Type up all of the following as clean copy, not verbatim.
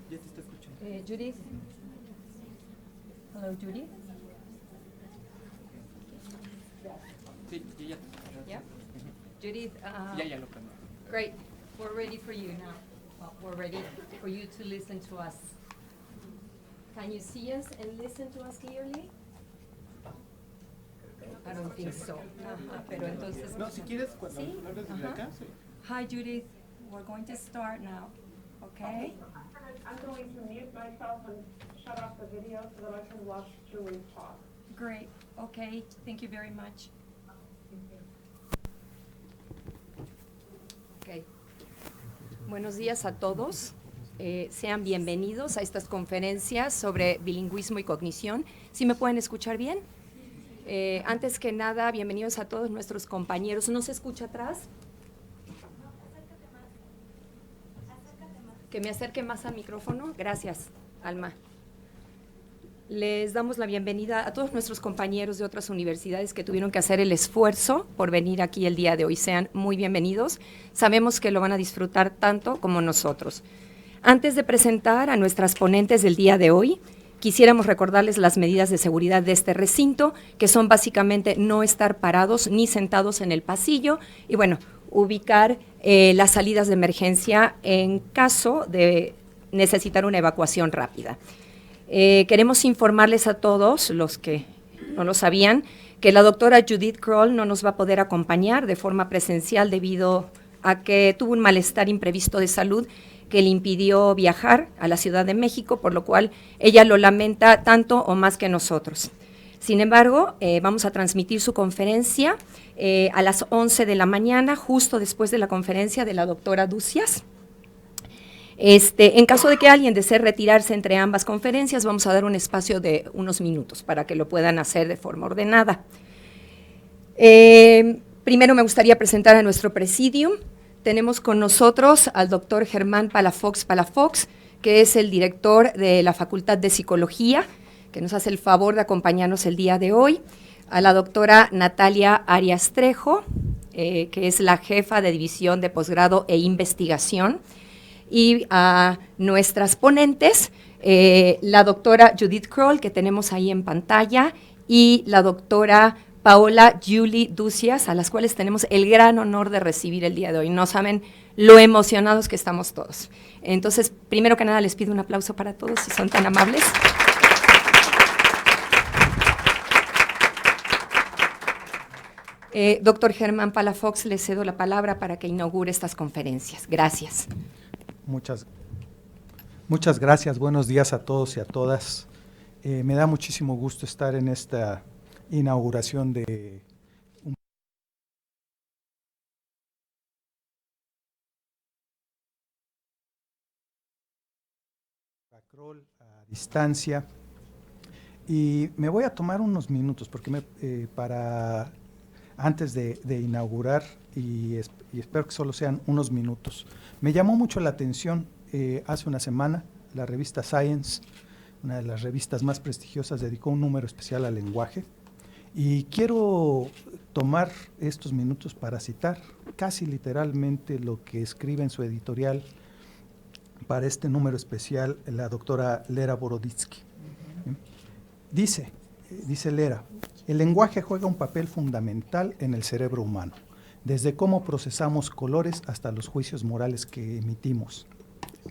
Ya te está escuchando. Judith. Hello, Judith. Sí, ya. Yeah. Judith. Ya lo cambié. Great. We're ready for you now. Well, we're ready for you to listen to us. Can you see us and listen to us clearly? I don't think so. Pero entonces. No, si quieres, cuando ¿Sí? hables desde acá, sí. Hi, Judith. We're going to start now. Okay? I'm going to mute myself and shut off the video so that I can watch Julie talk. Great. Okay. Thank you very much. Okay. Buenos días a todos. Sean bienvenidos a estas conferencias sobre bilingüismo y cognición. ¿Sí me pueden escuchar bien? Antes que nada, bienvenidos a todos nuestros compañeros. ¿No se escucha atrás? Que me acerque más al micrófono. Gracias, Alma. Les damos la bienvenida a todos nuestros compañeros de otras universidades que tuvieron que hacer el esfuerzo por venir aquí el día de hoy. Sean muy bienvenidos. Sabemos que lo van a disfrutar tanto como nosotros. Antes de presentar a nuestras ponentes del día de hoy, quisiéramos recordarles las medidas de seguridad de este recinto, que son básicamente no estar parados ni sentados en el pasillo y, bueno, ubicar las salidas de emergencia en caso de necesitar una evacuación rápida. Queremos informarles a todos, los que no lo sabían, que la doctora Judith Kroll no nos va a poder acompañar de forma presencial debido a que tuvo un malestar imprevisto de salud que le impidió viajar a la Ciudad de México, por lo cual ella lo lamenta tanto o más que nosotros. Sin embargo, vamos a transmitir su conferencia a las 11 de la mañana, justo después de la conferencia de la doctora Ducias. En caso de que alguien desee retirarse entre ambas conferencias, vamos a dar un espacio de unos minutos para que lo puedan hacer de forma ordenada. Primero me gustaría presentar a nuestro presidium. Tenemos con nosotros al doctor Germán Palafox, que es el director de la Facultad de Psicología, que nos hace el favor de acompañarnos el día de hoy, a la doctora Natalia Arias Trejo, que es la jefa de División de Posgrado e Investigación, y a nuestras ponentes, la doctora Judith Kroll, que tenemos ahí en pantalla, y la doctora Paola Julie Ducias, a las cuales tenemos el gran honor de recibir el día de hoy. No saben lo emocionados que estamos todos. Entonces, primero que nada, les pido un aplauso para todos, si son tan amables. Doctor Germán Palafox, le cedo la palabra para que inaugure estas conferencias. Gracias. Muchas gracias. Buenos días a todos y a todas. Me da muchísimo gusto estar en esta inauguración de a distancia, y me voy a tomar unos minutos porque antes de inaugurar, y espero que solo sean unos minutos. Me llamó mucho la atención hace una semana la revista Science, una de las revistas más prestigiosas, dedicó un número especial al lenguaje, y quiero tomar estos minutos para citar casi literalmente lo que escribe en su editorial para este número especial la doctora Lera Boroditsky. Dice Lera: el lenguaje juega un papel fundamental en el cerebro humano, desde cómo procesamos colores hasta los juicios morales que emitimos.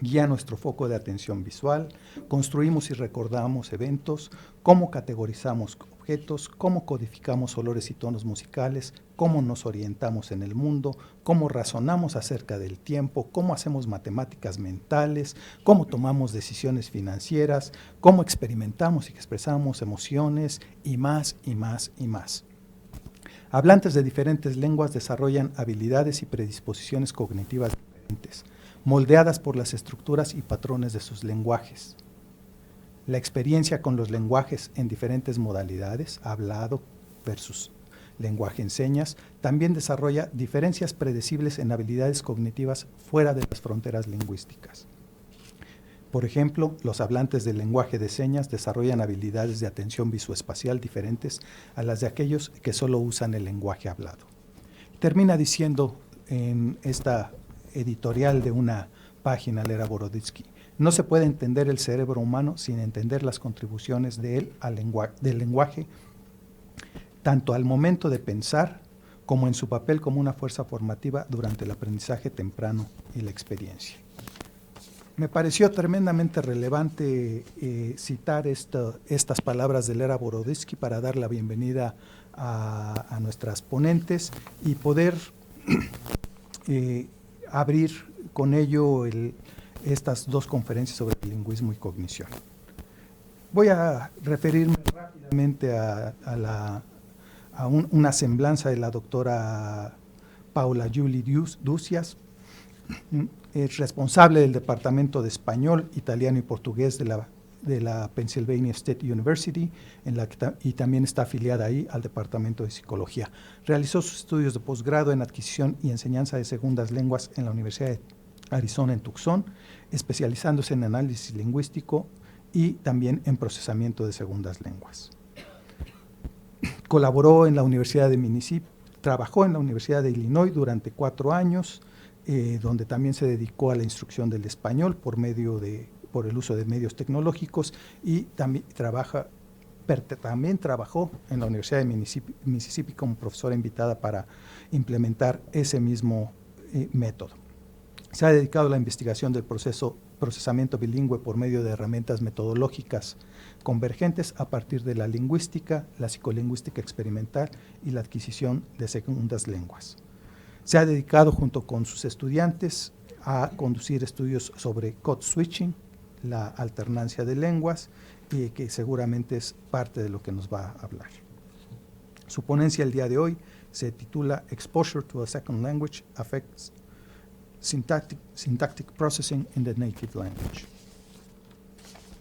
Guía nuestro foco de atención visual, construimos y recordamos eventos, cómo categorizamos objetos, cómo codificamos olores y tonos musicales, cómo nos orientamos en el mundo, cómo razonamos acerca del tiempo, cómo hacemos matemáticas mentales, cómo tomamos decisiones financieras, cómo experimentamos y expresamos emociones, y más, y más, y más. Hablantes de diferentes lenguas desarrollan habilidades y predisposiciones cognitivas diferentes, moldeadas por las estructuras y patrones de sus lenguajes. La experiencia con los lenguajes en diferentes modalidades, hablado versus lenguaje en señas, también desarrolla diferencias predecibles en habilidades cognitivas fuera de las fronteras lingüísticas. Por ejemplo, los hablantes del lenguaje de señas desarrollan habilidades de atención visoespacial diferentes a las de aquellos que solo usan el lenguaje hablado. Termina diciendo en esta editorial de una página Lera Boroditsky. No se puede entender el cerebro humano sin entender las contribuciones de él del lenguaje, tanto al momento de pensar como en su papel como una fuerza formativa durante el aprendizaje temprano y la experiencia. Me pareció tremendamente relevante citar estas palabras de Lera Boroditsky para dar la bienvenida a nuestras ponentes y poder abrir con ello estas dos conferencias sobre bilingüismo y cognición. Voy a referirme rápidamente a una semblanza de la doctora Paula Julie Ducias. Es responsable del Departamento de Español, Italiano y Portugués de la Pennsylvania State University, y también está afiliada ahí al Departamento de Psicología. Realizó sus estudios de posgrado en adquisición y enseñanza de segundas lenguas en la Universidad de Arizona en Tucson, especializándose en análisis lingüístico y también en procesamiento de segundas lenguas. Colaboró en la Universidad de Mississippi, trabajó en la Universidad de Illinois durante 4 años, donde también se dedicó a la instrucción del español por el uso de medios tecnológicos, y también trabajó en la Universidad de Mississippi como profesora invitada para implementar ese mismo método. Se ha dedicado a la investigación del procesamiento bilingüe por medio de herramientas metodológicas convergentes a partir de la lingüística, la psicolingüística experimental y la adquisición de segundas lenguas. Se ha dedicado junto con sus estudiantes a conducir estudios sobre code switching, la alternancia de lenguas, que seguramente es parte de lo que nos va a hablar. Su ponencia el día de hoy se titula Exposure to a Second Language Affects Syntactic Processing in the Native Language.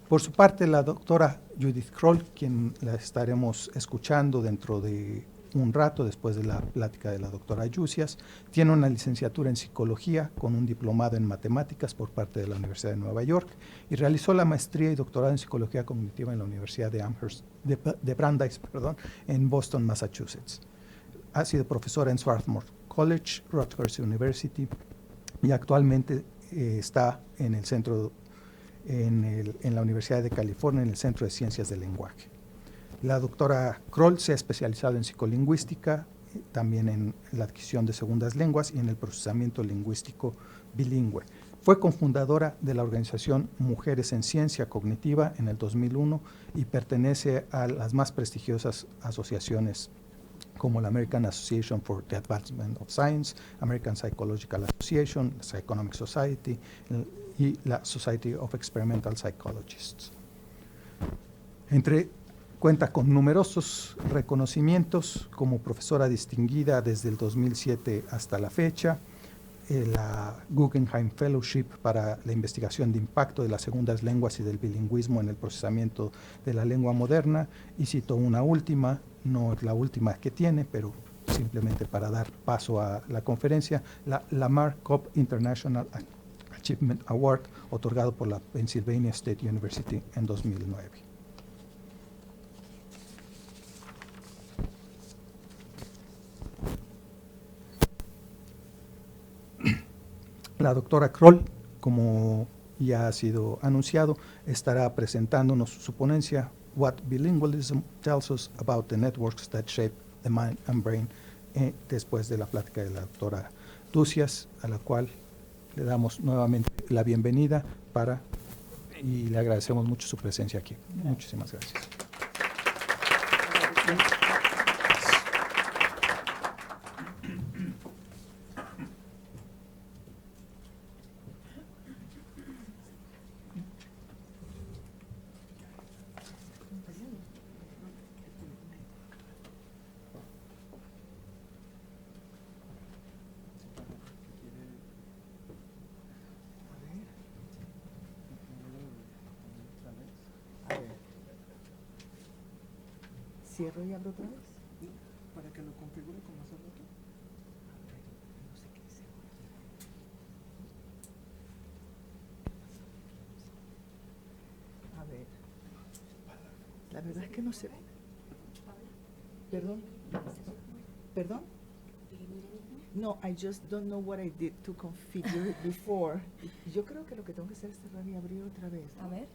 Por su parte, la doctora Judith Kroll, quien la estaremos escuchando dentro de un rato después de la plática de la doctora Yusias, tiene una licenciatura en psicología con un diplomado en matemáticas por parte de la Universidad de Nueva York y realizó la maestría y doctorado en psicología cognitiva en la Universidad de Brandeis, en Boston, Massachusetts. Ha sido profesora en Swarthmore College, Rutgers University, y actualmente está en el centro, en la Universidad de California, en el Centro de Ciencias del Lenguaje. La doctora Kroll se ha especializado en psicolingüística, también en la adquisición de segundas lenguas y en el procesamiento lingüístico bilingüe. Fue cofundadora de la organización Mujeres en Ciencia Cognitiva en el 2001 y pertenece a las más prestigiosas asociaciones como la American Association for the Advancement of Science, American Psychological Association, la Psychonomic Society y la Society of Experimental Psychologists. Cuenta con numerosos reconocimientos como profesora distinguida desde el 2007 hasta la fecha, la Guggenheim Fellowship para la investigación de impacto de las segundas lenguas y del bilingüismo en el procesamiento de la lengua moderna, y cito una última, no es la última que tiene, pero simplemente para dar paso a la conferencia, la Lamar Cobb International Achievement Award, otorgado por la Pennsylvania State University en 2009. La doctora Kroll, como ya ha sido anunciado, estará presentándonos su ponencia What Bilingualism Tells Us About the Networks That Shape the Mind and Brain, después de la plática de la doctora Ducias, a la cual le damos nuevamente la bienvenida y le agradecemos mucho su presencia aquí. Muchísimas gracias. ¿Cierro y abro otra vez? Para que lo configure como hacerlo aquí. No sé qué dice. A ver. La verdad es que no se ve. ¿Perdón? ¿Perdón? No, I just don't know what I did to configure it before. Yo creo que lo que tengo que hacer es cerrar y abrir otra vez. A ver.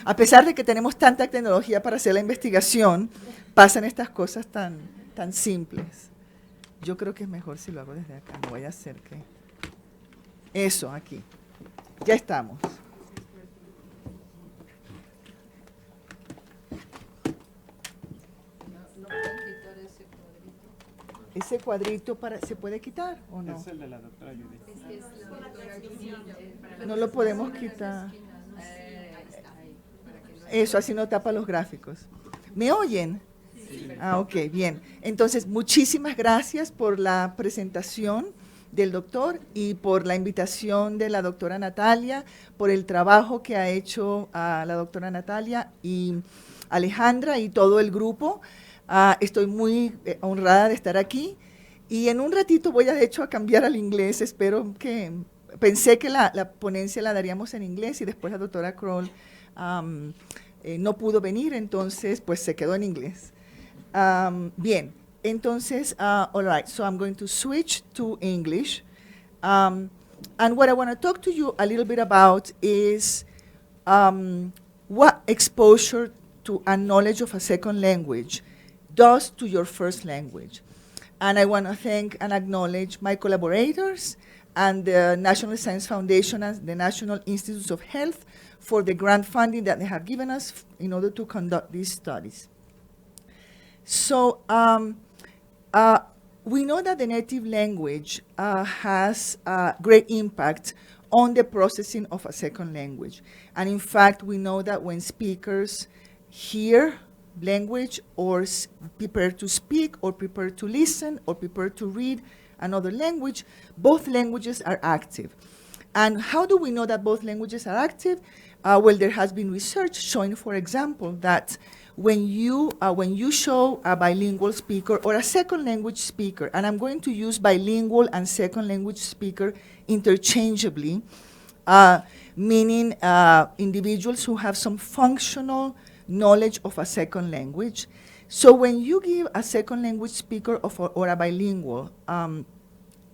A pesar de que tenemos tanta tecnología para hacer la investigación, pasan estas cosas tan simples. Yo creo que es mejor si lo hago desde acá. No voy a hacer que... Eso, aquí. Ya estamos. ¿Ese cuadrito se puede quitar o no? Es el de la doctora Judith. No lo podemos quitar. Eso, así no tapa los gráficos. ¿Me oyen? Sí. Ah, ok, bien. Entonces, muchísimas gracias por la presentación del doctor y por la invitación de la doctora Natalia, por el trabajo que ha hecho la doctora Natalia y Alejandra y todo el grupo. Estoy muy honrada de estar aquí y en un ratito voy de hecho a cambiar al inglés. Pensé que la ponencia la daríamos en inglés y después la doctora Kroll no pudo venir, entonces pues se quedó en inglés. Bien, entonces, all right, so I'm going to switch to English. And what I want to talk to you a little bit about is what exposure to a knowledge of a second language does to your first language. And I want to thank and acknowledge my collaborators and the National Science Foundation and the National Institutes of Health for the grant funding that they have given us in order to conduct these studies. So we know that the native language has great impact on the processing of a second language. And in fact, we know that when speakers hear language or prepare to speak or prepare to listen or prepare to read another language, both languages are active. And how do we know that both languages are active? Well, there has been research showing, for example, that when you show a bilingual speaker or a second language speaker, and I'm going to use bilingual and second language speaker interchangeably, meaning individuals who have some functional knowledge of a second language. So when you give a second language speaker or a bilingual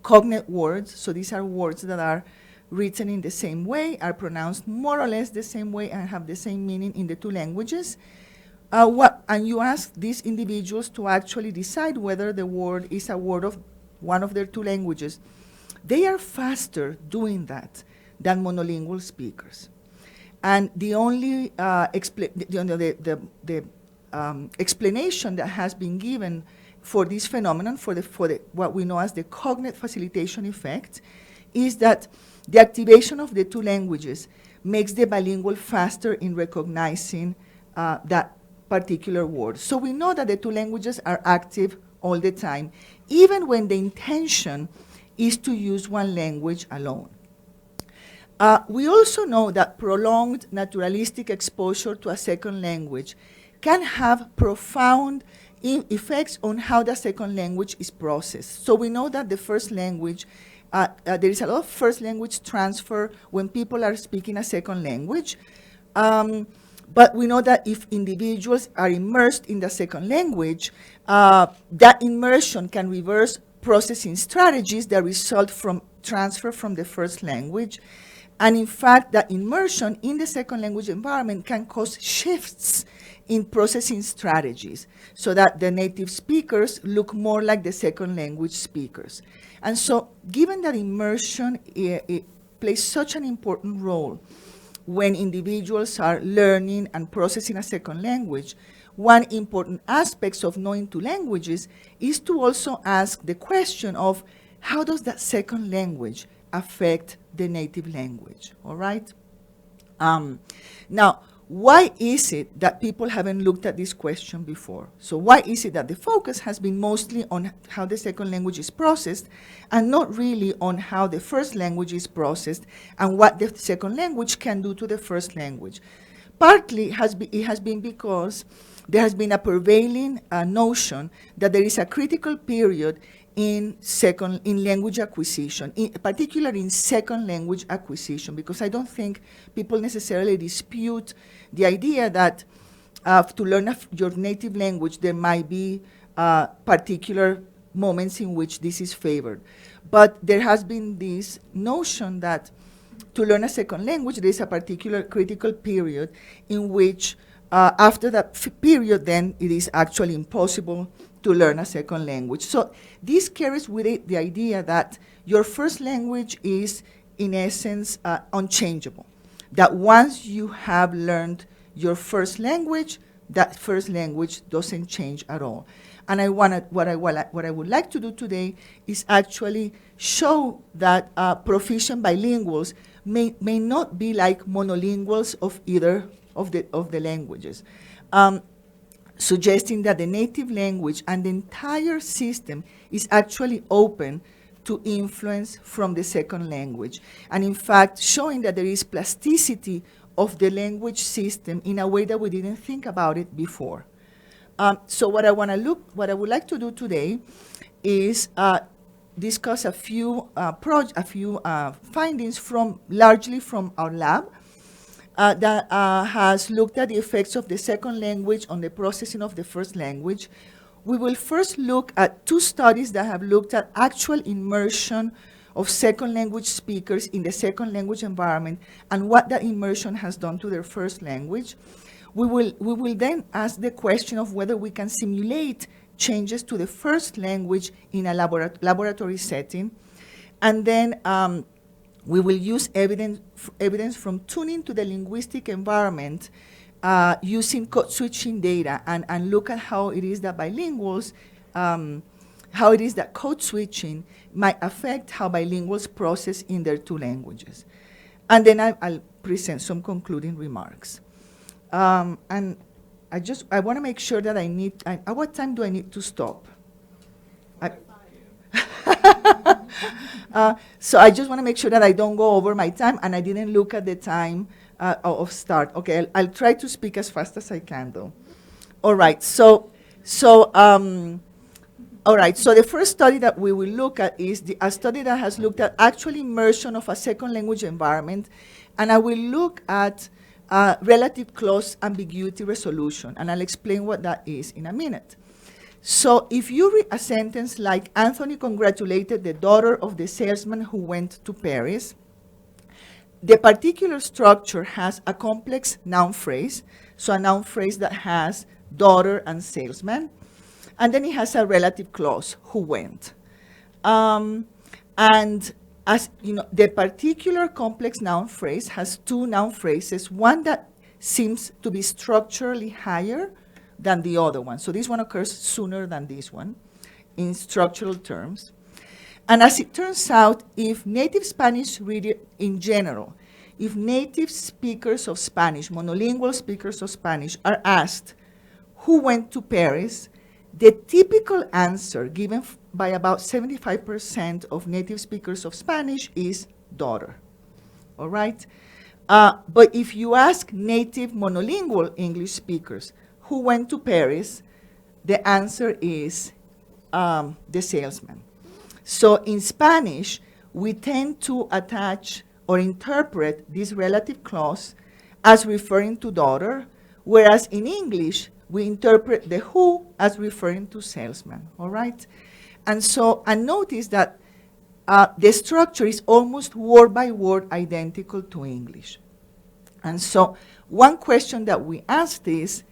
cognate words, so these are words that are written in the same way, are pronounced more or less the same way, and have the same meaning in the two languages, and you ask these individuals to actually decide whether the word is a word of one of their two languages, they are faster doing that than monolingual speakers. And the only explanation that has been given for this phenomenon, for what we know as the cognate facilitation effect, is that the activation of the two languages makes the bilingual faster in recognizing that particular word. So we know that the two languages are active all the time, even when the intention is to use one language alone. We also know that prolonged naturalistic exposure to a second language can have profound effects on how the second language is processed. So we know that the first language, there is a lot of first language transfer when people are speaking a second language. But we know that if individuals are immersed in the second language, that immersion can reverse processing strategies that result from transfer from the first language. And in fact, that immersion in the second language environment can cause shifts in processing strategies so that the native speakers look more like the second language speakers. And so given that immersion it plays such an important role when individuals are learning and processing a second language, one important aspect of knowing two languages is to also ask the question of how does that second language affect the native language, all right? Now, why is it that people haven't looked at this question before? So why is it that the focus has been mostly on how the second language is processed and not really on how the first language is processed and what the second language can do to the first language? Partly it has been because there has been a prevailing notion that there is a critical period in language acquisition, particularly in second language acquisition, because I don't think people necessarily dispute the idea that to learn your native language, there might be particular moments in which this is favored. But there has been this notion that to learn a second language, there is a particular critical period in which, after that period, then it is actually impossible to learn a second language. So this carries with it the idea that your first language is, in essence, unchangeable. That once you have learned your first language, that first language doesn't change at all. And what I would like to do today is actually show that proficient bilinguals may not be like monolinguals of either of the languages, suggesting that the native language and the entire system is actually open to influence from the second language. And in fact, showing that there is plasticity of the language system in a way that we didn't think about it before. So what I would like to do today is discuss a few findings largely from our lab that has looked at the effects of the second language on the processing of the first language. We will first look at two studies that have looked at actual immersion of second language speakers in the second language environment and what that immersion has done to their first language. We will then ask the question of whether we can simulate changes to the first language in a laboratory setting. And then we will use evidence from tuning to the linguistic environment using code switching data and look at how it is that bilinguals, how it is that code switching might affect how bilinguals process in their two languages. And then I'll present some concluding remarks. And I want to make sure that at what time do I need to stop? So I just want to make sure that I don't go over my time, and I didn't look at the time of start. Okay, I'll try to speak as fast as I can, though. All right, so the first study that we will look at is a study that has looked at actual immersion of a second language environment, and I will look at relative clause ambiguity resolution, and I'll explain what that is in a minute. So if you read a sentence like, Anthony congratulated the daughter of the salesman who went to Paris, the particular structure has a complex noun phrase, so a noun phrase that has daughter and salesman, and then it has a relative clause, who went. And as you know, the particular complex noun phrase has two noun phrases, one that seems to be structurally higher than the other one. So this one occurs sooner than this one in structural terms. And as it turns out, if native Spanish readers in general, if native speakers of Spanish, monolingual speakers of Spanish, are asked who went to Paris, the typical answer given by about 75% of native speakers of Spanish is daughter. All right? But if you ask native monolingual English speakers who went to Paris, the answer is the salesman. So in Spanish, we tend to attach or interpret this relative clause as referring to daughter, whereas in English, we interpret the who as referring to salesman, all right? And so, and notice that the structure is almost word by word identical to English. And so, one question that we asked is,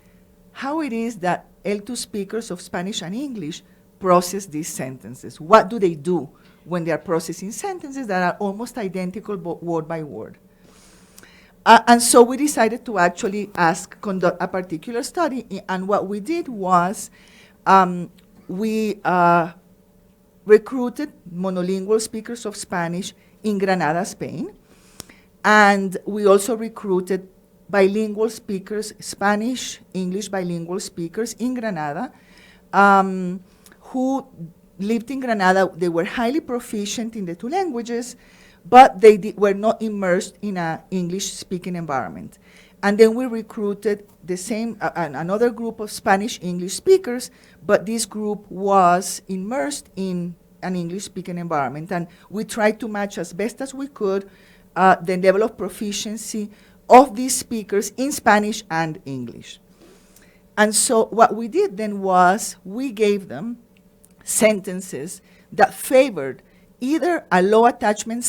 how it is that L2 speakers of Spanish and English process these sentences? What do they do when they are processing sentences that are almost identical word by word? And so we decided to actually conduct a particular study, and what we did was we recruited monolingual speakers of Spanish in Granada, Spain, and we also recruited bilingual speakers, Spanish, English bilingual speakers in Granada, who lived in Granada. They were highly proficient in the two languages, but they were not immersed in an English-speaking environment. And then we recruited the same, another group of Spanish-English speakers, but this group was immersed in an English-speaking environment. And we tried to match as best as we could the level of proficiency of these speakers in Spanish and English. And so what we did then was we gave them sentences that favored either a low attachment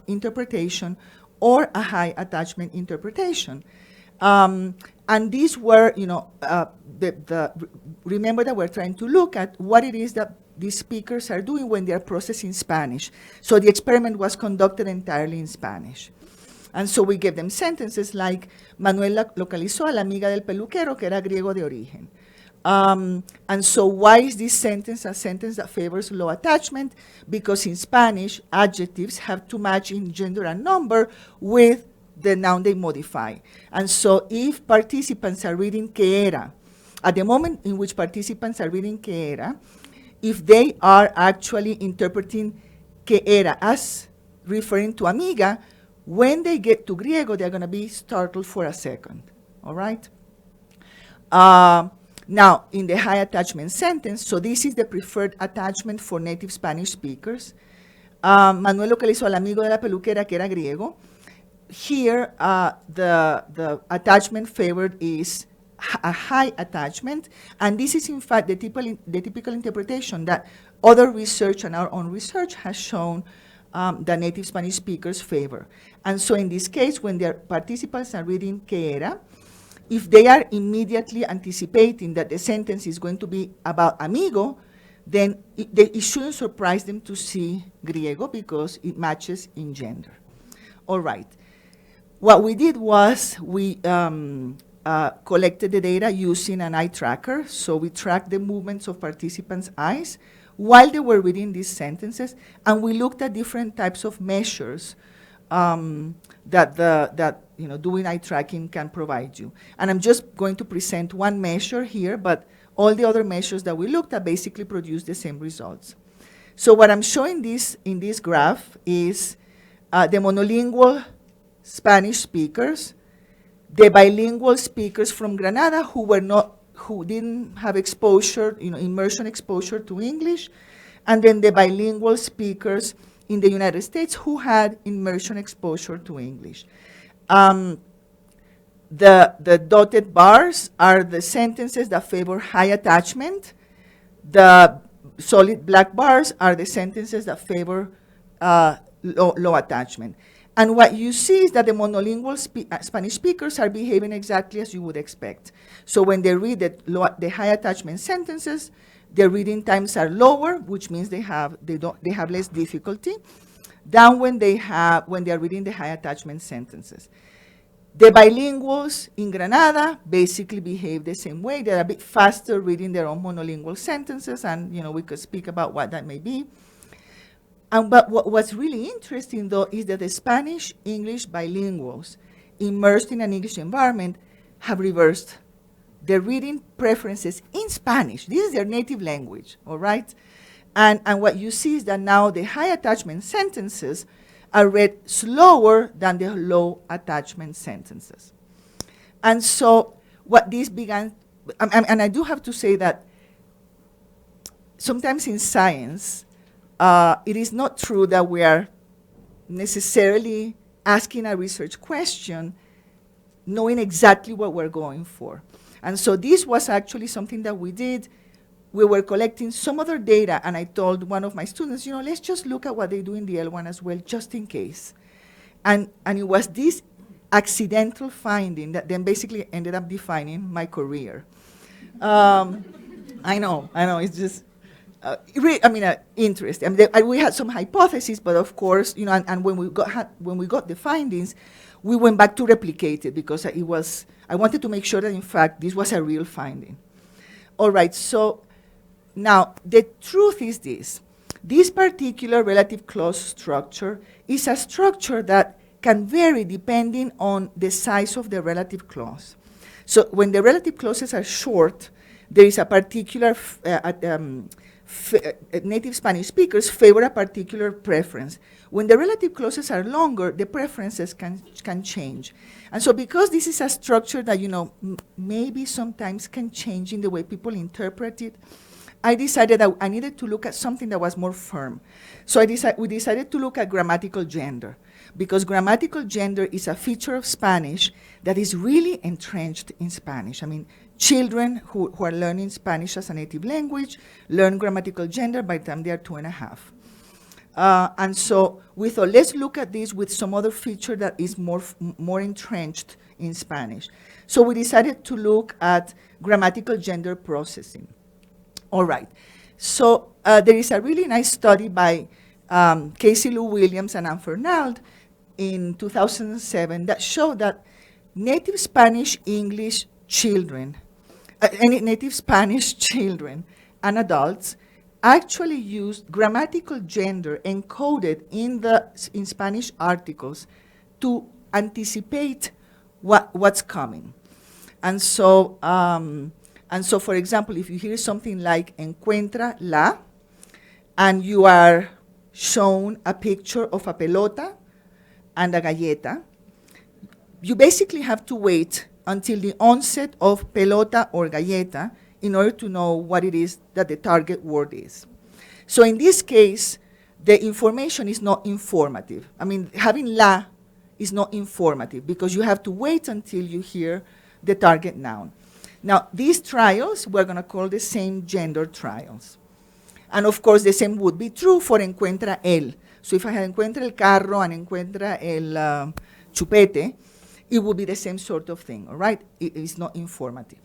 interpretation or a high attachment interpretation. And these were, remember that we're trying to look at what it is that these speakers are doing when they're processing Spanish. So the experiment was conducted entirely in Spanish. And so we gave them sentences like, Manuel localizó a la amiga del peluquero que era griego de origen. And so why is this sentence a sentence that favors low attachment? Because in Spanish, adjectives have to match in gender and number with the noun they modify. And so if participants are reading que era, at the moment in which participants are reading que era, if they are actually interpreting que era as referring to amiga, when they get to griego, they're going to be startled for a second, all right? Now, in the high attachment sentence, so this is the preferred attachment for native Spanish speakers. Manuel localizó al amigo de la peluquera que era griego. Here, the attachment favored is a high attachment, and this is in fact the typical interpretation that other research and our own research has shown the native Spanish speakers favor. And so in this case, when their participants are reading que era, if they are immediately anticipating that the sentence is going to be about amigo, then it shouldn't surprise them to see griego because it matches in gender. All right. What we did was we collected the data using an eye tracker. So we tracked the movements of participants' eyes while they were reading these sentences, and we looked at different types of measures that doing eye tracking can provide you. And I'm just going to present one measure here, but all the other measures that we looked at basically produce the same results. So what I'm showing in this graph is the monolingual Spanish speakers, the bilingual speakers from Granada who didn't have exposure, immersion exposure to English, and then the bilingual speakers in the United States who had immersion exposure to English. The dotted bars are the sentences that favor high attachment. The solid black bars are the sentences that favor low attachment. And what you see is that the monolingual Spanish speakers are behaving exactly as you would expect. So when they read the high attachment sentences, their reading times are lower, which means they have less difficulty than when they are reading the high attachment sentences. The bilinguals in Granada basically behave the same way. They're a bit faster reading their own monolingual sentences, and we could speak about what that may be. But what's really interesting, though, is that the Spanish-English bilinguals immersed in an English environment have reversed their reading preferences in Spanish. This is their native language, all right? And what you see is that now the high attachment sentences are read slower than the low attachment sentences. And so what this began, and I do have to say that sometimes in science, it is not true that we are necessarily asking a research question knowing exactly what we're going for. And so this was actually something that we did. We were collecting some other data, and I told one of my students, let's just look at what they do in the L1 as well, just in case. And it was this accidental finding that then basically ended up defining my career. I know, it's just, interesting. We had some hypotheses, but of course, and when we got the findings, we went back to replicate it because I wanted to make sure that in fact this was a real finding. All right, so now the truth is this particular relative clause structure is a structure that can vary depending on the size of the relative clause. So when the relative clauses are short, there is a particular native Spanish speakers favor a particular preference. When the relative clauses are longer, the preferences can change. And so because this is a structure that, maybe sometimes can change in the way people interpret it, I decided that I needed to look at something that was more firm. So we decided to look at grammatical gender, because grammatical gender is a feature of Spanish that is really entrenched in Spanish. Children who are learning Spanish as a native language learn grammatical gender by the time they are 2.5. And so we thought, let's look at this with some other feature that is more entrenched in Spanish. So we decided to look at grammatical gender processing. All right. So there is a really nice study by Casey Lou Williams and Anne Fernald in 2007 that showed that native Spanish English children, native Spanish children and adults actually used grammatical gender encoded in Spanish articles to anticipate what's coming. And so, for example, if you hear something like encuentra la, and you are shown a picture of a pelota and a galleta, you basically have to wait until the onset of pelota or galleta in order to know what it is that the target word is. So in this case, the information is not informative. I mean, having la is not informative because you have to wait until you hear the target noun. Now, these trials we're going to call the same gender trials. And of course, the same would be true for encuentra el. So if I have encuentra el carro and encuentra el chupete, it would be the same sort of thing, all right? It is not informative.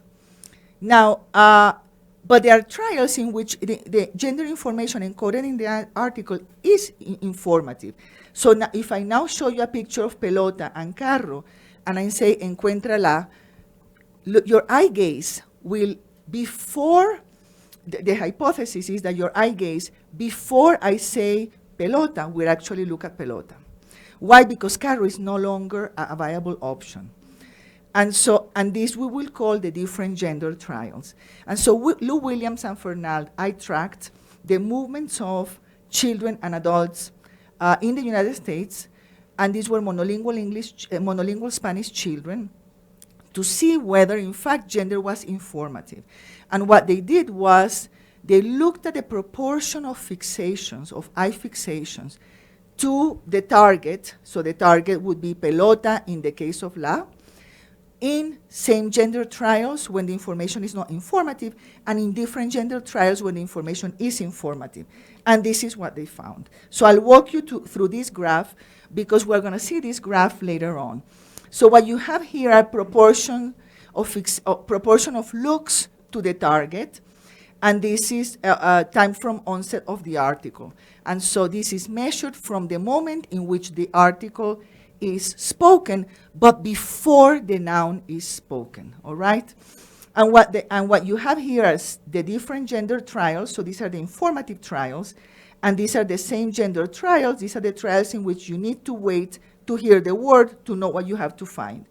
Now, but there are trials in which the gender information encoded in the article is informative. So now, if I now show you a picture of pelota and carro, and I say encuentra la, your eye gaze will, before, the hypothesis is that your eye gaze, before I say pelota, will actually look at pelota. Why? Because carro is no longer a viable option. And so, and this we will call the different gender trials. And so Lou Williams and Fernald, I tracked the movements of children and adults in the United States, and these were monolingual Spanish children, to see whether, in fact, gender was informative. And what they did was they looked at the proportion of fixations, of eye fixations, to the target. So the target would be pelota in the case of la, in same gender trials when the information is not informative, and in different gender trials when the information is informative. And this is what they found. So I'll walk you through this graph because we're going to see this graph later on. So what you have here are proportion of looks to the target, and this is time from onset of the article. And so this is measured from the moment in which the article is spoken, but before the noun is spoken, all right? And what you have here is the different gender trials. So these are the informative trials, and these are the same gender trials. These are the trials in which you need to wait to hear the word to know what you have to find.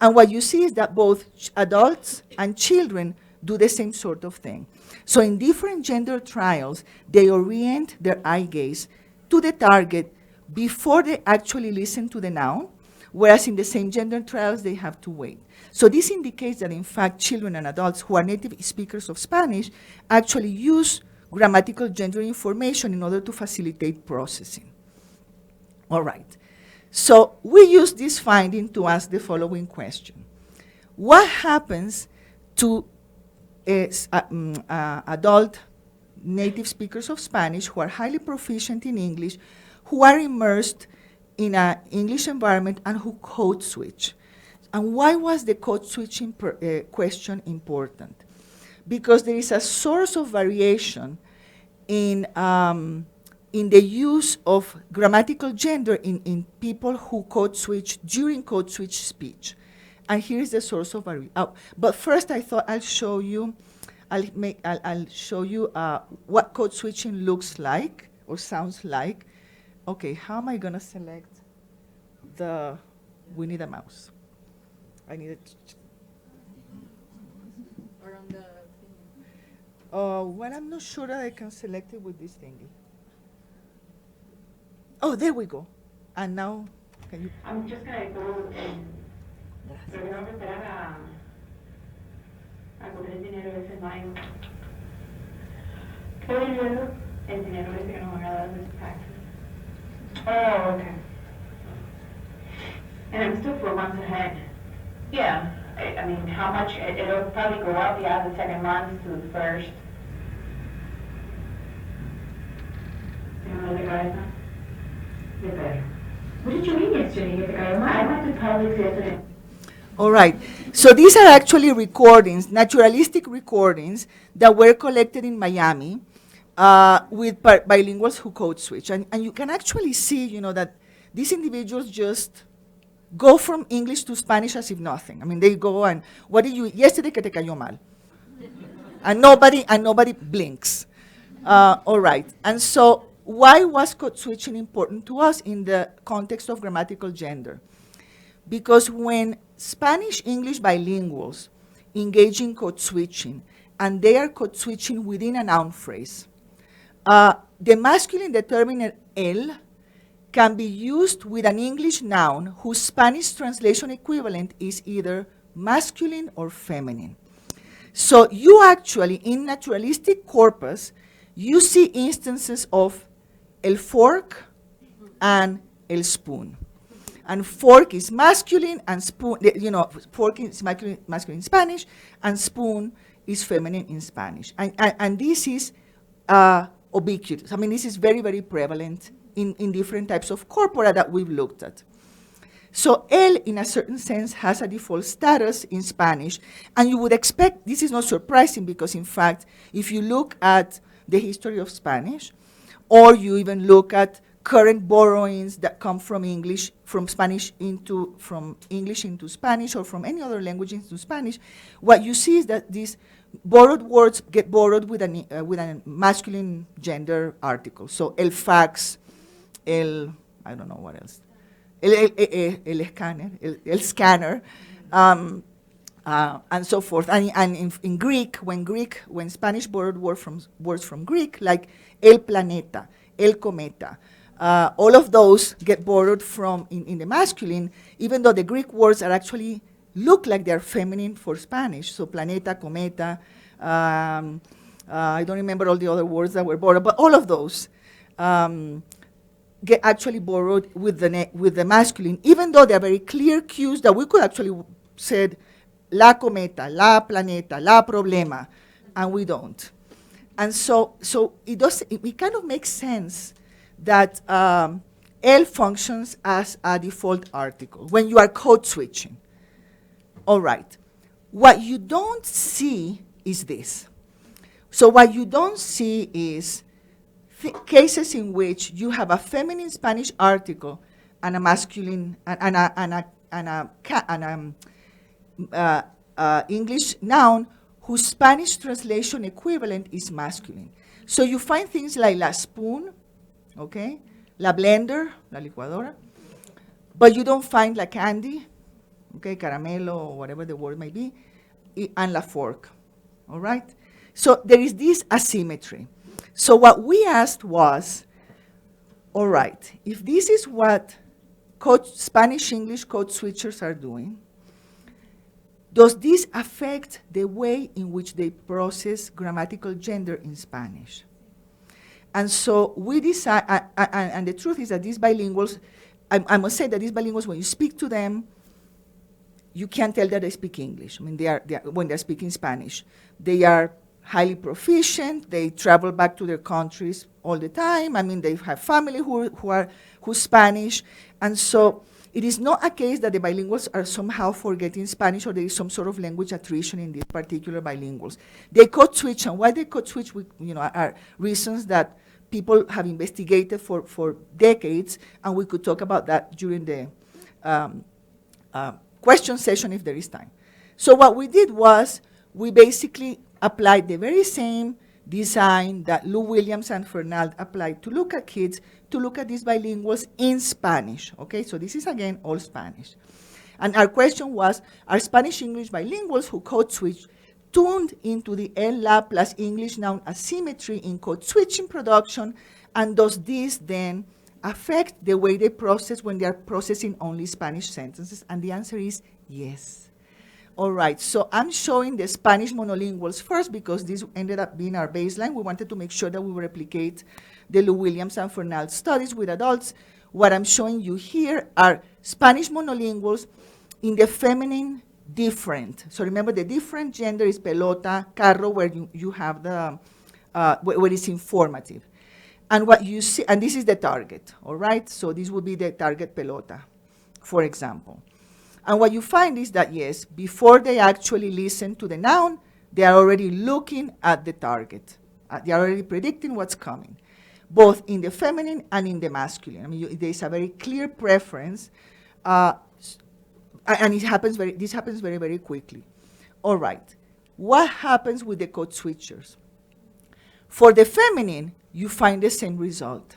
And what you see is that both adults and children do the same sort of thing. So in different gender trials, they orient their eye gaze to the target before they actually listen to the noun, whereas in the same gender trials, they have to wait. So this indicates that, in fact, children and adults who are native speakers of Spanish actually use grammatical gender information in order to facilitate processing. All right. So we use this finding to ask the following question. What happens to adult native speakers of Spanish who are highly proficient in English, who are immersed in an English environment and who code switch? And why was the code switching question important? Because there is a source of variation in the use of grammatical gender in people who code switch during code switch speech. And here is the source of variation. But first I thought I'll show you what code switching looks like or sounds like. Okay, how am I gonna select we need a mouse. I need it. Or on the well, I'm not sure that I can select it with this thingy. Oh, there we go. And now, can you? I'm just going to go pero tengo que esperar a coger el dinero ese mayo. ¿Qué dinero? El dinero ese que nos van a dar de taxes. Oh, okay. And I'm still 4 months ahead. Yeah. I mean, how much? It'll probably go up, the second month to the first. mal de cabeza. De perro. What did you eat yesterday? ¿Que te cayó mal? I went to Publix yesterday. All right. So these are actually recordings, naturalistic recordings that were collected in Miami with bilinguals who code switch. And you can actually see, you know, that these individuals just go from English to Spanish as if nothing. I mean, they go and, what did you eat yesterday? Que te cayó mal. And nobody blinks. All right. And so why was code switching important to us in the context of grammatical gender? Because when Spanish-English bilinguals engage in code switching, and they are code switching within a noun phrase, the masculine determiner el can be used with an English noun whose Spanish translation equivalent is either masculine or feminine. So you actually, in naturalistic corpus, you see instances of el fork and el spoon. And fork is masculine, and spoon, you know, fork is masculine in Spanish, and spoon is feminine in Spanish. And this is ubiquitous. I mean, this is very, very prevalent in different types of corpora that we've looked at. So el, in a certain sense, has a default status in Spanish, and you would expect, this is not surprising because, in fact, if you look at the history of Spanish, or you even look at current borrowings that come from English, from English into Spanish, or from any other language into Spanish, what you see is that these borrowed words get borrowed with a masculine gender article. So el fax, I don't know what else, el scanner, and so forth. And in Greek, when Spanish borrowed words from Greek, like el planeta, el cometa, all of those get borrowed from in the masculine, even though the Greek words are actually look like they're feminine for Spanish. So planeta, cometa, I don't remember all the other words that were borrowed, but all of those get actually borrowed with the masculine, even though they're very clear cues that we could actually said la cometa, la planeta, la problema, and we don't. And so it kind of makes sense that el functions as a default article when you are code switching. All right. What you don't see is this. So what you don't see is cases in which you have a feminine Spanish article and a masculine and English noun whose Spanish translation equivalent is masculine. So you find things like la spoon, okay, la blender, la licuadora, but you don't find la candy, okay, caramelo, or whatever the word may be, and la fork, all right? So there is this asymmetry. So what we asked was, all right, if this is what Spanish-English code switchers are doing, does this affect the way in which they process grammatical gender in Spanish? And so we decided, and the truth is that these bilinguals, I must say that these bilinguals, when you speak to them, you can't tell that they speak English. I mean, when they're speaking Spanish, they are highly proficient. They travel back to their countries all the time. I mean, they have family who's Spanish, and so it is not a case that the bilinguals are somehow forgetting Spanish or there is some sort of language attrition in these particular bilinguals. They code switch, and why they code switch, are reasons that people have investigated for decades, and we could talk about that during the question session if there is time. So what we did was we basically applied the very same design that Lou Williams and Fernald applied to look at kids, to look at these bilinguals in Spanish, okay? So this is, again, all Spanish. And our question was, are Spanish-English bilinguals who code switch tuned into the el-la plus English noun asymmetry in code switching production, and does this then affect the way they process when they are processing only Spanish sentences? And the answer is yes. All right, so I'm showing the Spanish monolinguals first because this ended up being our baseline. We wanted to make sure that we would replicate the Lou Williams and Fernald studies with adults. What I'm showing you here are Spanish monolinguals in the feminine different. So remember, the different gender is pelota, carro, where you have the, where it's informative. And what you see, and this is the target, all right? So this would be the target pelota, for example. And what you find is that, yes, before they actually listen to the noun, they are already looking at the target. They are already predicting what's coming, both in the feminine and in the masculine. I mean, there's a very clear preference, and this happens very, very quickly. All right. What happens with the code switchers? For the feminine, you find the same result.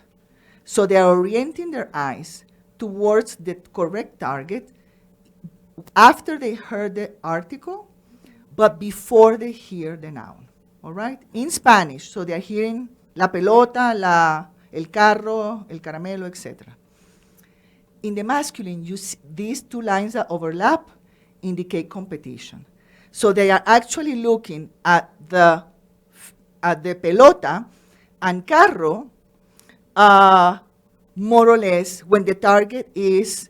So they are orienting their eyes towards the correct target after they heard the article, but before they hear the noun, all right? In Spanish, so they're hearing la pelota, el carro, el caramelo, etc. In the masculine, you see these two lines that overlap indicate competition. So they are actually looking at the pelota and carro, more or less, when the target is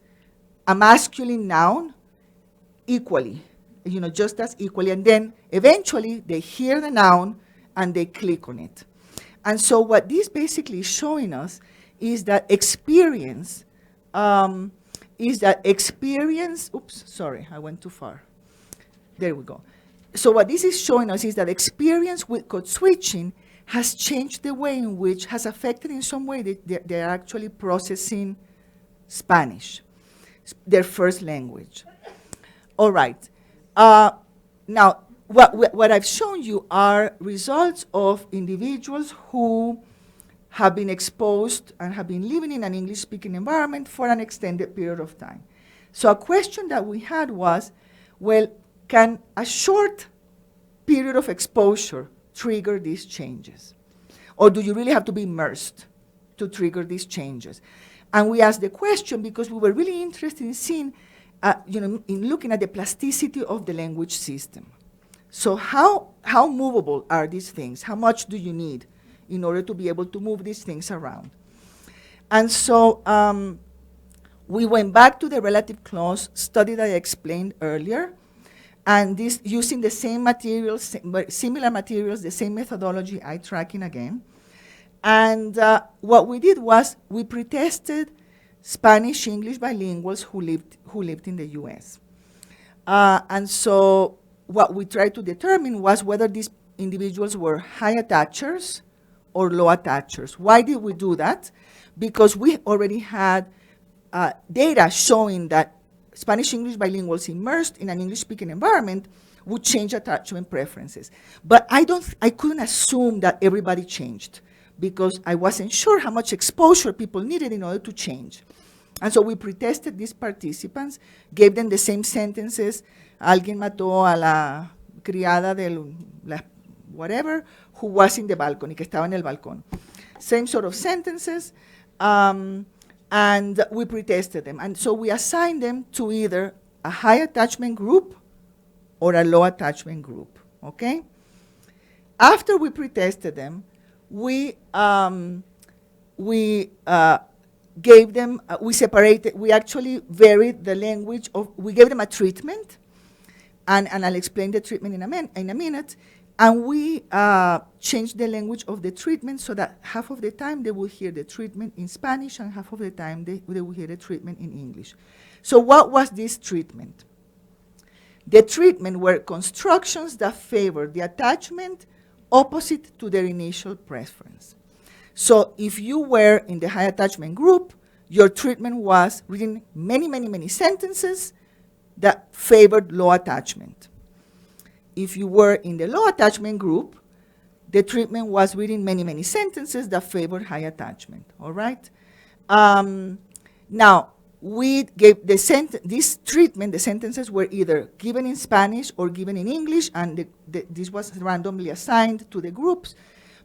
a masculine noun, equally, just as equally. And then eventually they hear the noun and they click on it. And so what this basically is showing us is that experience, oops, sorry, I went too far. There we go. So what this is showing us is that experience with code switching has changed the way in which, has affected in some way that they're actually processing Spanish, their first language. All right. Now, what I've shown you are results of individuals who have been exposed and have been living in an English-speaking environment for an extended period of time. So a question that we had was, well, can a short period of exposure trigger these changes? Or do you really have to be immersed to trigger these changes? And we asked the question because we were really interested in seeing, in looking at the plasticity of the language system. So how movable are these things? How much do you need in order to be able to move these things around? And so we went back to the relative clause study that I explained earlier, and this using the same materials, similar materials, the same methodology, eye tracking again. And what we did was we pretested Spanish-English bilinguals who lived in the US. And so what we tried to determine was whether these individuals were high attachers or low attachers. Why did we do that? Because we already had data showing that Spanish-English bilinguals immersed in an English-speaking environment would change attachment preferences. But I couldn't assume that everybody changed because I wasn't sure how much exposure people needed in order to change. And so we pretested these participants, gave them the same sentences. Alguien mató a la criada del whatever who was in the balcony, que estaba en el balcón. Same sort of sentences, and we pretested them. And so we assigned them to either a high attachment group or a low attachment group, okay? After we pretested them, we gave them, we actually varied the language we gave them a treatment, and I'll explain the treatment in a minute, and we changed the language of the treatment so that half of the time they would hear the treatment in Spanish and half of the time they would hear the treatment in English. So what was this treatment? The treatment were constructions that favored the attachment opposite to their initial preference. So if you were in the high attachment group, your treatment was reading many, many, many sentences that favored low attachment. If you were in the low attachment group, the treatment was reading many, many sentences that favored high attachment, all right? Now, we gave this treatment, the sentences were either given in Spanish or given in English, and this was randomly assigned to the groups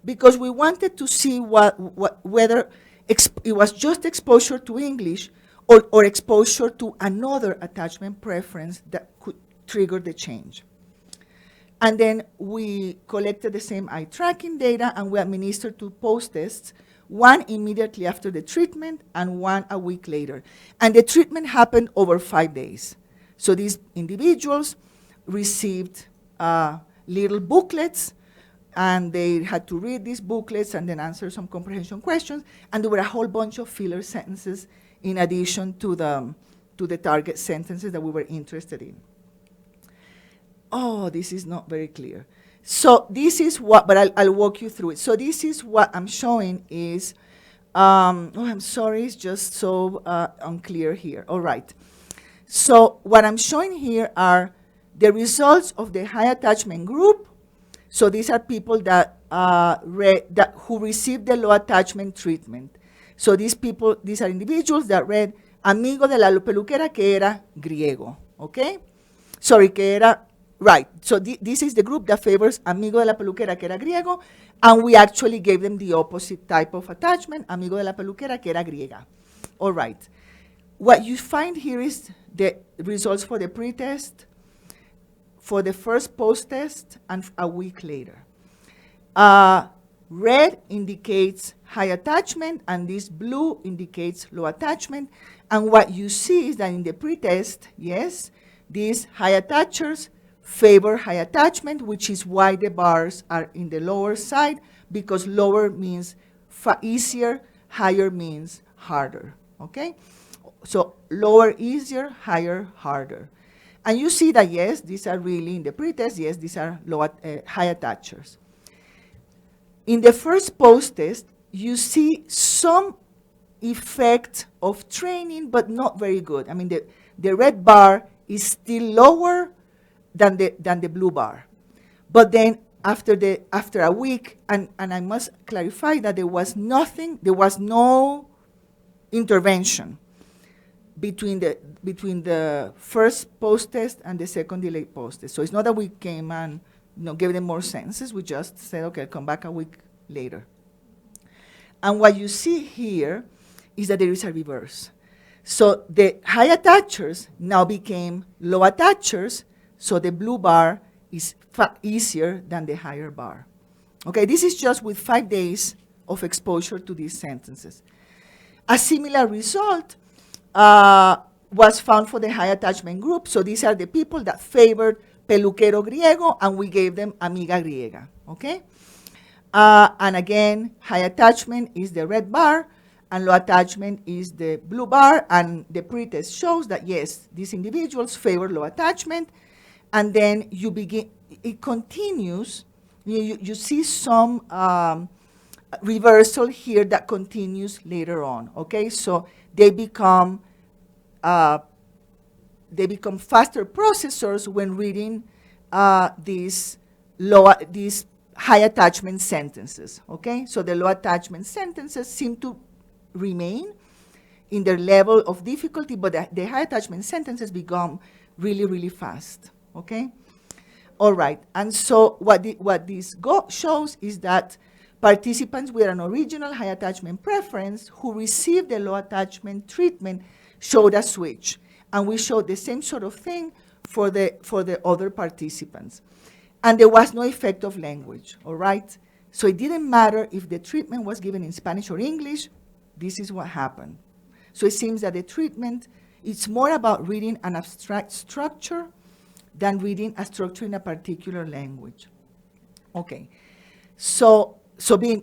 because we wanted to see whether it was just exposure to English or exposure to another attachment preference that could trigger the change. And then we collected the same eye tracking data and we administered 2 post-tests, one immediately after the treatment and one a week later. And the treatment happened over 5 days. So these individuals received little booklets and they had to read these booklets and then answer some comprehension questions, and there were a whole bunch of filler sentences in addition to the target sentences that we were interested in. Oh, this is not very clear. So this is what, but I'll walk you through it. So this is what I'm showing is, oh, I'm sorry, it's just so unclear here. All right. So what I'm showing here are the results of the high attachment group. So these are people that who received the low attachment treatment. So these are individuals that read Amigo de la peluquera que era griego, okay? Sorry, que era, right. So this is the group that favors Amigo de la peluquera que era griego, and we actually gave them the opposite type of attachment, Amigo de la peluquera que era griega. All right. What you find here is the results for the pretest, for the first post-test, and a week later. Red indicates high attachment, and this blue indicates low attachment. And what you see is that in the pretest, yes, these high attachers favor high attachment, which is why the bars are in the lower side, because lower means easier, higher means harder, okay? So lower, easier, higher, harder. And you see that, yes, these are really in the pretest, yes, these are high attachers. In the first post-test, you see some effect of training, but not very good. I mean, the red bar is still lower than the blue bar. But then after a week, and I must clarify that there was no intervention between the first post-test and the second delayed post-test. So it's not that we came and gave them more sentences. We just said, okay, come back a week later. And what you see here is that there is a reverse. So the high attachers now became low attachers, so the blue bar is easier than the higher bar. Okay, this is just with 5 days of exposure to these sentences. A similar result was found for the high attachment group. So these are the people that favored peluquero griego, and we gave them amiga griega, okay? And again, high attachment is the red bar, and low attachment is the blue bar, and the pretest shows that, yes, these individuals favor low attachment, and then it continues, you see some reversal here that continues later on, okay? So they become faster processors when reading these high attachment sentences, okay? So the low attachment sentences seem to remain in their level of difficulty, but the high attachment sentences become really, really fast, okay? All right, and so what this shows is that participants with an original high attachment preference who received the low attachment treatment showed a switch. And we showed the same sort of thing for the other participants. And there was no effect of language, all right? So it didn't matter if the treatment was given in Spanish or English, this is what happened. So it seems that the treatment, it's more about reading an abstract structure than reading a structure in a particular language. Okay, so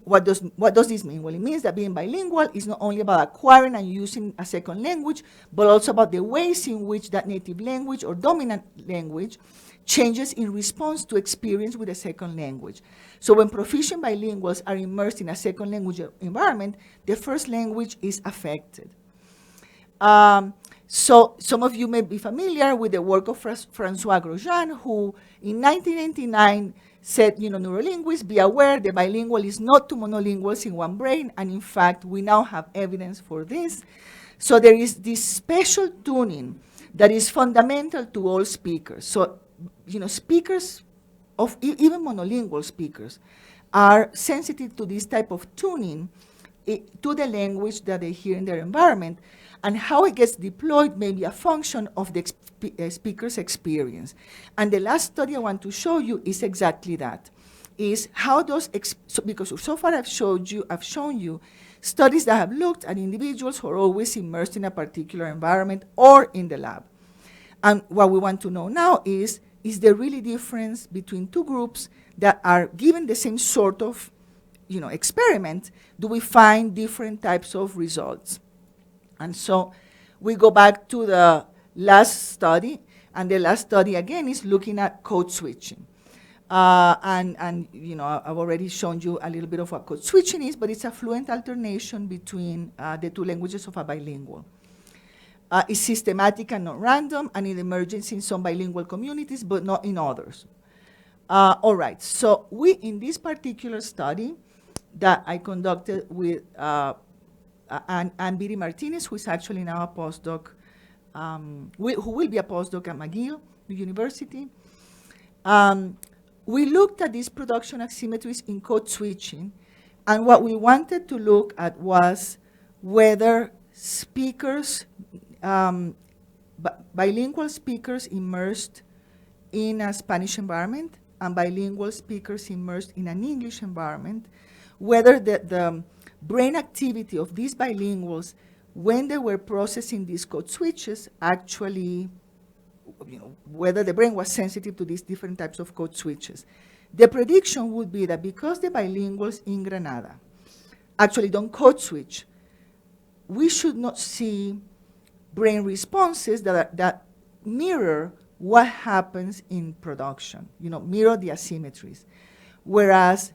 what does this mean? Well, it means that being bilingual is not only about acquiring and using a second language, but also about the ways in which that native language or dominant language changes in response to experience with a second language. So when proficient bilinguals are immersed in a second language environment, the first language is affected. So some of you may be familiar with the work of Francois Grosjean, who in 1999 said, neurolinguists, be aware the bilingual is not two monolinguals in one brain, and in fact, we now have evidence for this. So there is this special tuning that is fundamental to all speakers. So, speakers of even monolingual speakers are sensitive to this type of tuning to the language that they hear in their environment, and how it gets deployed may be a function of the speaker's experience. And the last study I want to show you is exactly that, is how those, because so far I've shown you studies that have looked at individuals who are always immersed in a particular environment or in the lab. And what we want to know now is there really difference between two groups that are given the same sort of experiment, do we find different types of results? And so we go back to the last study, and the last study again is looking at code switching. And I've already shown you a little bit of what code switching is, but it's a fluent alternation between the two languages of a bilingual. It's systematic and not random, and it emerges in some bilingual communities, but not in others. All right, so in this particular study that I conducted with Ambiguity Martinez, who is actually now a postdoc, who will be a postdoc at McGill University. We looked at these production asymmetries in code switching, and what we wanted to look at was whether speakers, bilingual speakers immersed in a Spanish environment and bilingual speakers immersed in an English environment, whether the brain activity of these bilinguals when they were processing these code switches actually, whether the brain was sensitive to these different types of code switches. The prediction would be that because the bilinguals in Granada actually don't code switch, we should not see brain responses that mirror what happens in production, mirror the asymmetries. Whereas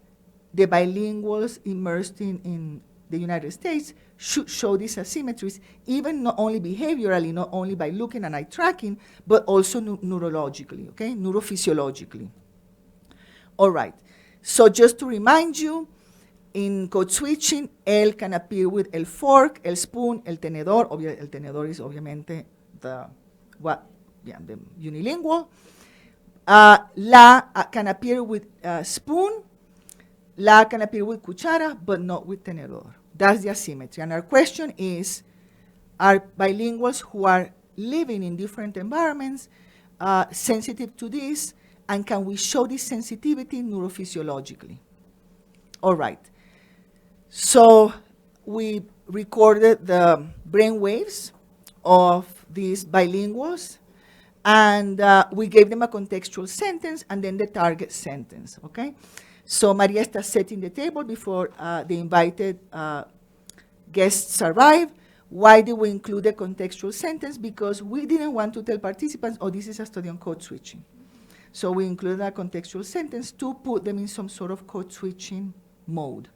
the bilinguals immersed in the United States should show these asymmetries, even not only behaviorally, not only by looking and eye tracking, but also neurologically, okay, neurophysiologically. All right, so just to remind you, in code switching, el can appear with el fork, el spoon, el tenedor. El tenedor is obviamente the unilingual. La can appear with spoon. La can appear with cuchara, but not with tenedor. That's the asymmetry. And our question is, are bilinguals who are living in different environments sensitive to this, and can we show this sensitivity neurophysiologically? All right. So we recorded the brain waves of these bilinguals, and we gave them a contextual sentence and then the target sentence, okay? So Maria está setting the table before the invited guests arrive. Why did we include a contextual sentence? Because we didn't want to tell participants, oh, this is a study on code switching. So we included a contextual sentence to put them in some sort of code switching mode.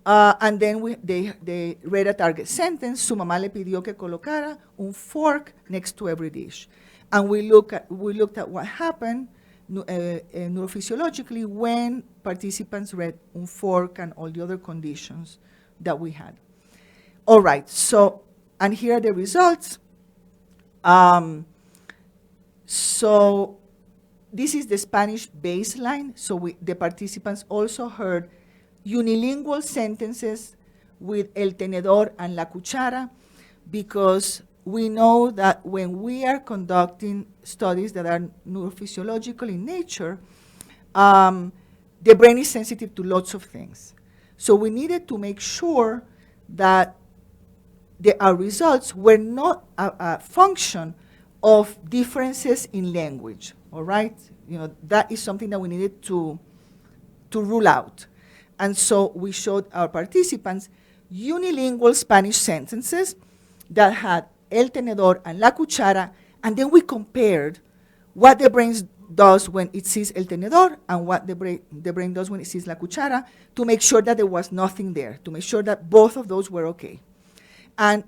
And then they read a target sentence. Su mamá le pidió que colocara un fork next to every dish. And we looked at what happened neurophysiologically when participants read un fork and all the other conditions that we had. All right, so, and here are the results. So this is the Spanish baseline. So the participants also heard unilingual sentences with el tenedor and la cuchara, because we know that when we are conducting studies that are neurophysiological in nature, the brain is sensitive to lots of things. So we needed to make sure that our results were not a function of differences in language, all right? That is something that we needed to rule out. And so we showed our participants unilingual Spanish sentences that had el tenedor and la cuchara, and then we compared what the brain does when it sees el tenedor and what the brain does when it sees la cuchara, to make sure that there was nothing there, to make sure that both of those were okay. And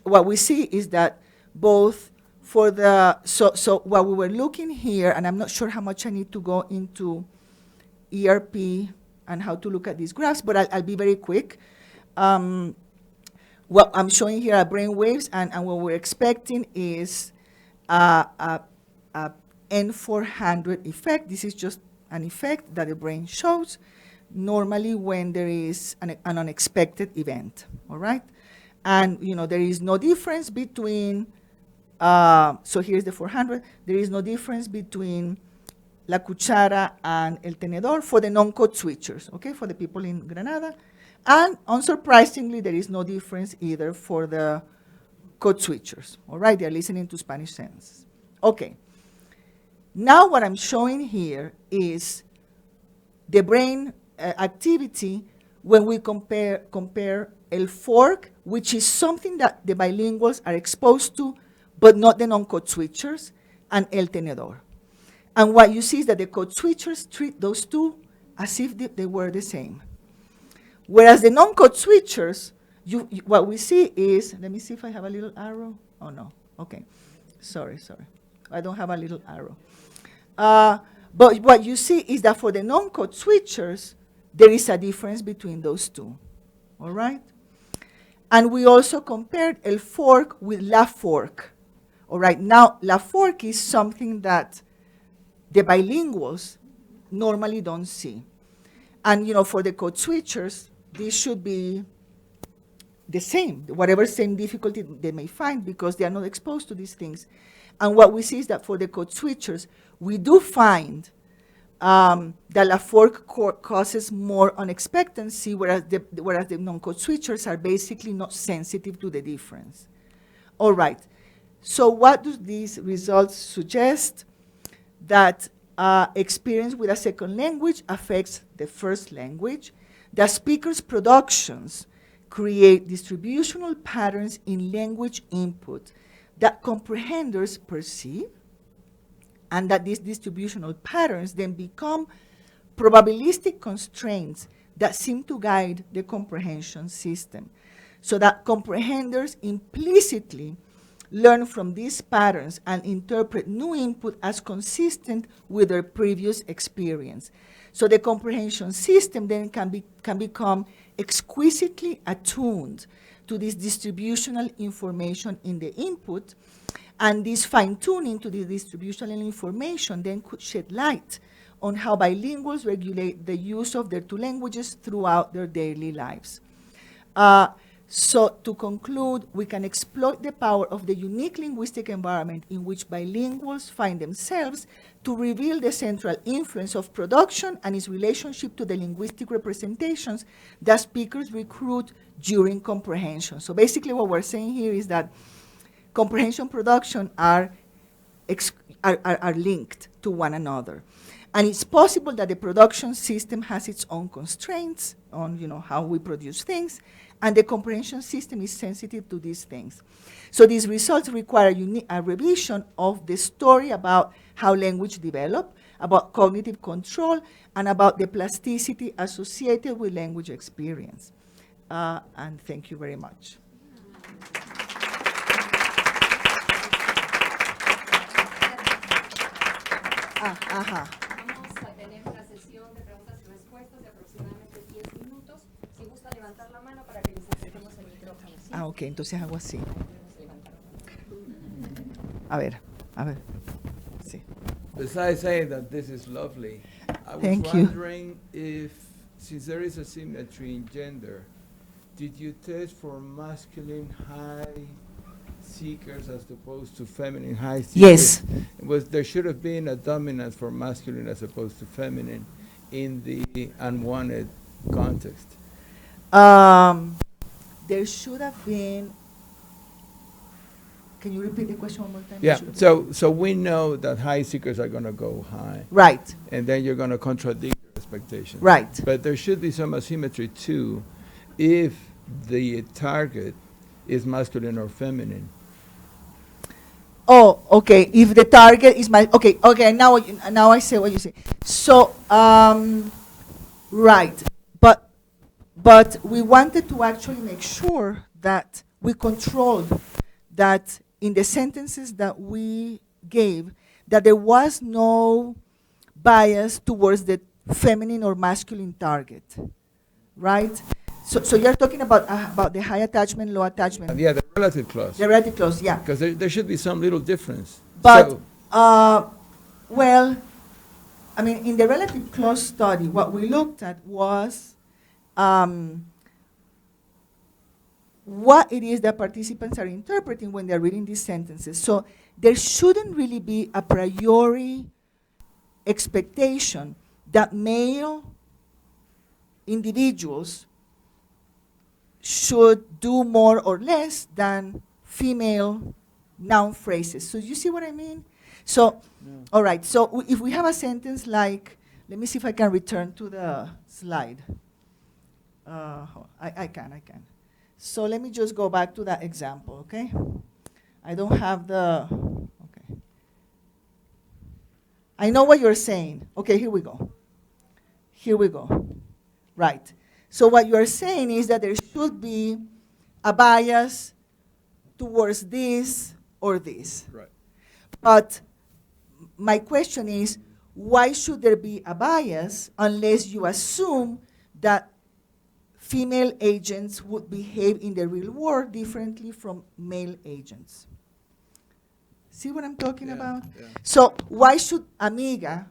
what we see is that both for the, so what we were looking here, and I'm not sure how much I need to go into ERP and how to look at these graphs, but I'll be very quick. What I'm showing here are brain waves, and what we're expecting is a N400 effect. This is just an effect that the brain shows normally when there is an unexpected event, all right? And, there is no difference between, so here's the 400, there is no difference between la cuchara and el tenedor for the non-code switchers, okay, for the people in Granada. And unsurprisingly, there is no difference either for the code switchers, all right? They're listening to Spanish sentences. Okay. Now what I'm showing here is the brain activity when we compare el fork, which is something that the bilinguals are exposed to, but not the non-code switchers, and el tenedor. And what you see is that the code switchers treat those two as if they were the same. Whereas the non-code switchers, what we see is, let me see if I have a little arrow. Oh, no. Okay. Sorry. I don't have a little arrow. But what you see is that for the non-code switchers, there is a difference between those two. All right? And we also compared el fork with la fork. All right? Now, la fork is something that the bilinguals normally don't see. And, for the code switchers, this should be the same, whatever same difficulty they may find, because they are not exposed to these things. And what we see is that for the code switchers, we do find that la fork causes more unexpectancy, whereas the non-code switchers are basically not sensitive to the difference. All right. So what do these results suggest? That experience with a second language affects the first language. The speaker's productions create distributional patterns in language input that comprehenders perceive, and that these distributional patterns then become probabilistic constraints that seem to guide the comprehension system. So that comprehenders implicitly learn from these patterns and interpret new input as consistent with their previous experience. So the comprehension system then can become exquisitely attuned to this distributional information in the input, and this fine-tuning to the distributional information then could shed light on how bilinguals regulate the use of their two languages throughout their daily lives. So to conclude, we can exploit the power of the unique linguistic environment in which bilinguals find themselves to reveal the central influence of production and its relationship to the linguistic representations that speakers recruit during comprehension. So basically what we're saying here is that comprehension production are linked to one another. And it's possible that the production system has its own constraints on how we produce things, and the comprehension system is sensitive to these things. So these results require a revision of the story about how language develop, about cognitive control, and about the plasticity associated with language experience. And thank you very much. Vamos a tener una sesión de preguntas y respuestas de aproximadamente 10 minutos. Si gusta levantar la mano para que les acerquemos el micrófono. ¿Sí? Ok, entonces hago así. A ver. Sí. Besides saying that this is lovely, I was Thank you. wondering if, since there is a symmetry in gender, did you test for masculine high seekers as opposed to feminine high seekers? Yes. There should have been a dominance for masculine as opposed to feminine in the unwanted context. There should have been. Can you repeat the question one more time? Yeah, so we know that high seekers are going to go high. Right. And then you're going to contradict your expectations. Right. But there should be some asymmetry too if the target is masculine or feminine. Oh, okay. If the target is okay. Now I say what you say. So, right. But we wanted to actually make sure that we controlled that in the sentences that we gave, that there was no bias towards the feminine or masculine target, right? So you're talking about the high attachment, low attachment. Yeah, the relative clause. The relative clause, yeah. Because there should be some little difference. But, So, well, I mean, in the relative clause study, what we looked at was what it is that participants are interpreting when they're reading these sentences. So there shouldn't really be a priori expectation that male individuals should do more or less than female noun phrases. So you see what I mean? So, all right, so if we have a sentence like let me see if I can return to the slide. I can. So let me just go back to that example, okay? I don't have the, okay. I know what you're saying. Okay, here we go. Right. So what you are saying is that there should be a bias towards this or this. Right. But my question is, why should there be a bias unless you assume that female agents would behave in the real world differently from male agents? See what I'm talking about? Yeah. So why should amiga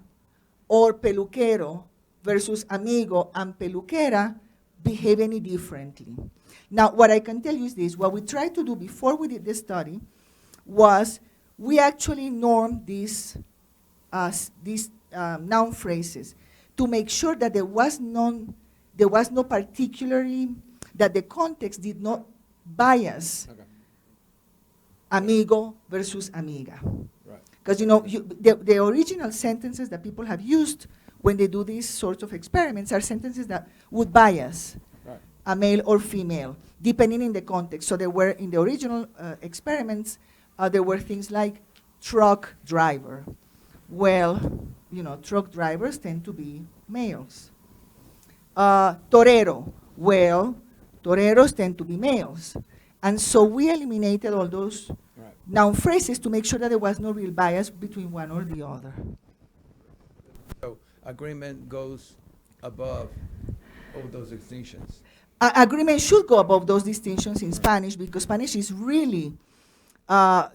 or peluquero versus amigo and peluquera behave any differently? Now, what I can tell you is this. What we tried to do before we did this study was we actually normed these noun phrases to make sure that there was no particularly, that the context did not bias amigo versus amiga. Right. Because, you know, the original sentences that people have used when they do these sorts of experiments are sentences that would bias a male or female, depending in the context. So there were, in the original experiments, there were things like truck driver. Well, you know, truck drivers tend to be males. Torero. Well, toreros tend to be males. And so we eliminated all those noun phrases to make sure that there was no real bias between one or the other. So agreement goes above all those distinctions. Agreement should go above those distinctions in Spanish, because Spanish is really,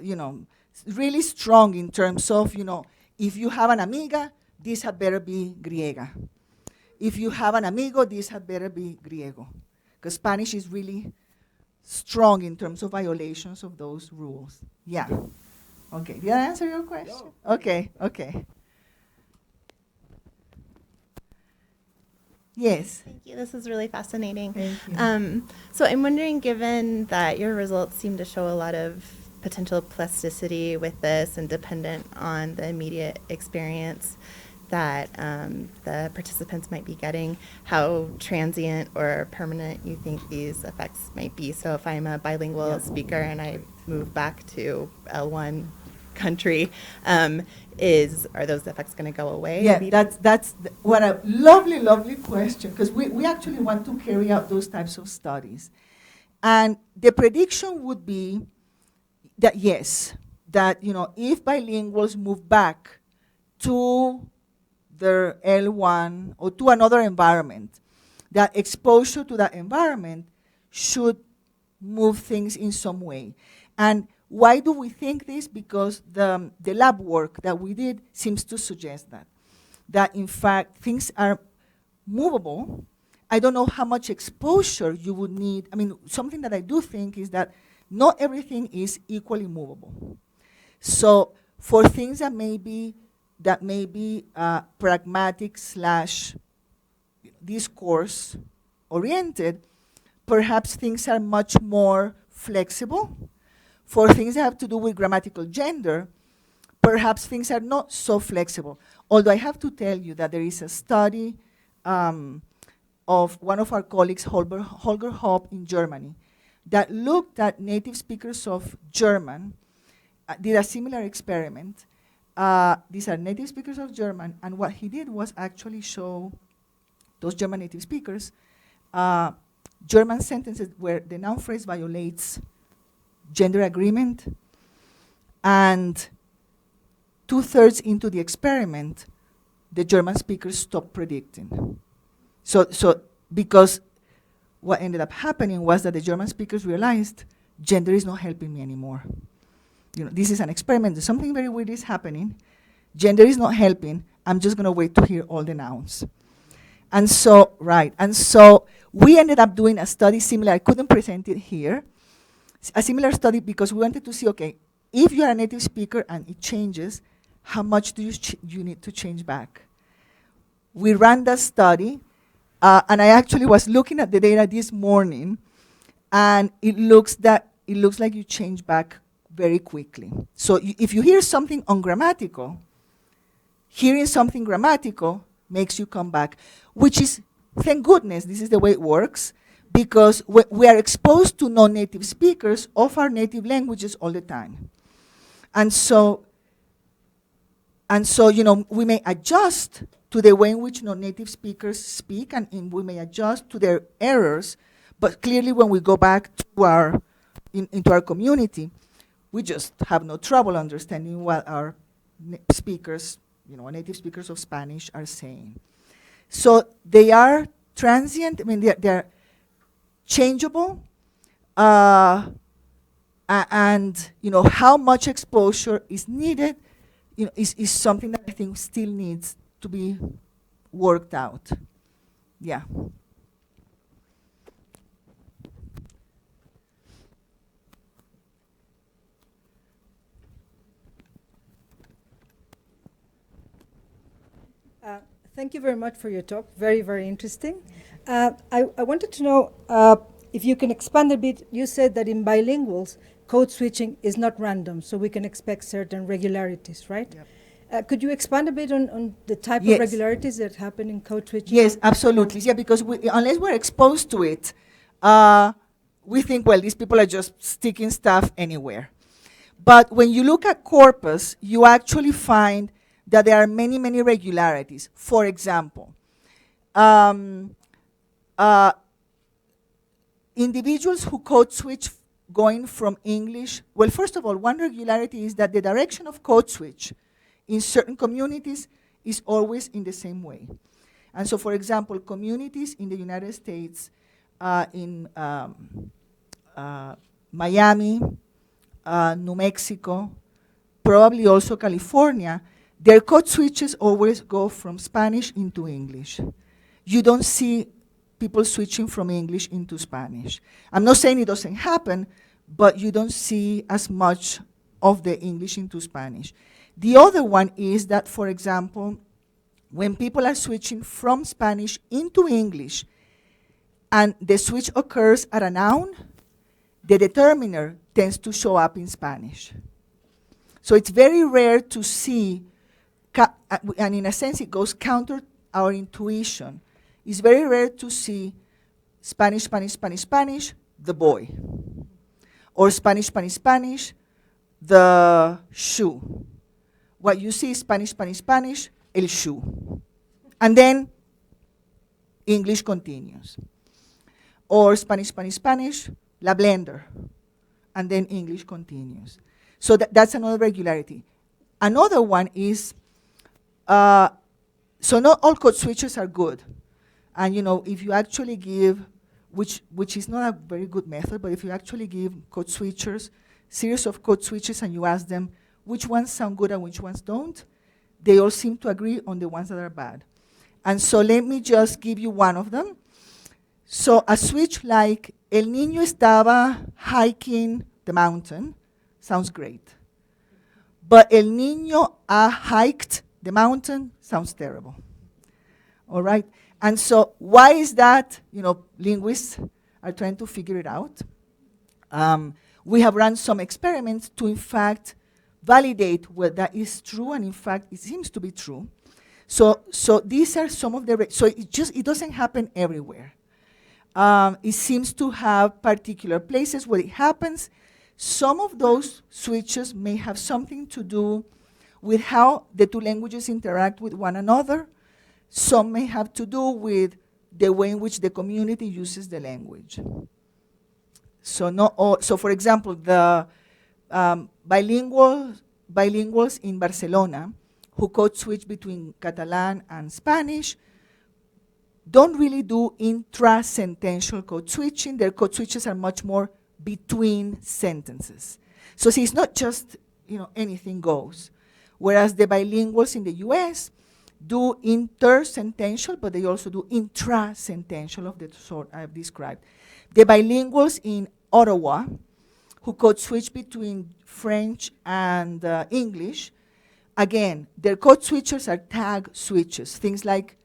you know, really strong in terms of, you know, if you have an amiga, this had better be griega. If you have an amigo, this had better be griego. Because Spanish is really strong in terms of violations of those rules. Yeah. Okay, did I answer your question? No. Okay. Yes. Thank you. This is really fascinating. Thank you. So I'm wondering, given that your results seem to show a lot of potential plasticity with this and dependent on the immediate experience that the participants might be getting, how transient or permanent you think these effects might be. So if I'm a bilingual speaker and I move back to L1 country, are those effects going to go away? Yeah, that's what a lovely question, because we actually want to carry out those types of studies. And the prediction would be that yes, that, you know, if bilinguals move back to their L1 or to another environment, that exposure to that environment should move things in some way. And why do we think this? Because the lab work that we did seems to suggest that in fact things are movable. I don't know how much exposure you would need. I mean, something that I do think is that not everything is equally movable. So for things that may be pragmatic / discourse oriented, perhaps things are much more flexible. For things that have to do with grammatical gender, perhaps things are not so flexible. Although I have to tell you that there is a study of one of our colleagues, Holger Hopp in Germany, that looked at native speakers of German, did a similar experiment. These are native speakers of German, and what he did was actually show those German native speakers German sentences where the noun phrase violates gender agreement, and 2/3 into the experiment, the German speakers stopped predicting. So because what ended up happening was that the German speakers realized gender is not helping me anymore. You know, this is an experiment. Something very weird is happening. Gender is not helping. I'm just going to wait to hear all the nouns. And so we ended up doing a study similar. I couldn't present it here. A similar study because we wanted to see, okay, if you're a native speaker and it changes, how much do you need to change back? We ran that study, and I actually was looking at the data this morning, and it looks like you change back very quickly. So if you hear something ungrammatical, hearing something grammatical makes you come back, which is, thank goodness, this is the way it works, because we are exposed to non-native speakers of our native languages all the time. And so, you know, we may adjust to the way in which non-native speakers speak, and we may adjust to their errors, but clearly when we go back to into our community, we just have no trouble understanding what our speakers, you know, native speakers of Spanish are saying. So they are transient, I mean, they're changeable, and, you know, how much exposure is needed, you know, is something that I think still needs to be worked out. Yeah. Thank you very much for your talk. Very, very interesting. I wanted to know if you can expand a bit. You said that in bilinguals, code switching is not random, so we can expect certain regularities, right? Yep. Could you expand a bit on the type of regularities that happen in code switching? Yes, absolutely. Yeah, because unless we're exposed to it, we think, well, these people are just sticking stuff anywhere. But when you look at corpus, you actually find that there are many, many regularities. For example, individuals who code switch going from English, well, first of all, one regularity is that the direction of code switch in certain communities is always in the same way. And so, for example, communities in the United States, in Miami, New Mexico, probably also California, their code switches always go from Spanish into English. You don't see people switching from English into Spanish. I'm not saying it doesn't happen, but you don't see as much of the English into Spanish. The other one is that, for example, when people are switching from Spanish into English and the switch occurs at a noun, the determiner tends to show up in Spanish. So it's very rare to see, and in a sense it goes counter our intuition. It's very rare to see Spanish, Spanish, Spanish, Spanish, the boy. Or Spanish, Spanish, Spanish, the shoe. What you see is Spanish, Spanish, Spanish, el shoe. And then English continues. Or Spanish, Spanish, Spanish, la blender. And then English continues. So that's another regularity. Another one is, so not all code switches are good. And you know, if you actually give, which is not a very good method, but if you actually give code switchers, series of code switches, and you ask them which ones sound good and which ones don't, they all seem to agree on the ones that are bad. And so let me just give you one of them. So a switch like El niño estaba hiking the mountain sounds great. But El niño ha hiked the mountain sounds terrible. All right? And so why is that? You know, linguists are trying to figure it out. We have run some experiments to, in fact, validate whether that is true, and in fact, it seems to be true. So these are some of the, so it doesn't happen everywhere. It seems to have particular places where it happens. Some of those switches may have something to do with how the two languages interact with one another. Some may have to do with the way in which the community uses the language. So not all, so for example, the bilinguals in Barcelona who code switch between Catalan and Spanish don't really do intra-sentential code switching. Their code switches are much more between sentences. So see, it's not just, you know, anything goes. Whereas the bilinguals in the US do intersentential, but they also do intra-sentential of the sort I've described. The bilinguals in Ottawa, who code switch between French and English, again, their code switches are tag switches, things like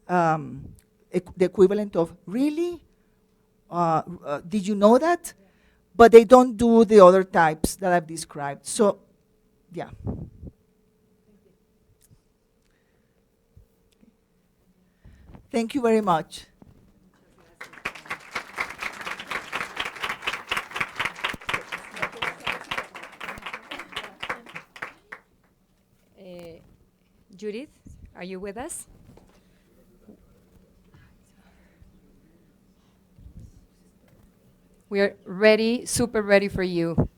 the equivalent of really, did you know that? But they don't do the other types that I've described. So, yeah. Thank you very much. Judith, are you with us? We are ready, super ready for you.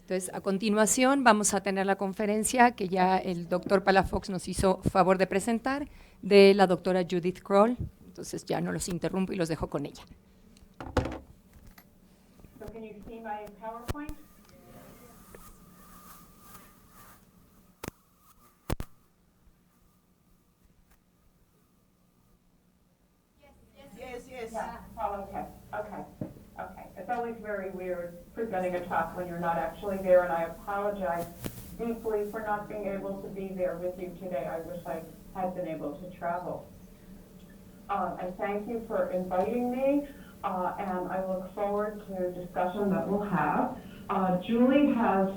Entonces, a continuación vamos a tener la conferencia que ya el doctor Palafox nos hizo favor de presentar, de la doctora Judith Kroll. Entonces ya no los interrumpo y los dejo con ella. So can you see my PowerPoint? Yes. Yeah. Oh, okay. It's always very weird presenting a talk when you're not actually there, and I apologize deeply for not being able to be there with you today. I wish I had been able to travel. And thank you for inviting me, and I look forward to a discussion that we'll have. Julie has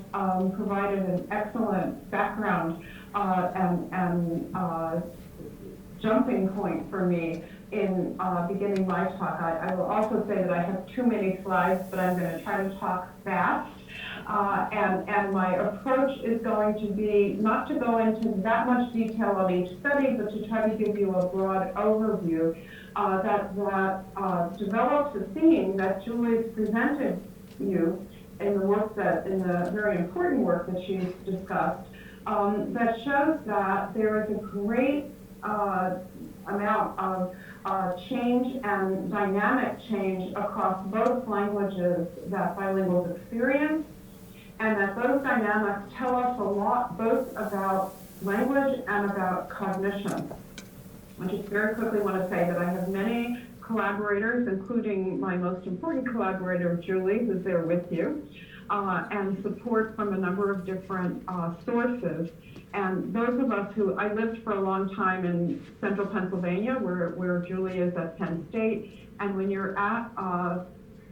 provided an excellent background and jumping point for me in beginning my talk. I will also say that I have too many slides, but I'm going to try to talk fast. And my approach is going to be not to go into that much detail on each study, but to try to give you a broad overview that develops a theme that Julie's presented you in the very important work that she's discussed, that shows that there is a great amount of change and dynamic change across both languages that bilinguals experience, and that those dynamics tell us a lot both about language and about cognition. I just very quickly want to say that I have many collaborators, including my most important collaborator, Julie, who's there with you, and support from a number of different sources. And those of us I lived for a long time in central Pennsylvania, where Julie is at Penn State. And when you're at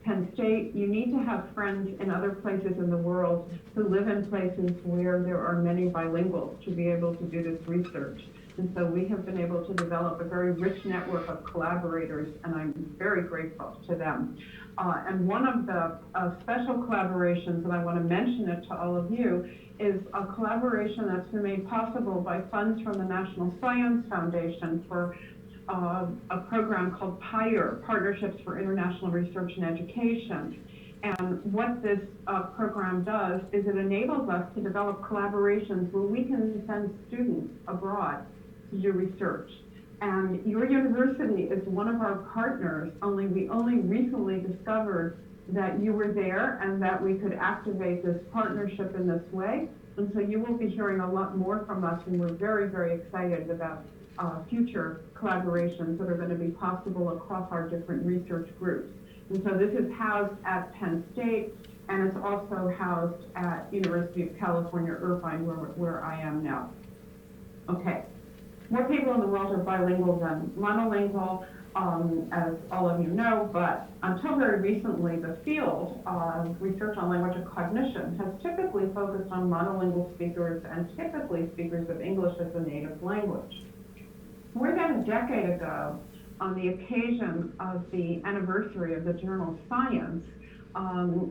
Penn State, you need to have friends in other places in the world who live in places where there are many bilinguals to be able to do this research. And so we have been able to develop a very rich network of collaborators, and I'm very grateful to them. And one of the special collaborations, and I want to mention it to all of you, is a collaboration that's been made possible by funds from the National Science Foundation for a program called PIRE, Partnerships for International Research and Education. And what this program does is it enables us to develop collaborations where we can send students abroad to do research. And your university is one of our partners, we only recently discovered that you were there and that we could activate this partnership in this way. And so you will be hearing a lot more from us, and we're very, very excited about future collaborations that are going to be possible across our different research groups. And so this is housed at Penn State, and it's also housed at University of California, Irvine, where I am now. Okay. More people in the world are bilingual than monolingual, as all of you know, but until very recently, the field of research on language and cognition has typically focused on monolingual speakers and typically speakers of English as a native language. More than a decade ago, on the occasion of the anniversary of the journal Science,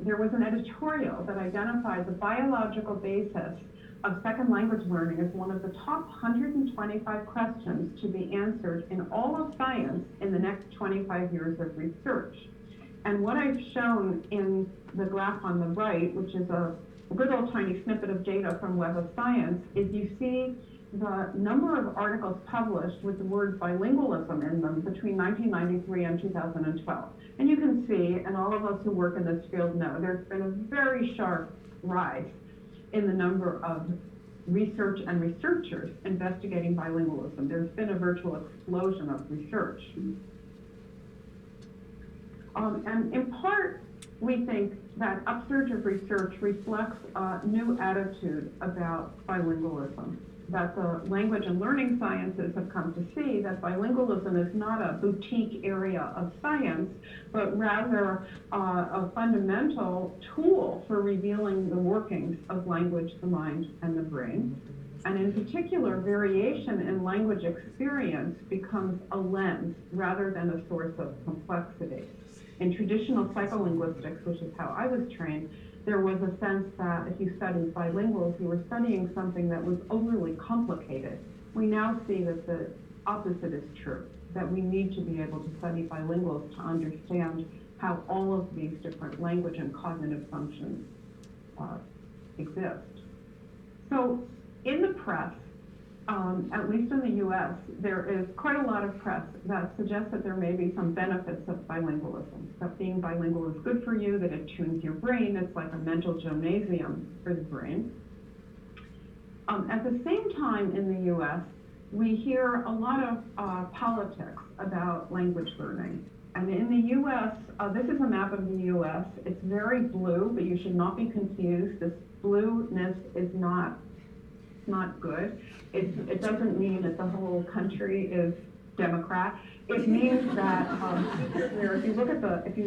there was an editorial that identified the biological basis of second language learning as one of the top 125 questions to be answered in all of science in the next 25 years of research. And what I've shown in the graph on the right, which is a little tiny snippet of data from Web of Science, is you see the number of articles published with the word bilingualism in them between 1993 and 2012. And you can see, and all of us who work in this field know, there's been a very sharp rise in the number of research and researchers investigating bilingualism. There's been a virtual explosion of research. And in part, we think that upsurge of research reflects a new attitude about bilingualism, that the language and learning sciences have come to see that bilingualism is not a boutique area of science, but rather a fundamental tool for revealing the workings of language, the mind, and the brain. And in particular, variation in language experience becomes a lens rather than a source of complexity. In traditional psycholinguistics, which is how I was trained, there was a sense that if you studied bilinguals, you were studying something that was overly complicated. We now see that the opposite is true, that we need to be able to study bilinguals to understand how all of these different language and cognitive functions exist. So in the press, at least in the US, there is quite a lot of press that suggests that there may be some benefits of bilingualism, that being bilingual is good for you, that it tunes your brain, it's like a mental gymnasium for the brain. At the same time in the US, we hear a lot of politics about language learning. And in the US, this is a map of the US. It's very blue, but you should not be confused. This blueness is not good. It doesn't mean that the whole country is Democrat. It means that if you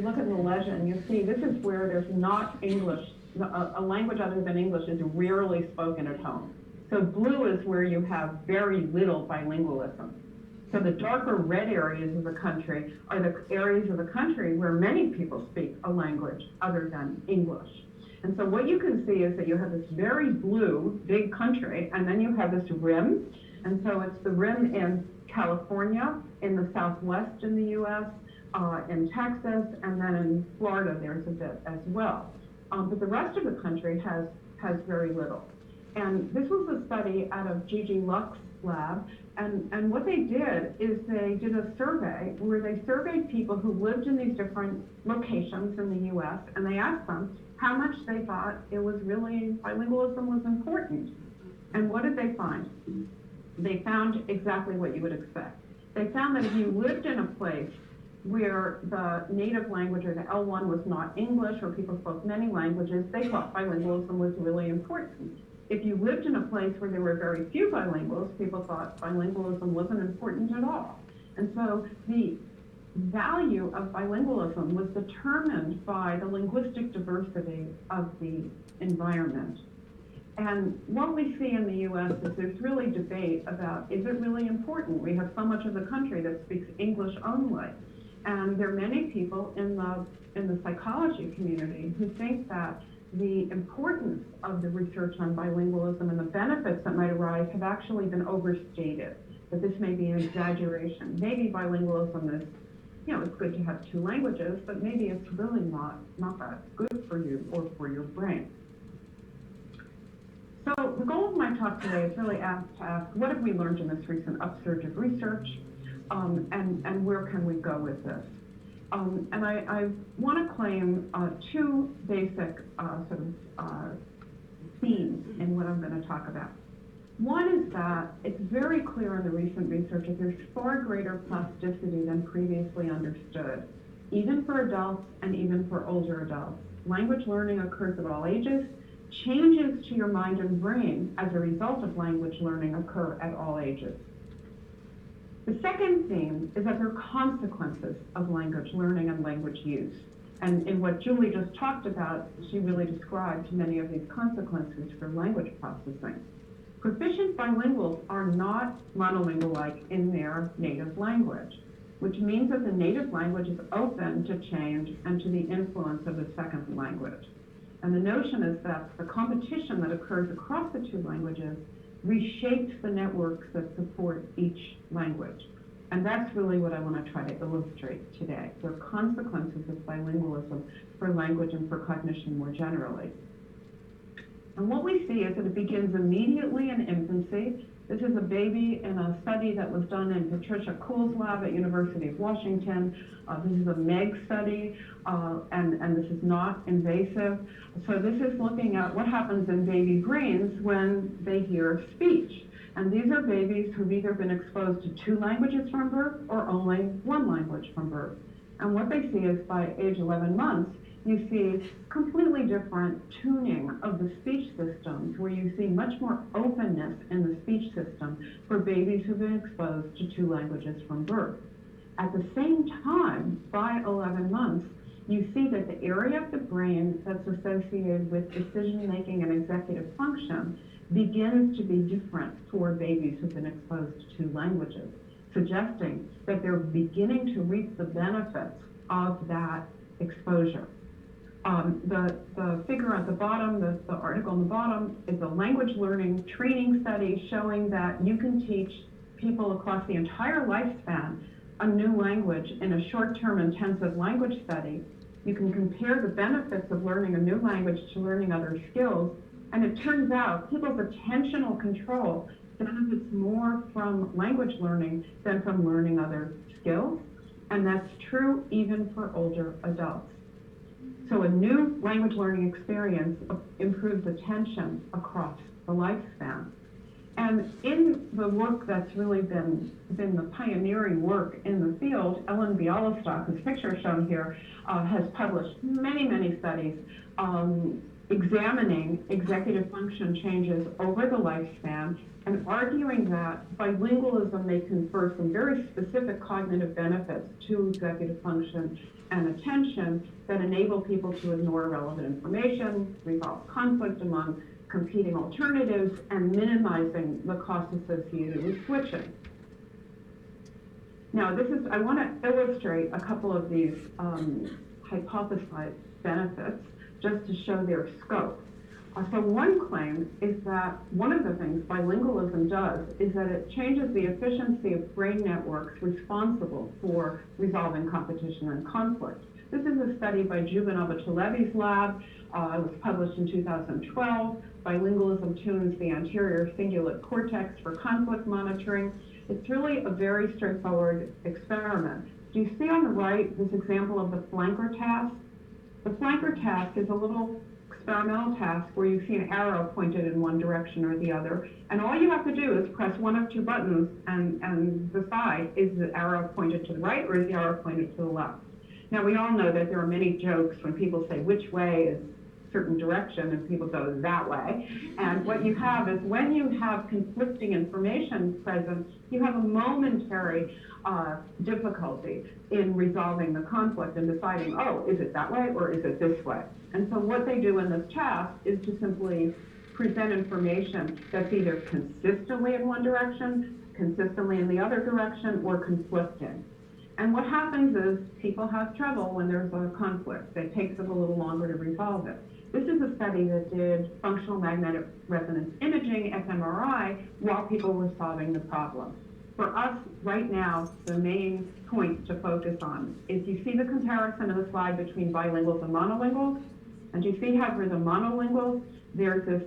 look at the legend, you see this is where there's not English. A language other than English is rarely spoken at home. So blue is where you have very little bilingualism. So the darker red areas of the country are the areas of the country where many people speak a language other than English. And so what you can see is that you have this very blue, big country, and then you have this rim. And so it's the rim in California, in the Southwest in the US, in Texas, and then in Florida there's a bit as well. But the rest of the country has very little. And this was a study out of Gigi Luck's lab, and what they did is they did a survey where they surveyed people who lived in these different locations in the US, and they asked them how much they thought bilingualism was important. And what did they find? They found exactly what you would expect. They found that if you lived in a place where the native language or the L1 was not English, or people spoke many languages, they thought bilingualism was really important. If you lived in a place where there were very few bilinguals, people thought bilingualism wasn't important at all. And so the value of bilingualism was determined by the linguistic diversity of the environment. And what we see in the US is there's really debate about, is it really important? We have so much of the country that speaks English only. And there are many people in the psychology community who think that the importance of the research on bilingualism and the benefits that might arise have actually been overstated, that this may be an exaggeration. Maybe bilingualism is, it's good to have two languages, but maybe it's really not that good for you or for your brain. So the goal of my talk today is really to ask, what have we learned in this recent upsurge of research, and where can we go with this? And I want to claim two basic themes in what I'm going to talk about. One is that it's very clear in the recent research that there's far greater plasticity than previously understood, even for adults and even for older adults. Language learning occurs at all ages. Changes to your mind and brain as a result of language learning occur at all ages. The second theme is that there are consequences of language learning and language use. And in what Julie just talked about, she really described many of these consequences for language processing. Proficient bilinguals are not monolingual-like in their native language, which means that the native language is open to change and to the influence of the second language. And the notion is that the competition that occurs across the two languages reshapes the networks that support each language. And that's really what I want to try to illustrate today. There are consequences of bilingualism for language and for cognition more generally. And what we see is that it begins immediately in infancy. This is a baby in a study that was done in Patricia Kuhl's lab at University of Washington. This is a MEG study, and this is not invasive. So this is looking at what happens in baby brains when they hear speech. And these are babies who've either been exposed to two languages from birth or only one language from birth. And what they see is by age 11 months, you see completely different tuning of the speech systems, where you see much more openness in the speech system for babies who've been exposed to two languages from birth. At the same time, by 11 months, you see that the area of the brain that's associated with decision-making and executive function begins to be different for babies who've been exposed to two languages, suggesting that they're beginning to reap the benefits of that exposure. The figure at the bottom, the article on the bottom, is a language learning training study showing that you can teach people across the entire lifespan a new language in a short-term intensive language study. You can compare the benefits of learning a new language to learning other skills, and it turns out people's attentional control benefits more from language learning than from learning other skills, and that's true even for older adults. So a new language learning experience improves attention across the lifespan. And in the work that's really been the pioneering work in the field, Ellen Bialystok, whose picture is shown here, has published many studies examining executive function changes over the lifespan and arguing that bilingualism may confer some very specific cognitive benefits to executive function and attention that enable people to ignore relevant information, resolve conflict among competing alternatives, and minimizing the costs associated with switching. Now, I want to illustrate a couple of these hypothesized benefits just to show their scope. So one claim is that one of the things bilingualism does is that it changes the efficiency of brain networks responsible for resolving competition and conflict. This is a study by Jubin Abatulevi's lab. It was published in 2012. Bilingualism tunes the anterior cingulate cortex for conflict monitoring. It's really a very straightforward experiment. Do you see on the right this example of the flanker task? The flanker task is a little experimental task where you see an arrow pointed in one direction or the other, and all you have to do is press one of two buttons and decide, is the arrow pointed to the right or is the arrow pointed to the left? Now, we all know that there are many jokes when people say which way is certain direction and people go that way. And what you have is when you have conflicting information present, you have a momentary difficulty in resolving the conflict and deciding, oh, is it that way or is it this way? And so what they do in this task is to simply present information that's either consistently in one direction, consistently in the other direction, or conflicting. And what happens is people have trouble when there's a conflict. It takes them a little longer to resolve it. This is a study that did functional magnetic resonance imaging, fMRI, while people were solving the problem. For us, right now, the main point to focus on is you see the comparison in the slide between bilinguals and monolinguals. And you see how for the monolinguals, there's this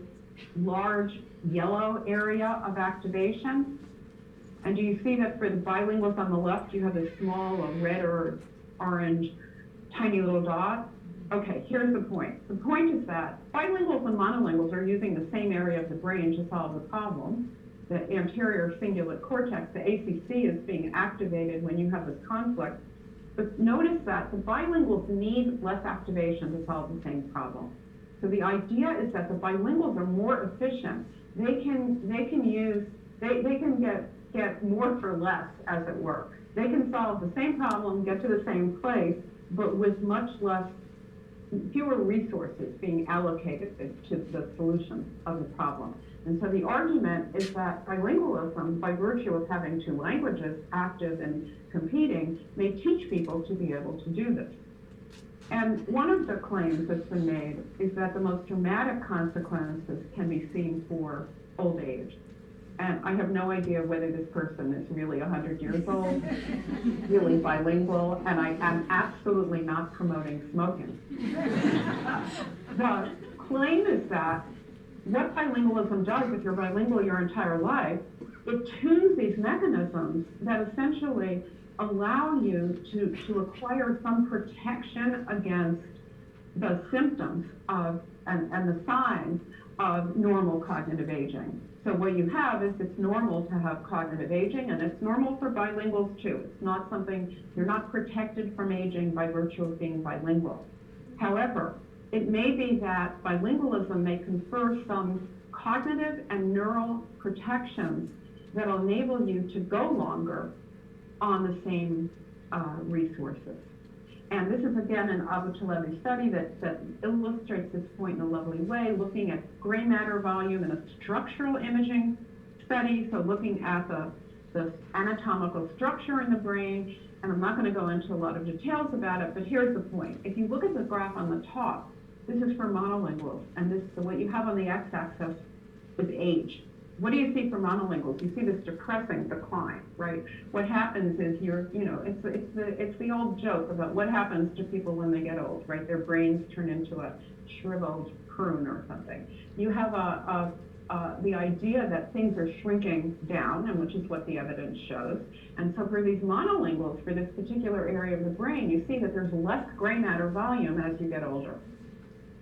large yellow area of activation. And do you see that for the bilinguals on the left, you have a small red or orange tiny little dot? Okay, here's the point. The point is that bilinguals and monolinguals are using the same area of the brain to solve the problem. The anterior cingulate cortex, the ACC, is being activated when you have this conflict. But notice that the bilinguals need less activation to solve the same problem. So the idea is that the bilinguals are more efficient. They can get more for less, as it were. They can solve the same problem, get to the same place, but with much fewer resources being allocated to the solution of the problem. And so the argument is that bilingualism, by virtue of having two languages active and competing, may teach people to be able to do this. And one of the claims that's been made is that the most dramatic consequences can be seen for old age. And I have no idea whether this person is really 100 years old, really bilingual, and I am absolutely not promoting smoking. The claim is that what bilingualism does, if you're bilingual your entire life, it tunes these mechanisms that essentially allow you to acquire some protection against the symptoms of and the signs of normal cognitive aging. So what you have is it's normal to have cognitive aging, and it's normal for bilinguals too. It's not something, you're not protected from aging by virtue of being bilingual. However, it may be that bilingualism may confer some cognitive and neural protections that will enable you to go longer on the same resources. And this is, again, an Abu-Chalebi study that illustrates this point in a lovely way, looking at gray matter volume in a structural imaging study, so looking at the anatomical structure in the brain. And I'm not going to go into a lot of details about it, but here's the point. If you look at the graph on the top, this is for monolinguals, and what you have on the x-axis is age. What do you see for monolinguals? You see this depressing decline, right? What happens is it's the old joke about what happens to people when they get old, right? Their brains turn into a shriveled prune or something. You have the idea that things are shrinking down, and which is what the evidence shows. And so for these monolinguals, for this particular area of the brain, you see that there's less gray matter volume as you get older.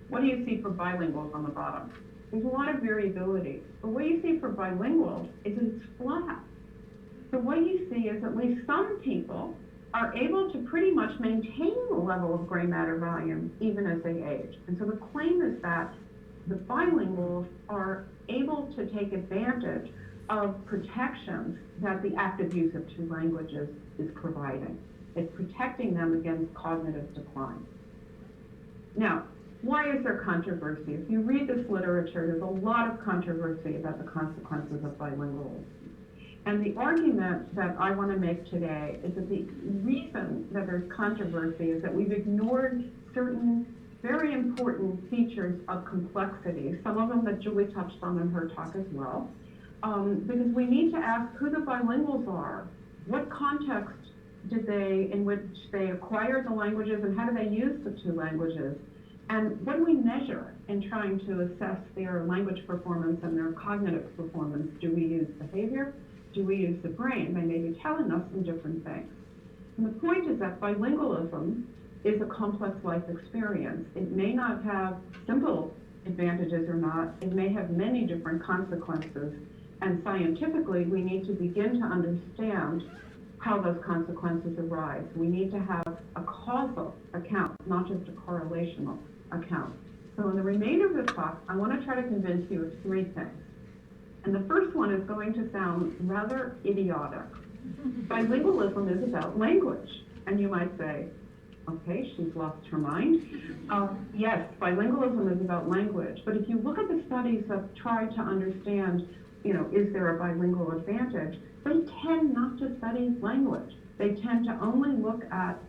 What do you see for bilinguals on the bottom? There's a lot of variability. But what you see for bilinguals is it's flat. So what you see is at least some people are able to pretty much maintain the level of gray matter volume even as they age. And so the claim is that the bilinguals are able to take advantage of protections that the active use of two languages is providing. It's protecting them against cognitive decline. Now, why is there controversy? If you read this literature, there's a lot of controversy about the consequences of bilingualism. And the argument that I want to make today is that the reason that there's controversy is that we've ignored certain very important features of complexity, some of them that Julie touched on in her talk as well, because we need to ask who the bilinguals are, what context in which they acquired the languages, and how do they use the two languages? And what do we measure in trying to assess their language performance and their cognitive performance? Do we use behavior? Do we use the brain? They may be telling us some different things. And the point is that bilingualism is a complex life experience. It may not have simple advantages or not. It may have many different consequences. And scientifically, we need to begin to understand how those consequences arise. We need to have a causal account, not just a correlational account. So in the remainder of the talk, I want to try to convince you of three things. And the first one is going to sound rather idiotic. Bilingualism is about language. And you might say, okay, she's lost her mind. Yes, bilingualism is about language. But if you look at the studies that try to understand, is there a bilingual advantage, they tend not to study language. They tend to only look at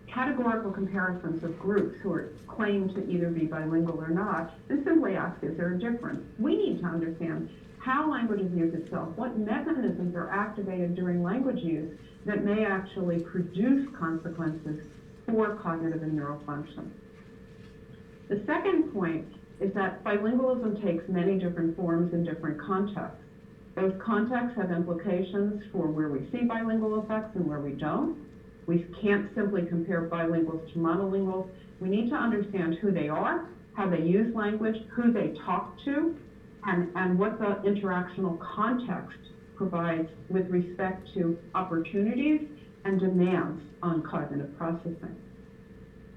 categorical comparisons of groups who are claimed to either be bilingual or not, and simply ask, is there a difference? We need to understand how language is used itself, what mechanisms are activated during language use that may actually produce consequences for cognitive and neural function. The second point is that bilingualism takes many different forms in different contexts. Those contexts have implications for where we see bilingual effects and where we don't. We can't simply compare bilinguals to monolinguals. We need to understand who they are, how they use language, who they talk to, and what the interactional context provides with respect to opportunities and demands on cognitive processing.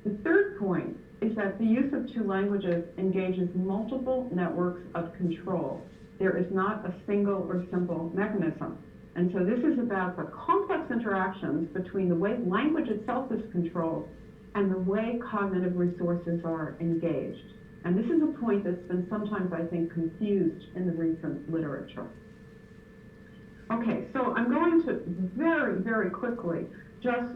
The third point is that the use of two languages engages multiple networks of control. There is not a single or simple mechanism. And so this is about the complex interactions between the way language itself is controlled and the way cognitive resources are engaged. And this is a point that's been sometimes, I think, confused in the recent literature. Okay, so I'm going to very, very quickly just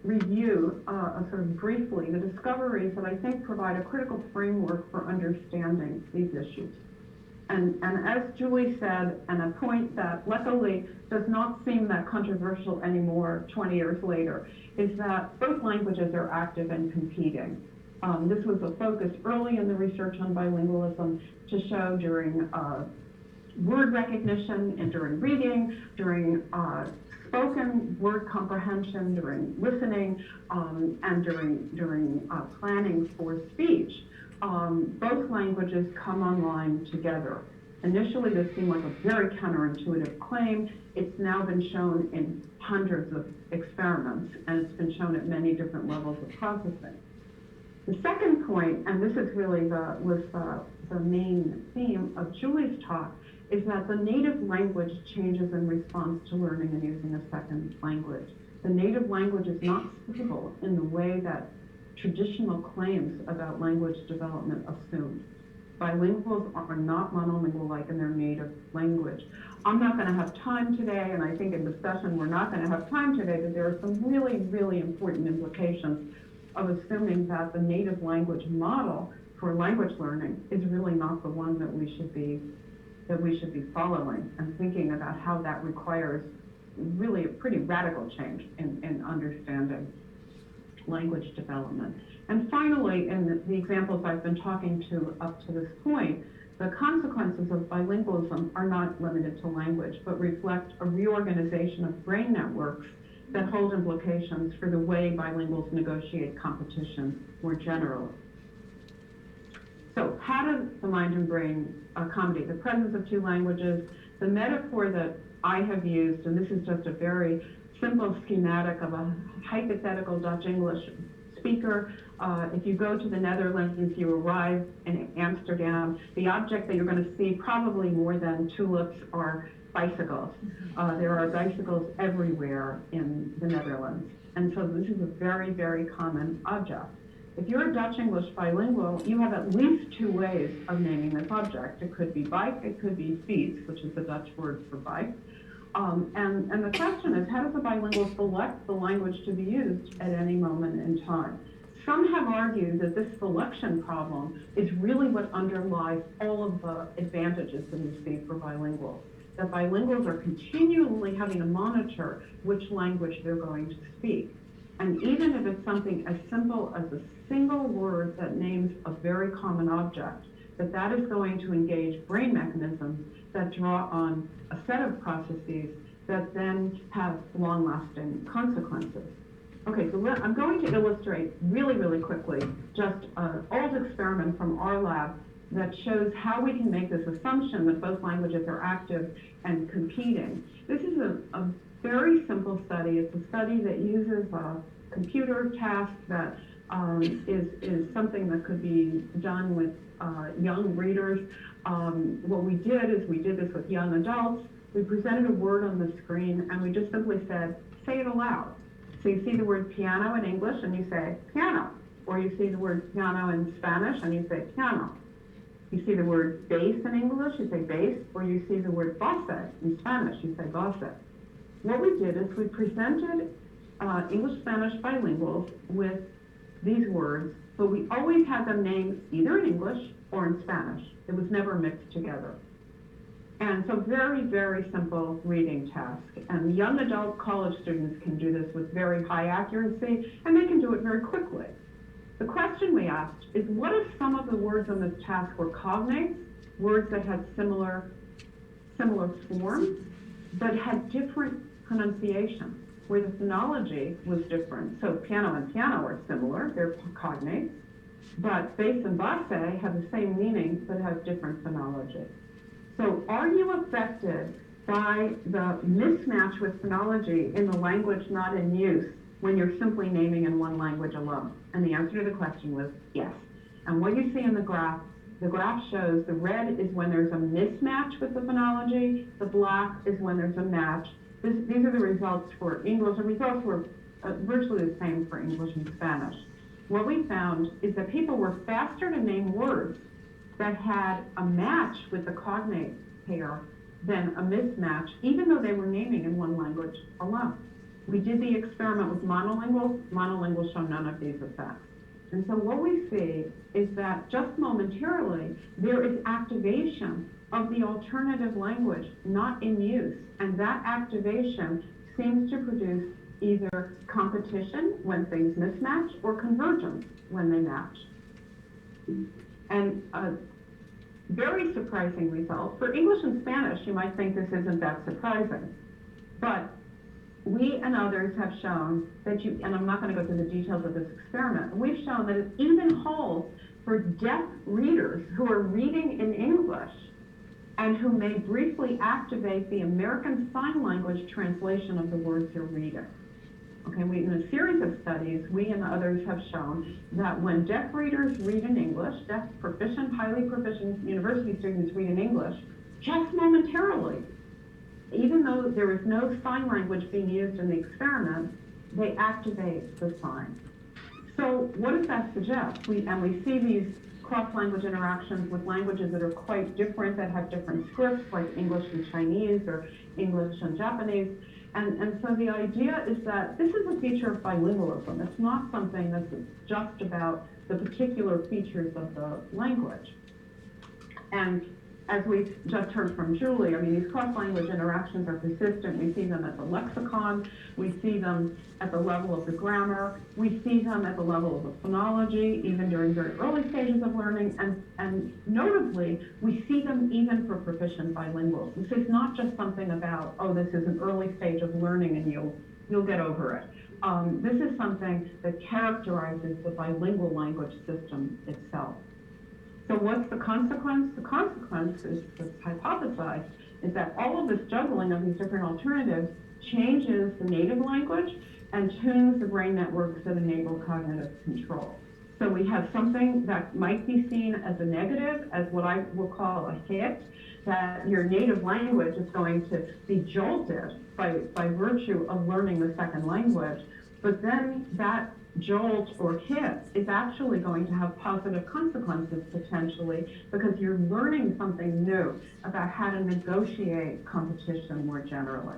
review sort of briefly the discoveries that I think provide a critical framework for understanding these issues. And as Julie said, and a point that luckily does not seem that controversial anymore 20 years later, is that both languages are active and competing. This was a focus early in the research on bilingualism to show during word recognition and during reading, during spoken word comprehension, during listening, and during planning for speech. Both languages come online together. Initially, this seemed like a very counterintuitive claim. It's now been shown in hundreds of experiments, and it's been shown at many different levels of processing. The second point, and this is really was the main theme of Julie's talk, is that the native language changes in response to learning and using a second language. the native language is not stable in the way that traditional claims about language development assume. Bilinguals are not monolingual like in their native language. I'm not going to have time today, and I think in discussion we're not going to have time today, but there are some really, really important implications of assuming that the native language model for language learning is really not the one that we should be following, and thinking about how that requires really a pretty radical change in understanding language development. And finally, in the examples I've been talking to up to this point, the consequences of bilingualism are not limited to language, but reflect a reorganization of brain networks that hold implications for the way bilinguals negotiate competition more generally. So how does the mind and brain accommodate the presence of two languages? The metaphor that I have used, and this is just a very simple schematic of a hypothetical Dutch-English speaker. If you go to the Netherlands, you arrive in Amsterdam, the object that you're going to see probably more than tulips are bicycles. There are bicycles everywhere in the Netherlands. And so this is a very, very common object. If you're a Dutch-English bilingual, you have at least two ways of naming this object. It could be bike, it could be fiets, which is the Dutch word for bike. And the question is, how does a bilingual select the language to be used at any moment in time? Some have argued that this selection problem is really what underlies all of the advantages that we see for bilinguals. That bilinguals are continually having to monitor which language they're going to speak. And even if it's something as simple as a single word that names a very common object, that is going to engage brain mechanisms that draw on a set of processes that then have long-lasting consequences. Okay, so I'm going to illustrate really, really quickly just an old experiment from our lab that shows how we can make this assumption that both languages are active and competing. This is a very simple study. It's a study that uses a computer task that is something that could be done with young readers. What we did is we did this with young adults. We presented a word on the screen and we just simply said, say it aloud. So you see the word piano in English and you say piano, or you see the word piano in Spanish and you say piano. You see the word bass in English, you say bass, or you see the word basse in Spanish, you say basse. What we did is we presented English-Spanish bilinguals with these words, but we always had them named either in English or in Spanish. It was never mixed together. And so very, very simple reading task. And young adult college students can do this with very high accuracy, and they can do it very quickly. The question we asked is, what if some of the words on this task were cognates, words that had similar forms, but had different pronunciation, where the phonology was different. So piano and piano are similar, they're cognates, but bass and basse have the same meaning, but have different phonology. So are you affected by the mismatch with phonology in the language not in use when you're simply naming in one language alone? And the answer to the question was yes. And what you see in the graph shows the red is when there's a mismatch with the phonology, the black is when there's a match. These are the results for English. The results were virtually the same for English and Spanish. What we found is that people were faster to name words that had a match with the cognate pair than a mismatch, even though they were naming in one language alone. We did the experiment with monolinguals. Monolinguals show none of these effects. And so what we see is that just momentarily, there is activation of the alternative language not in use. And that activation seems to produce either competition when things mismatch or convergence when they match. And a very surprising result, for English and Spanish, you might think this isn't that surprising, but we and others have shown that and I'm not going to go through the details of this experiment, we've shown that it even holds for deaf readers who are reading in English and who may briefly activate the American Sign Language translation of the words you're reading. Okay, in a series of studies, we and others have shown that when deaf readers read in English, deaf proficient, highly proficient university students read in English, just momentarily, even though there is no sign language being used in the experiment, they activate the sign. So what does that suggest? We see these cross-language interactions with languages that are quite different, that have different scripts, like English and Chinese or English and Japanese. And so the idea is that this is a feature of bilingualism. It's not something that's just about the particular features of the language. And as we just heard from Julie, I mean, these cross-language interactions are persistent. We see them at the lexicon. We see them at the level of the grammar. We see them at the level of the phonology, even during very early stages of learning. And notably, we see them even for proficient bilinguals. This is not just something about, oh, this is an early stage of learning and you'll get over it. This is something that characterizes the bilingual language system itself. So what's the consequence? The consequence is hypothesized is that all of this juggling of these different alternatives changes the native language and tunes the brain networks that enable cognitive control. So we have something that might be seen as a negative, as what I will call a hit, that your native language is going to be jolted by virtue of learning the second language, but then that jolt or hit is actually going to have positive consequences potentially, because you're learning something new about how to negotiate competition more generally.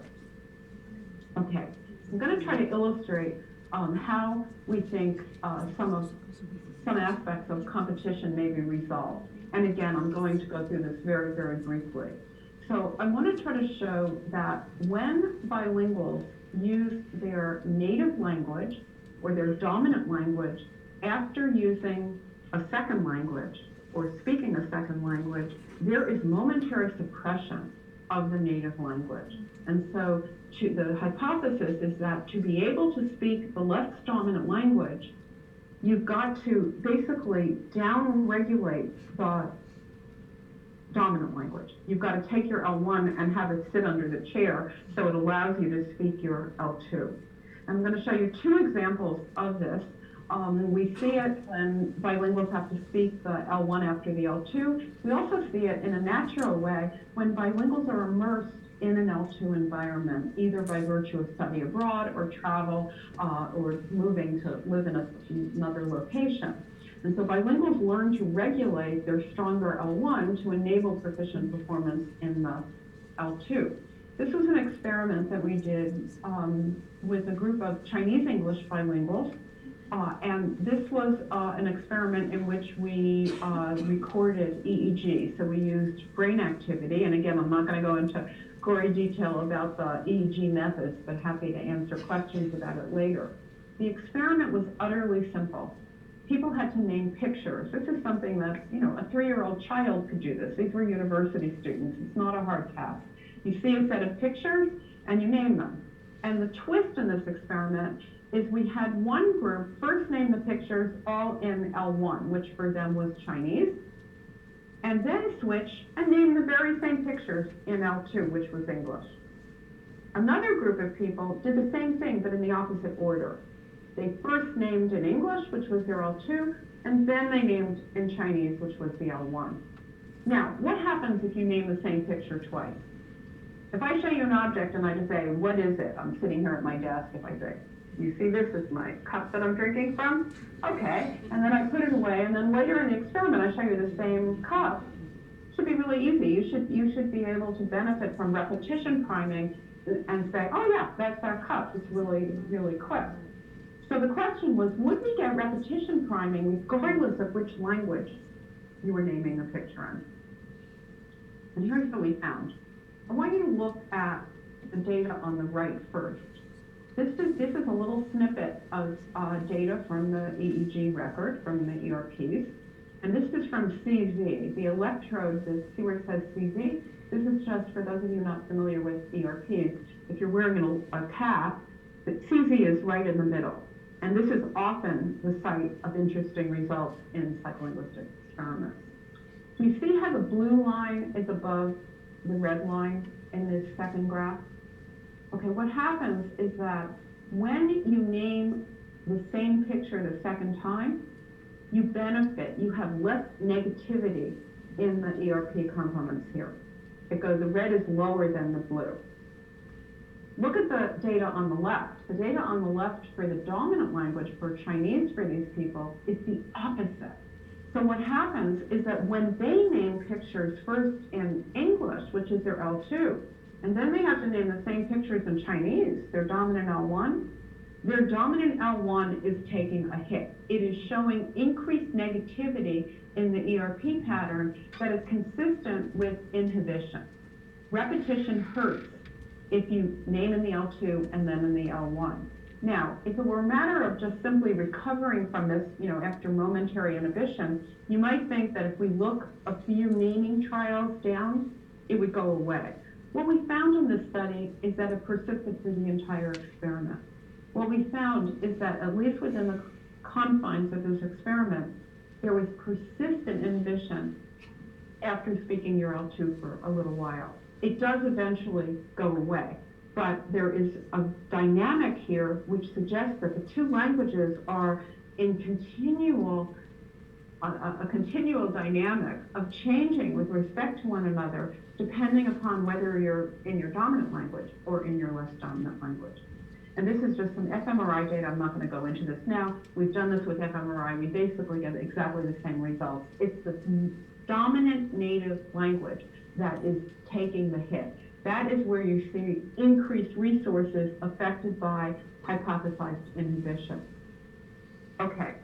Okay, I'm going to try to illustrate how we think some aspects of competition may be resolved. And again, I'm going to go through this very, very briefly. So I want to try to show that when bilinguals use their native language or their dominant language after using a second language or speaking a second language, there is momentary suppression of the native language. And so the hypothesis is that to be able to speak the less dominant language, you've got to basically down-regulate the dominant language. You've got to take your L1 and have it sit under the chair so it allows you to speak your L2. I'm going to show you two examples of this. We see it when bilinguals have to speak the L1 after the L2. We also see it in a natural way when bilinguals are immersed in an L2 environment, either by virtue of study abroad or travel or moving to live in another location. And so bilinguals learn to regulate their stronger L1 to enable proficient performance in the L2. This was an experiment that we did with a group of Chinese English bilinguals. And this was an experiment in which we recorded EEG. So we used brain activity. And again, I'm not going to go into gory detail about the EEG methods, but happy to answer questions about it later. The experiment was utterly simple. People had to name pictures. This is something that, a 3-year-old child could do this. These were university students. It's not a hard task. You see a set of pictures and you name them. And the twist in this experiment is we had one group first name the pictures all in L1, which for them was Chinese, and then switch and name the very same pictures in L2, which was English. Another group of people did the same thing, but in the opposite order. They first named in English, which was their L2, and then they named in Chinese, which was the L1. Now, what happens if you name the same picture twice? If I show you an object and I just say, what is it? I'm sitting here at my desk. If I say, you see this is my cup that I'm drinking from? Okay, and then I put it away, and then later in the experiment I show you the same cup. It should be really easy. You should be able to benefit from repetition priming and say, oh yeah, that's our cup. It's really, really quick. So the question was, would we get repetition priming regardless of which language you were naming a picture in? And here's what we found. I want you to look at the data on the right first. This is a little snippet of data from the EEG record, from the ERPs. And this is from CZ. The electrodes, see where it says CZ? This is just for those of you not familiar with ERPs. If you're wearing a cap, the CZ is right in the middle. And this is often the site of interesting results in psycholinguistic experiments. Do you see how the blue line is above the red line in this second graph? Okay, what happens is that when you name the same picture the second time, you benefit, you have less negativity in the ERP components here. The red is lower than the blue. look at the data on the left. The data on the left for the dominant language for Chinese for these people is the opposite. So what happens is that when they name pictures first in English, which is their L2, and then they have to name the same pictures in Chinese, their dominant L1, their dominant L1 is taking a hit. It is showing increased negativity in the ERP pattern that is consistent with inhibition. Repetition hurts if you name in the L2 and then in the L1. Now, if it were a matter of just simply recovering from this, after momentary inhibition, you might think that if we look a few naming trials down, it would go away. What we found in this study is that it persisted through the entire experiment. What we found is that, at least within the confines of this experiment, there was persistent inhibition after speaking your L2 for a little while. It does eventually go away, but there is a dynamic here which suggests that the two languages are in a continual dynamic of changing with respect to one another, depending upon whether you're in your dominant language or in your less dominant language. And this is just some fMRI data. I'm not going to go into this now. We've done this with fMRI. We basically get exactly the same results. It's the dominant native language that is taking the hit. That is where you see increased resources affected by hypothesized inhibition. Okay.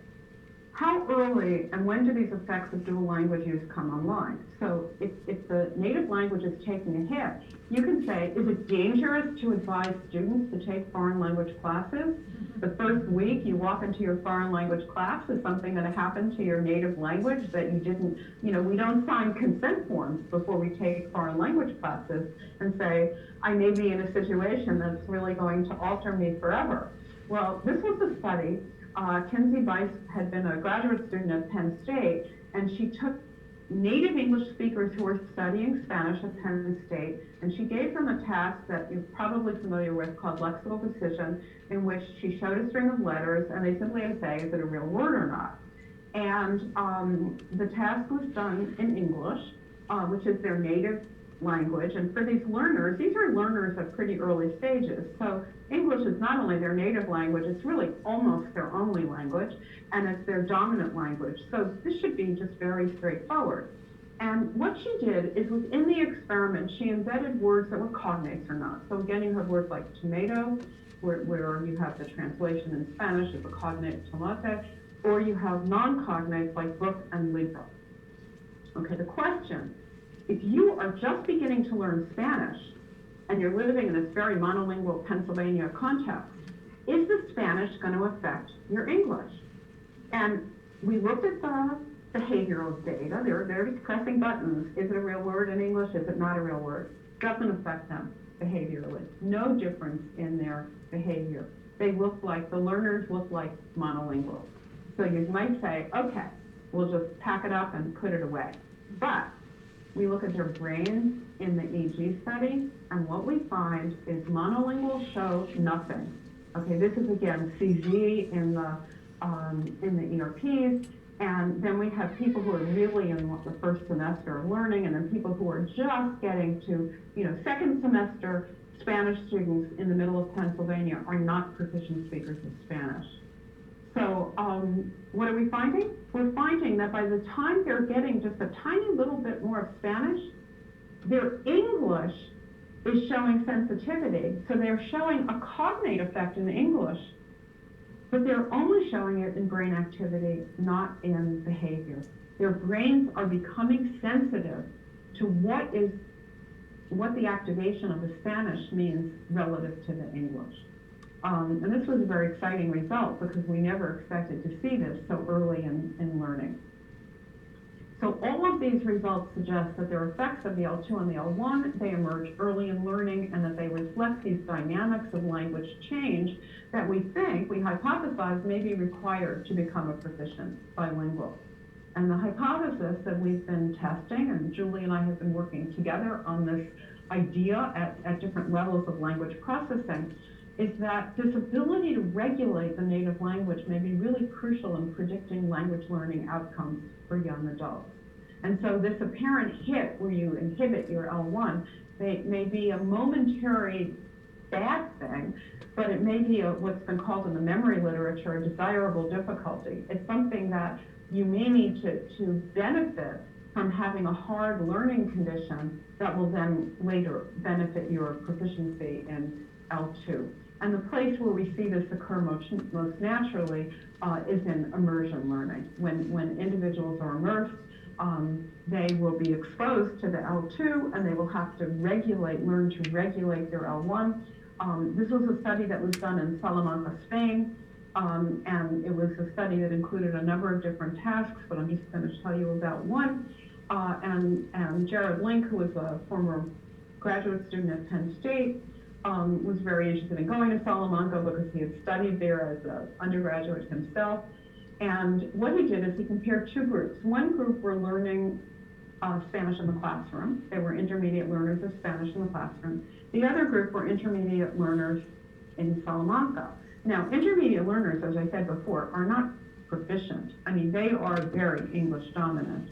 How early and when do these effects of dual language use come online? So if the native language is taking a hit, you can say, is it dangerous to advise students to take foreign language classes? The first week you walk into your foreign language class, is something going to happen to your native language that you didn't, we don't sign consent forms before we take foreign language classes and say, I may be in a situation that's really going to alter me forever. Well, this was a study. Kinsey Bice had been a graduate student at Penn State, and she took native English speakers who were studying Spanish at Penn State, and she gave them a task that you're probably familiar with called lexical decision, in which she showed a string of letters, and they simply had to say, is it a real word or not? And the task was done in English, which is their native language. And for these are learners at pretty early stages. So English is not only their native language, it's really almost their only language, and it's their dominant language. So this should be just very straightforward. And what she did is, within the experiment, she embedded words that were cognates or not. So again, you have words like tomato, where you have the translation in Spanish as a cognate tomate, or you have non-cognates like book and libro. Okay, the question, if you are just beginning to learn Spanish and you're living in this very monolingual Pennsylvania context, is the Spanish going to affect your English? And we looked at the behavioral data. They're just pressing buttons. Is it a real word in English? Is it not a real word? Doesn't affect them behaviorally. No difference in their behavior. The learners look like monolingual. So you might say, okay, we'll just pack it up and put it away. But we look at their brains in the EG study, and what we find is monolingual show nothing. Okay, this is again CZ in the ERPs, and then we have people who are really in the first semester of learning, and then people who are just getting to, second semester Spanish students in the middle of Pennsylvania are not proficient speakers of Spanish. So what are we finding? We're finding that by the time they're getting just a tiny little bit more of Spanish, their English is showing sensitivity. So they're showing a cognate effect in English, but they're only showing it in brain activity, not in behavior. Their brains are becoming sensitive to what the activation of the Spanish means relative to the English. And this was a very exciting result because we never expected to see this so early in learning. So all of these results suggest that there are effects of the L2 and the L1. They emerge early in learning, and that they reflect these dynamics of language change that we hypothesize may be required to become a proficient bilingual. And the hypothesis that we've been testing, and Julie and I have been working together on this idea at different levels of language processing, is that this ability to regulate the native language may be really crucial in predicting language learning outcomes for young adults. And so this apparent hit where you inhibit your L1 may be a momentary bad thing, but it may be what's been called in the memory literature a desirable difficulty. It's something that you may need to benefit from having a hard learning condition that will then later benefit your proficiency in L2. And the place where we see this occur most naturally is in immersion learning. When individuals are immersed, they will be exposed to the L2 and they will have to learn to regulate their L1. This was a study that was done in Salamanca, Spain, and it was a study that included a number of different tasks, but I'm just going to tell you about one. And Jared Link, who was a former graduate student at Penn State, was very interested in going to Salamanca because he had studied there as an undergraduate himself. And what he did is he compared two groups. One group were learning Spanish in the classroom. They were intermediate learners of Spanish in the classroom. The other group were intermediate learners in Salamanca. Now, intermediate learners, as I said before, are not proficient. I mean, they are very English dominant.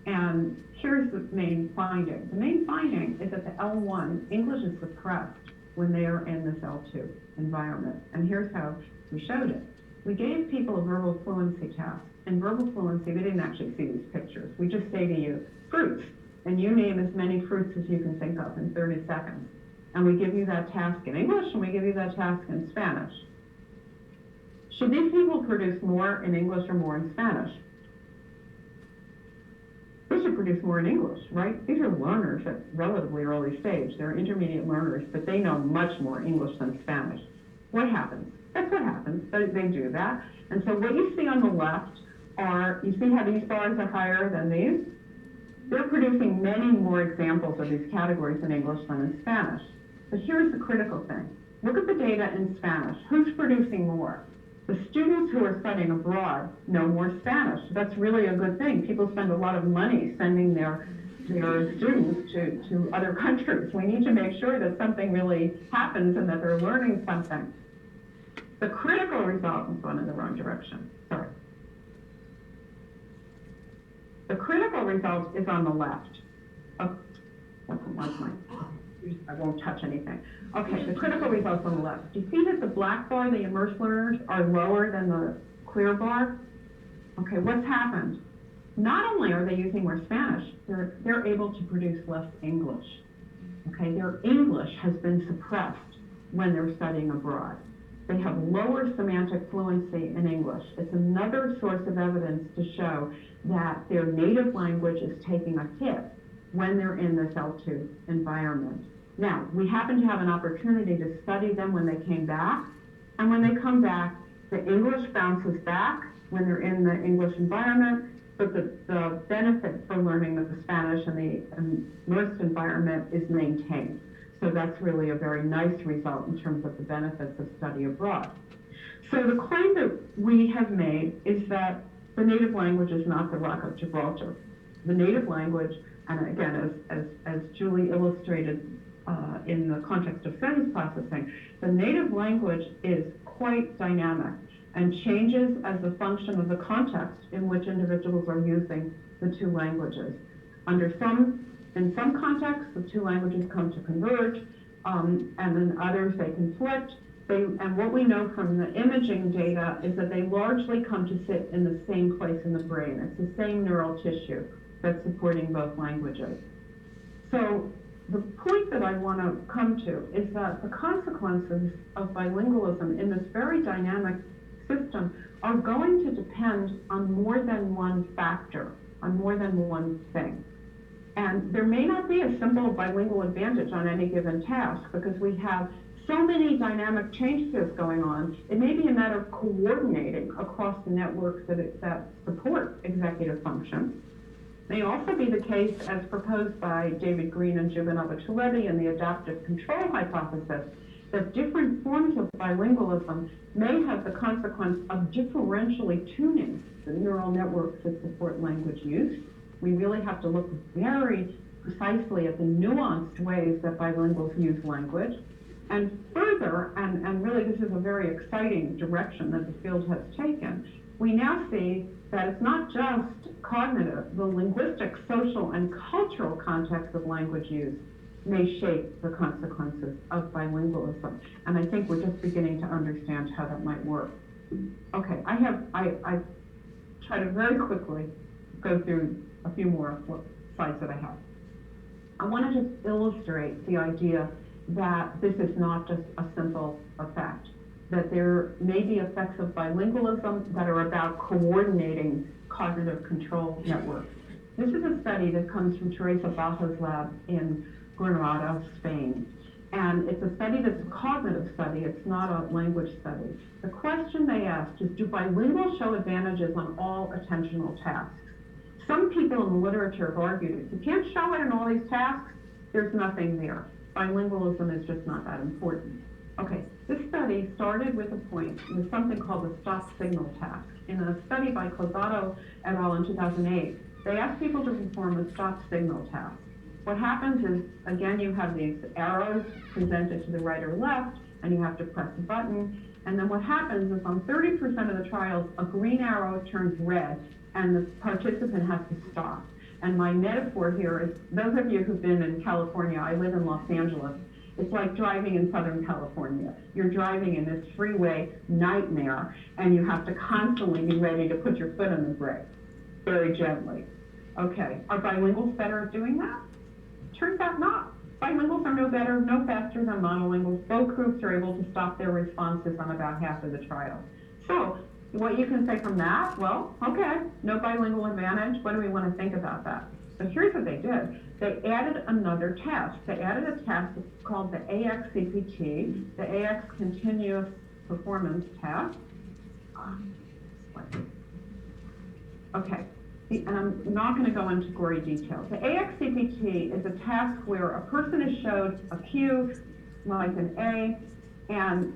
And here's the main finding. The main finding is that the L1, English is suppressed when they are in this L2 environment. And here's how we showed it. We gave people a verbal fluency task. In verbal fluency, they didn't actually see these pictures. We just say to you, fruits, and you name as many fruits as you can think of in 30 seconds. And we give you that task in English, and we give you that task in Spanish. Should these people produce more in English or more in Spanish? They should produce more in English, right? These are learners at relatively early stage. They're intermediate learners, but they know much more English than Spanish. What happens? That's what happens. They do that. And so what you see on the left are, you see how these bars are higher than these? They're producing many more examples of these categories in English than in Spanish. But here's the critical thing. Look at the data in Spanish. Who's producing more? The students who are studying abroad know more Spanish. That's really a good thing. People spend a lot of money sending their students to other countries. We need to make sure that something really happens and that they're learning something. The critical result is going in the wrong direction. Sorry. The critical result is on the left. Oh, doesn't like mine. I won't touch anything. Okay, the critical results on the left. Do you see that the black bar, the immersed learners, are lower than the clear bar? Okay, what's happened? Not only are they using more Spanish, they're able to produce less English. Okay, their English has been suppressed when they're studying abroad. They have lower semantic fluency in English. It's another source of evidence to show that their native language is taking a hit when they're in this L2 environment. Now, we happen to have an opportunity to study them when they came back, and when they come back, the English bounces back when they're in the English environment, but the benefit for learning of the Spanish and the immersed environment is maintained. So that's really a very nice result in terms of the benefits of study abroad. So the claim that we have made is that the native language is not the Rock of Gibraltar. The native language, and again, as Julie illustrated in the context of sentence processing, the native language is quite dynamic and changes as a function of the context in which individuals are using the two languages. In some contexts, the two languages come to converge, and in others they conflict. And what we know from the imaging data is that they largely come to sit in the same place in the brain. It's the same neural tissue that's supporting both languages. So the point that I want to come to is that the consequences of bilingualism in this very dynamic system are going to depend on more than one factor, on more than one thing. And there may not be a simple bilingual advantage on any given task because we have so many dynamic changes going on. It may be a matter of coordinating across the networks that support executive function. It may also be the case, as proposed by David Green and Jubin Abituledi in the adaptive control hypothesis, that different forms of bilingualism may have the consequence of differentially tuning the neural networks that support language use. We really have to look very precisely at the nuanced ways that bilinguals use language. And further, and really this is a very exciting direction that the field has taken, we now see that it's not just cognitive, the linguistic, social, and cultural context of language use may shape the consequences of bilingualism. And I think we're just beginning to understand how that might work. Okay, I try to very quickly go through a few more slides that I have. I want to just illustrate the idea that this is not just a simple effect, that there may be effects of bilingualism that are about coordinating cognitive control networks. This is a study that comes from Teresa Bajo's lab in Granada, Spain. And it's a study that's a cognitive study, it's not a language study. The question they asked is, do bilinguals show advantages on all attentional tasks? Some people in the literature have argued, if you can't show it in all these tasks, there's nothing there. Bilingualism is just not that important. Okay, this study started with with something called the stop signal task. In a study by Cognate et al. In 2008, they asked people to perform a stop signal task. What happens is, again, you have these arrows presented to the right or left, and you have to press a button. And then what happens is on 30% of the trials, a green arrow turns red, and the participant has to stop. And my metaphor here is, those of you who've been in California, I live in Los Angeles, it's like driving in Southern California. You're driving in this freeway nightmare, and you have to constantly be ready to put your foot on the brake, very gently. Okay, are bilinguals better at doing that? Turns out not. Bilinguals are no better, no faster than monolinguals. Both groups are able to stop their responses on about half of the trial. So, what you can say from that, well, okay, no bilingual advantage. What do we want to think about that? So here's what they did. They added another test. They added a test called the AX-CPT, the AX Continuous Performance Test. Okay, and I'm not going to go into gory details. The AX-CPT is a task where a person is showed a cue, like an A, and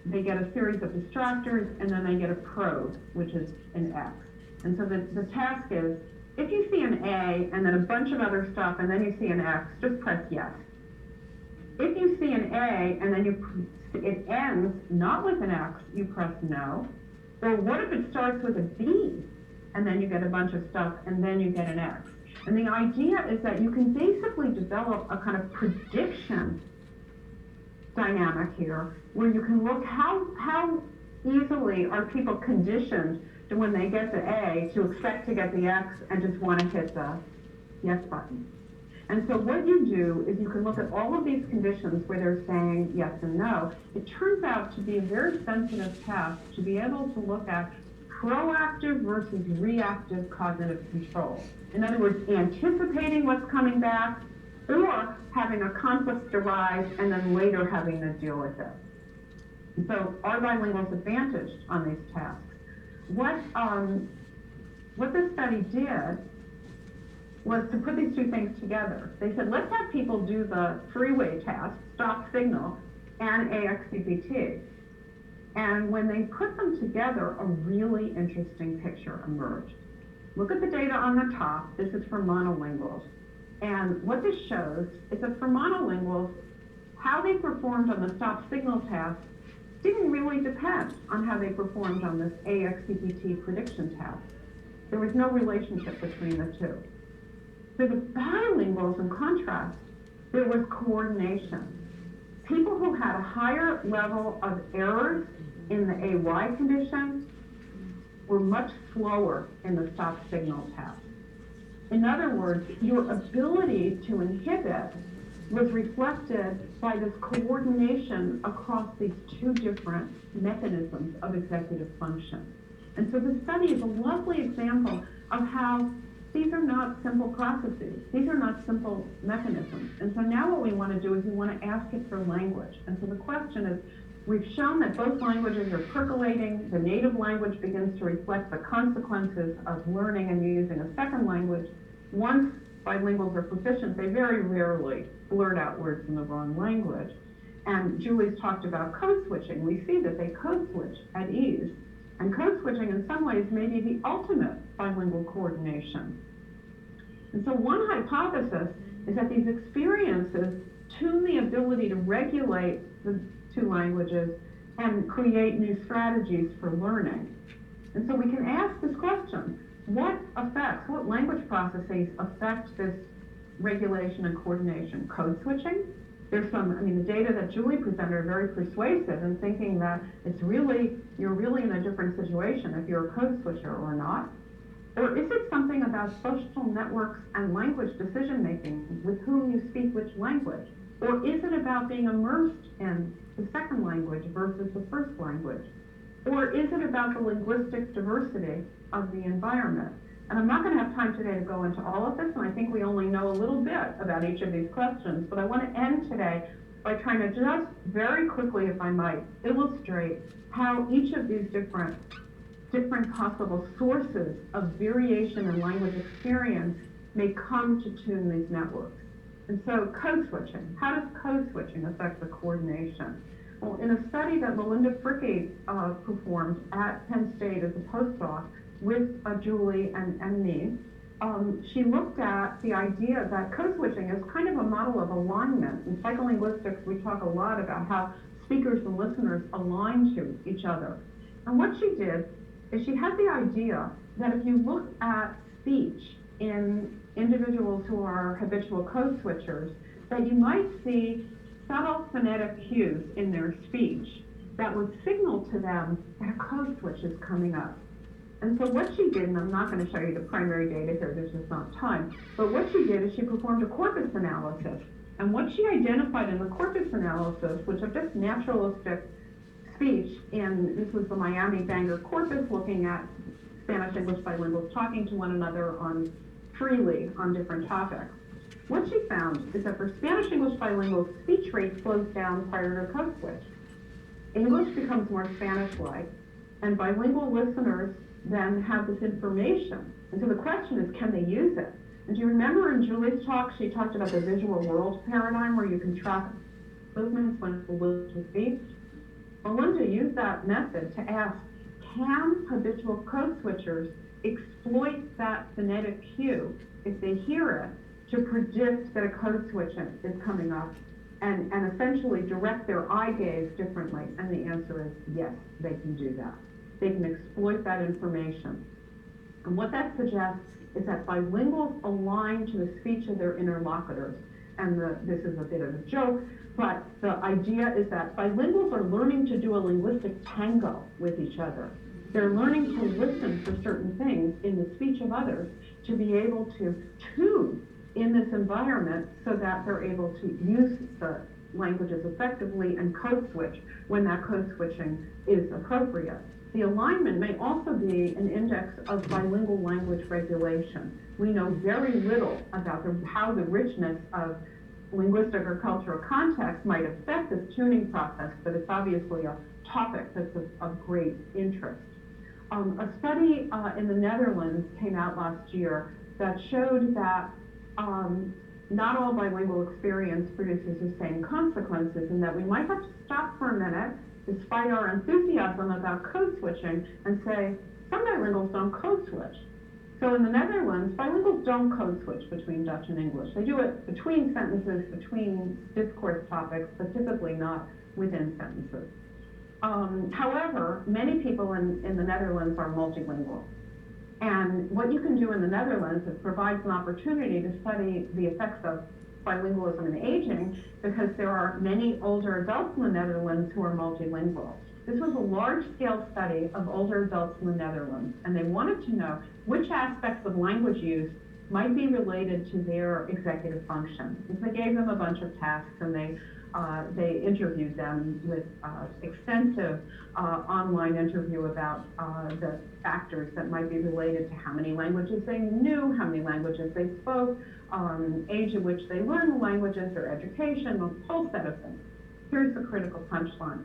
they get a series of distractors, and then they get a probe, which is an X. And so the task is, if you see an A and then a bunch of other stuff, and then you see an X, just press yes. If you see an A and then it ends not with an X, you press no. Or what if it starts with a B, and then you get a bunch of stuff, and then you get an X? And the idea is that you can basically develop a kind of prediction dynamic here, where you can look how easily are people conditioned to, when they get the A, to expect to get the X and just want to hit the yes button. And so what you do is you can look at all of these conditions where they're saying yes and no. It turns out to be a very sensitive task to be able to look at proactive versus reactive cognitive control. In other words, anticipating what's coming back, or having a conflict arise and then later having to deal with it. And so are bilinguals advantaged on these tasks? What this study did was to put these two things together. They said, let's have people do the three-way task, stop signal, and AX-CPT. And when they put them together, a really interesting picture emerged. Look at the data on the top. This is for monolinguals. And what this shows is that for monolinguals, how they performed on the stop signal task didn't really depend on how they performed on this AX-CPT prediction task. There was no relationship between the two. For the bilinguals, in contrast, there was coordination. People who had a higher level of errors in the AY condition were much slower in the stop signal task. In other words, your ability to inhibit was reflected by this coordination across these two different mechanisms of executive function. And so the study is a lovely example of how these are not simple processes. These are not simple mechanisms. And so now what we want to do is we want to ask it for language. And so the question is, we've shown that both languages are percolating. The native language begins to reflect the consequences of learning and using a second language. Once bilinguals are proficient, they very rarely blurt out words in the wrong language. And Julie's talked about code switching. We see that they code switch at ease. And code switching in some ways may be the ultimate bilingual coordination. And so one hypothesis is that these experiences tune the ability to regulate the two languages and create new strategies for learning. And so we can ask this question, what language processes affect this regulation and coordination, code switching. There's some, I mean, the data that Julie presented are very persuasive in thinking that you're really in a different situation if you're a code switcher or not. Or is it something about social networks and language decision-making with whom you speak which language? Or is it about being immersed in the second language versus the first language? Or is it about the linguistic diversity of the environment? And I'm not going to have time today to go into all of this, and I think we only know a little bit about each of these questions, but I want to end today by trying to just very quickly, if I might, illustrate how each of these different possible sources of variation in language experience may come to tune these networks. And so code switching, how does code switching affect the coordination? Well, in a study that Melinda Fricke performed at Penn State as a postdoc with Julie and me, she looked at the idea that code switching is kind of a model of alignment. In psycholinguistics, we talk a lot about how speakers and listeners align to each other. And what she did is she had the idea that if you look at speech in individuals who are habitual code switchers, that you might see subtle phonetic cues in their speech that would signal to them that a code switch is coming up. And so what she did, and I'm not going to show you the primary data here, there's just not time, but what she did is she performed a corpus analysis. And what she identified in the corpus analysis, which of just naturalistic speech, and this was the Miami Bangor corpus looking at Spanish-English bilinguals talking to one another freely on different topics. What she found is that for Spanish-English bilinguals, speech rate slows down prior to code switch. English becomes more Spanish-like, and bilingual listeners then have this information. And so the question is, can they use it? And do you remember in Julie's talk, she talked about the visual world paradigm where you can track movements when people will speak? Melinda used that method to ask, can habitual code switchers exploit that phonetic cue if they hear it to predict that a code switch is coming up and essentially direct their eye gaze differently? And the answer is yes, they can do that. They can exploit that information. And what that suggests is that bilinguals align to the speech of their interlocutors. And this is a bit of a joke, but the idea is that bilinguals are learning to do a linguistic tango with each other. They're learning to listen for certain things in the speech of others to be able to tune in this environment so that they're able to use the languages effectively and code switch when that code switching is appropriate. The alignment may also be an index of bilingual language regulation. We know very little about how the richness of linguistic or cultural context might affect this tuning process, but it's obviously a topic that's of great interest. A study in the Netherlands came out last year that showed that not all bilingual experience produces the same consequences, and that we might have to stop for a minute, despite our enthusiasm about code switching, and say, some bilinguals don't code switch. So in the Netherlands, bilinguals don't code switch between Dutch and English. They do it between sentences, between discourse topics, but typically not within sentences. However, many people in the Netherlands are multilingual. And what you can do in the Netherlands is provides an opportunity to study the effects of bilingualism in aging, because there are many older adults in the Netherlands who are multilingual. This was a large-scale study of older adults in the Netherlands, and they wanted to know which aspects of language use might be related to their executive function. And so they gave them a bunch of tasks, and they interviewed them with extensive online interview about the factors that might be related to how many languages they knew, how many languages they spoke, age at which they learned the languages, their education, a whole set of things. Here's the critical punchline.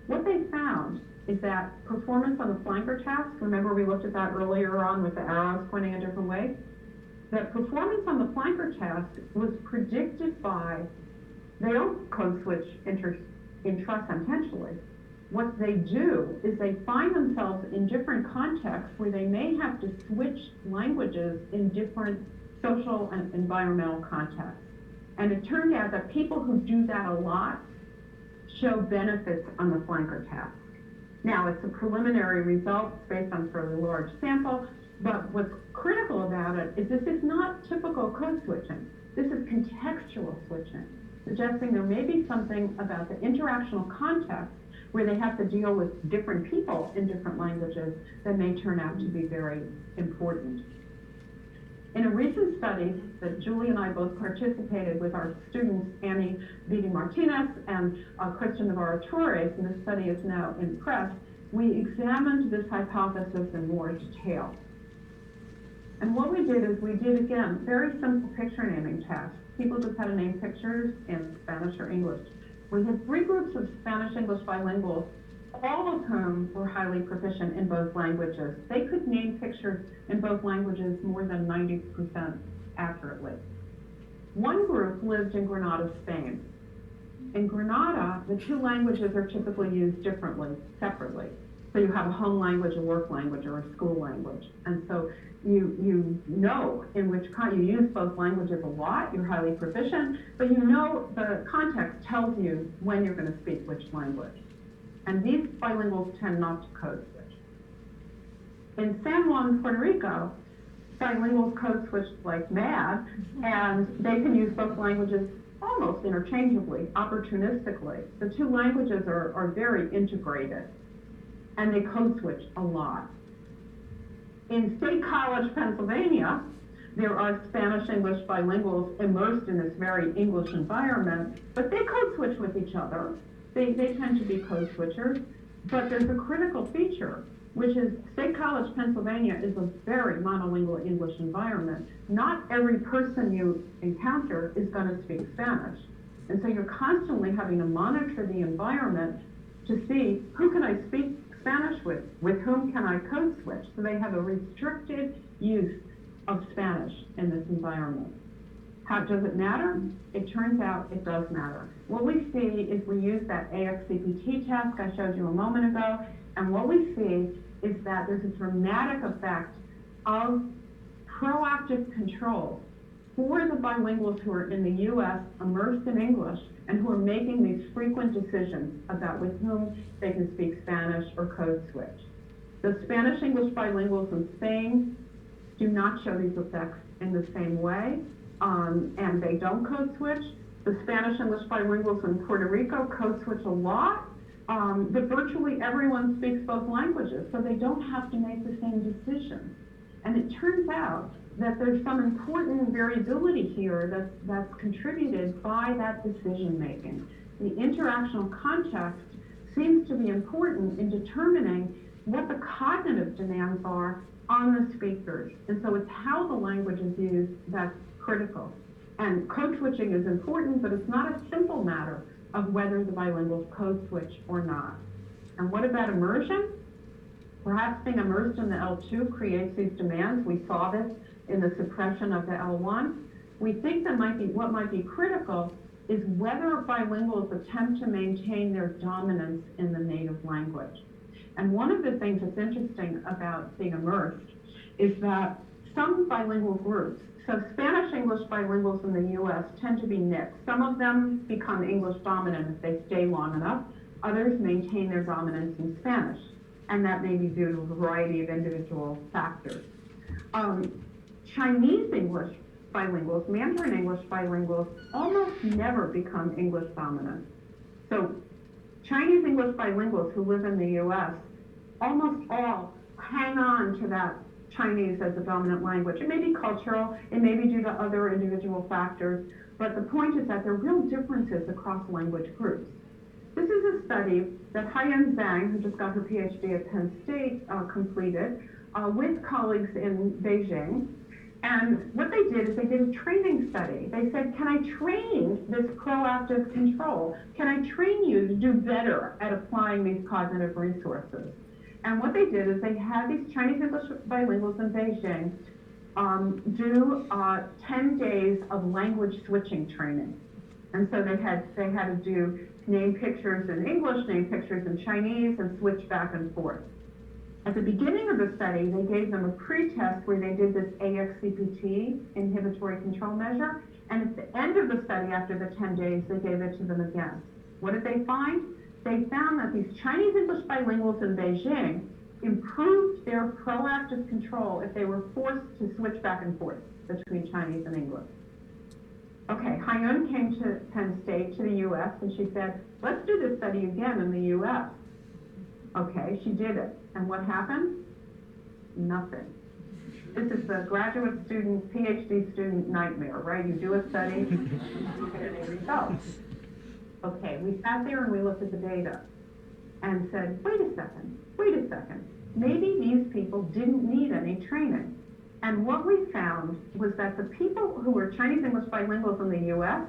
What they found is that performance on the flanker task, remember we looked at that earlier on with the arrows pointing a different way, that performance on the flanker task was predicted by, they don't code switch intra-sententially. What they do is they find themselves in different contexts where they may have to switch languages in different social and environmental contexts. And it turned out that people who do that a lot show benefits on the flanker task. Now, it's a preliminary result based on a fairly large sample, but what's critical about it is this is not typical code switching. This is contextual switching, suggesting there may be something about the interactional context where they have to deal with different people in different languages that may turn out to be very important. In a recent study that Julie and I both participated with our students, Annie Vitti-Martinez and Christian Navarro-Torres, and this study is now in press, we examined this hypothesis in more detail. And what we did is we did, again, very simple picture naming tasks. People just had to name pictures in Spanish or English. We had 3 groups of Spanish-English bilinguals, all of whom were highly proficient in both languages. They could name pictures in both languages more than 90% accurately. One group lived in Granada, Spain. In Granada, the 2 languages are typically used differently, separately. So you have a home language, a work language, or a school language. And so you know in which kind you use both languages a lot, you're highly proficient, but you know the context tells you when you're going to speak which language. And these bilinguals tend not to code switch. In San Juan, Puerto Rico, bilinguals code switch like mad, and they can use both languages almost interchangeably, opportunistically. The 2 languages are very integrated, and they code switch a lot. In State College, Pennsylvania, there are Spanish-English bilinguals immersed in this very English environment, but they code switch with each other. They tend to be code switchers, but there's a critical feature, which is State College, Pennsylvania is a very monolingual English environment. Not every person you encounter is going to speak Spanish. And so you're constantly having to monitor the environment to see who can I speak Spanish with whom can I code switch? So they have a restricted use of Spanish in this environment. How does it matter? It turns out it does matter. What we see is we use that AXCPT task I showed you a moment ago, and what we see is that there's a dramatic effect of proactive control for the bilinguals who are in the US immersed in English and who are making these frequent decisions about with whom they can speak Spanish or code switch. The Spanish-English bilinguals in Spain do not show these effects in the same way, and they don't code switch. The Spanish-English bilinguals in Puerto Rico code switch a lot, but virtually everyone speaks both languages, so they don't have to make the same decisions. And it turns out that there's some important variability here that's contributed by that decision making. The interactional context seems to be important in determining what the cognitive demands are on the speakers. And so it's how the language is used that's critical. And code switching is important, but it's not a simple matter of whether the bilinguals code switch or not. And what about immersion? Perhaps being immersed in the L2 creates these demands. We saw this in the suppression of the L1. We think that what might be critical is whether bilinguals attempt to maintain their dominance in the native language. And one of the things that's interesting about being immersed is that some bilingual groups, so Spanish-English bilinguals in the US tend to be mixed. Some of them become English dominant if they stay long enough. Others maintain their dominance in Spanish, and that may be due to a variety of individual factors. Chinese English bilinguals, Mandarin English bilinguals, almost never become English dominant. So Chinese English bilinguals who live in the US, almost all hang on to that Chinese as a dominant language. It may be cultural, it may be due to other individual factors, but the point is that there are real differences across language groups. This is a study that Haiyan Zhang, who just got her PhD at Penn State, completed with colleagues in Beijing. And what they did is they did a training study. They said, can I train this proactive control? Can I train you to do better at applying these cognitive resources? And what they did is they had these Chinese English bilinguals in Beijing do 10 days of language switching training. And so they had to do name pictures in English, name pictures in Chinese, and switch back and forth. At the beginning of the study, they gave them a pretest where they did this AXCPT, inhibitory control measure, and at the end of the study, after the 10 days, they gave it to them again. What did they find? They found that these Chinese English bilinguals in Beijing improved their proactive control if they were forced to switch back and forth between Chinese and English. Hyun came to Penn State, to the U.S., and she said, let's do this study again in the U.S. Okay, she did it. And what happened? Nothing. This is the graduate student, PhD student nightmare, right? You do a study, you don't get any results. Okay, we sat there and we looked at the data and said, wait a second. Maybe these people didn't need any training. And what we found was that the people who were Chinese English bilinguals in the US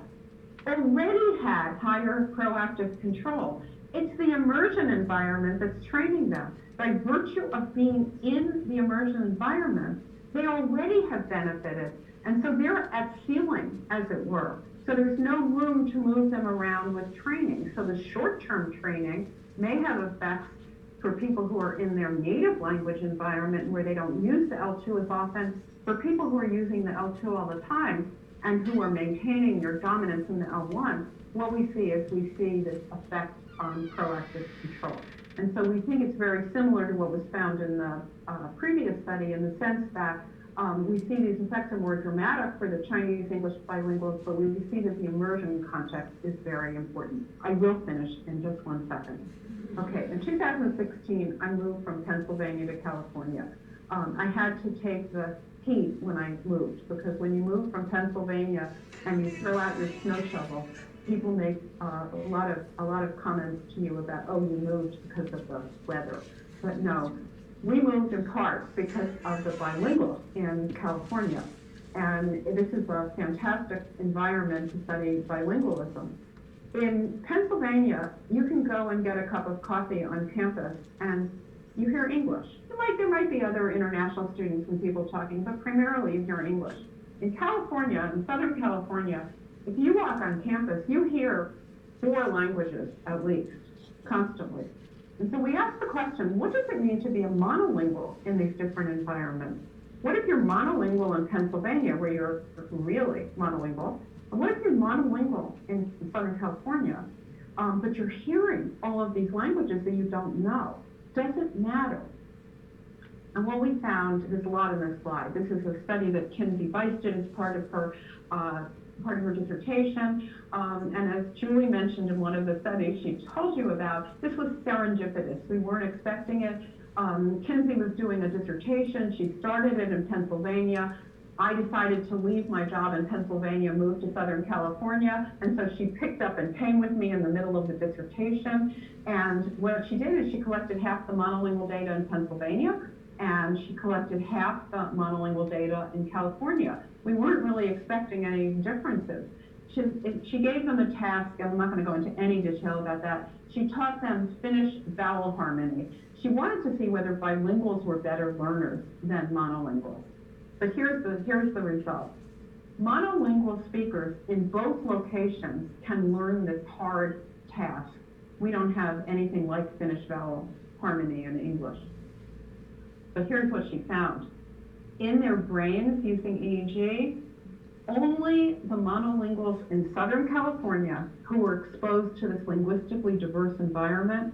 already had higher proactive control. It's the immersion environment that's training them. By virtue of being in the immersion environment, they already have benefited. And so they're at ceiling, as it were. So there's no room to move them around with training. So the short-term training may have effects for people who are in their native language environment where they don't use the L2 as often. For people who are using the L2 all the time and who are maintaining their dominance in the L1, what we see is this effect on proactive control. And so we think it's very similar to what was found in the previous study in the sense that we see these effects are more dramatic for the Chinese English bilinguals, but we see that the immersion context is very important. I will finish in just 1 second. Okay, in 2016, I moved from Pennsylvania to California. I had to take the heat when I moved, because when you move from Pennsylvania and you throw out your snow shovel, people make a lot of comments to you about, oh, you moved because of the weather. But no, we moved in part because of the bilingual in California. And this is a fantastic environment to study bilingualism. In Pennsylvania, you can go and get a cup of coffee on campus and you hear English. There might be other international students and people talking, but primarily you hear English. In California, in Southern California, if you walk on campus, you hear 4 languages at least, constantly. And so we ask the question, what does it mean to be a monolingual in these different environments? What if you're monolingual in Pennsylvania, where you're really monolingual? And what if you're monolingual in Southern California, but you're hearing all of these languages that you don't know? Does it matter? And what we found, there's a lot in this slide. This is a study that Kinsey Weiss did as part of her dissertation. And as Julie mentioned in one of the studies she told you about, this was serendipitous. We weren't expecting it. Kinsey was doing a dissertation. She started it in Pennsylvania. I decided to leave my job in Pennsylvania, move to Southern California, and so she picked up and came with me in the middle of the dissertation. And what she did is she collected half the monolingual data in Pennsylvania, and she collected half the monolingual data in California. We weren't really expecting any differences. She gave them a task, and I'm not going to go into any detail about that. She taught them Finnish vowel harmony. She wanted to see whether bilinguals were better learners than monolinguals. But here's the result. Monolingual speakers in both locations can learn this hard task. We don't have anything like Finnish vowel harmony in English. But here's what she found. In their brains using EEG, only the monolinguals in Southern California who were exposed to this linguistically diverse environment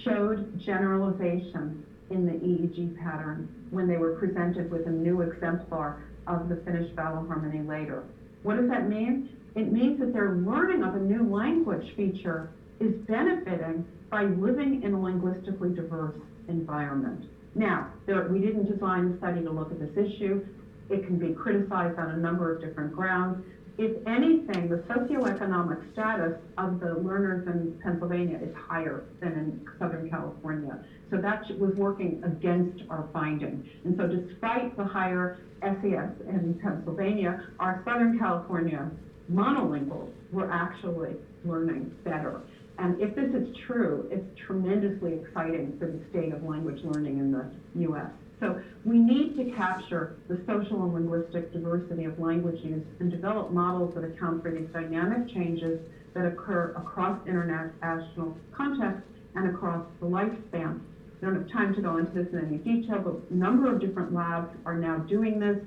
showed generalization in the EEG pattern when they were presented with a new exemplar of the Finnish vowel harmony later. What does that mean? It means that their learning of a new language feature is benefiting by living in a linguistically diverse environment. Now, we didn't design the study to look at this issue. It can be criticized on a number of different grounds. If anything, the socioeconomic status of the learners in Pennsylvania is higher than in Southern California. So that was working against our finding. And so despite the higher SES in Pennsylvania, our Southern California monolinguals were actually learning better. And if this is true, it's tremendously exciting for the state of language learning in the US. So we need to capture the social and linguistic diversity of language use and develop models that account for these dynamic changes that occur across international contexts and across the lifespan. I don't have time to go into this in any detail, but a number of different labs are now doing this.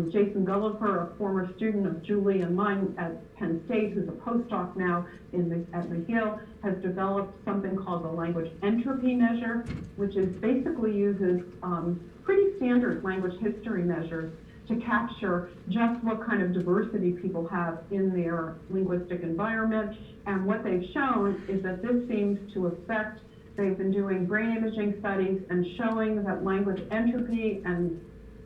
Jason Gulliver, a former student of Julie and mine at Penn State, who's a postdoc now at McGill, has developed something called the language entropy measure, which is basically uses pretty standard language history measures to capture just what kind of diversity people have in their linguistic environment. And what they've shown is that this seems to affect, they've been doing brain imaging studies and showing that language entropy and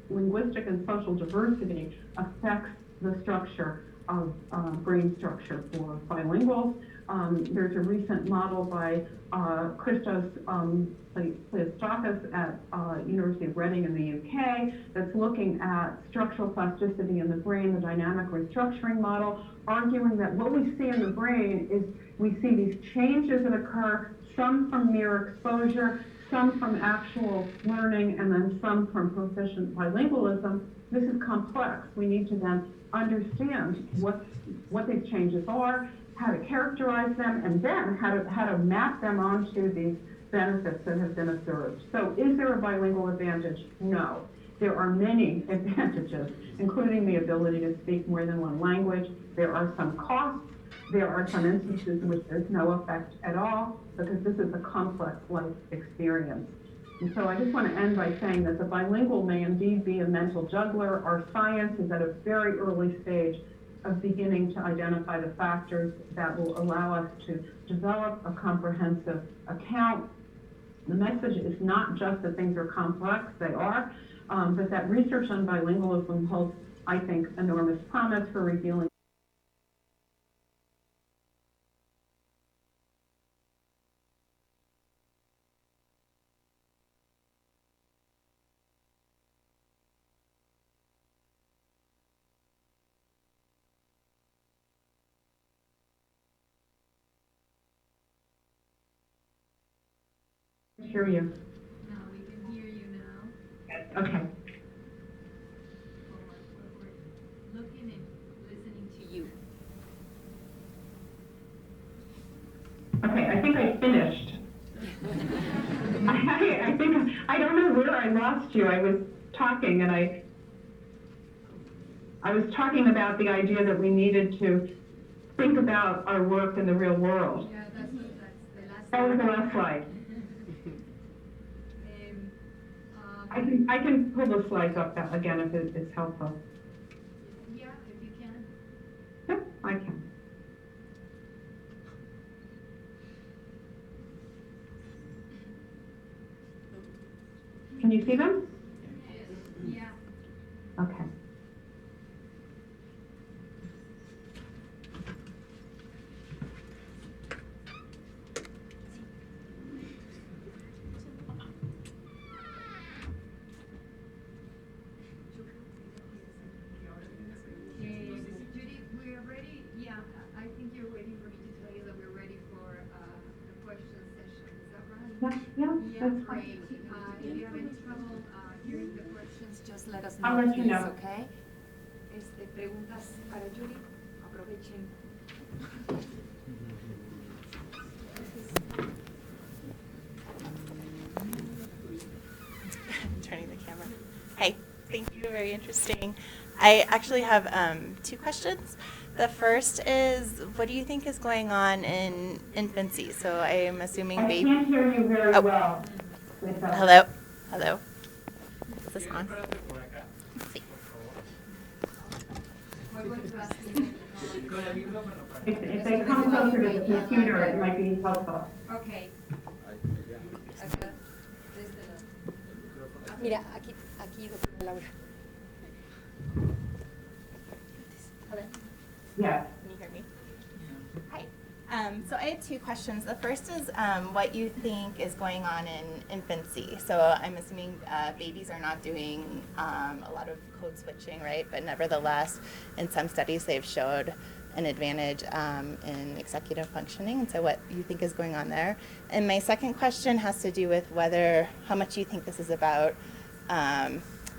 linguistic and social diversity affects the structure of brain structure for bilinguals. There's a recent model by Christos Pleistokis at University of Reading in the UK that's looking at structural plasticity in the brain, the dynamic restructuring model, arguing that what we see in the brain is we see these changes that occur, some from mere exposure, some from actual learning, and then some from proficient bilingualism. This is complex. We need to then understand what these changes are, how to characterize them, and then how to map them onto these benefits that have been observed. So is there a bilingual advantage? No. There are many advantages, including the ability to speak more than one language. There are some costs. There are some instances in which there's no effect at all, because this is a complex life experience. And so I just want to end by saying that the bilingual may indeed be a mental juggler. Our science is at a very early stage of beginning to identify the factors that will allow us to develop a comprehensive account. The message is not just that things are complex, they are, but that research on bilingualism holds, I think, enormous promise for revealing hear you. No, we can hear you now. Okay. We're looking and listening to you. Okay, I think I finished. I think, I don't know where I lost you. I was talking and I was talking about the idea that we needed to think about our work in the real world. Yeah, that's the last That was the last slide. I can pull the slides up again if it's helpful. Yeah, if you can. Yep, I can. Can you see them? Yeah. Okay. Judy, we're ready. Yeah, I think you're waiting for me to tell you that we're ready for the question session. Is that right? Yeah, that's fine. Great. If you have any trouble hearing the questions, just let us know. I'll let you please, know. Okay? Preguntas para Judy. Aprovechen. Turning the camera. Hi, thank you, very interesting. I actually have two questions. The first is, what do you think is going on in infancy? So I am assuming I baby. can't hear you very Oh. well. Lisa. Hello? Hello? Is this on? Sí. If they come closer to the computer, it might be helpful. Okay. Mira, aquí, doctora Laura. Hello. Yes. Can you hear me? Hi. So I had two questions. The first is what you think is going on in infancy. So I'm assuming babies are not doing a lot of code switching, right? But nevertheless, in some studies, they've showed an advantage in executive functioning. And so what you think is going on there. And my second question has to do with how much you think this is about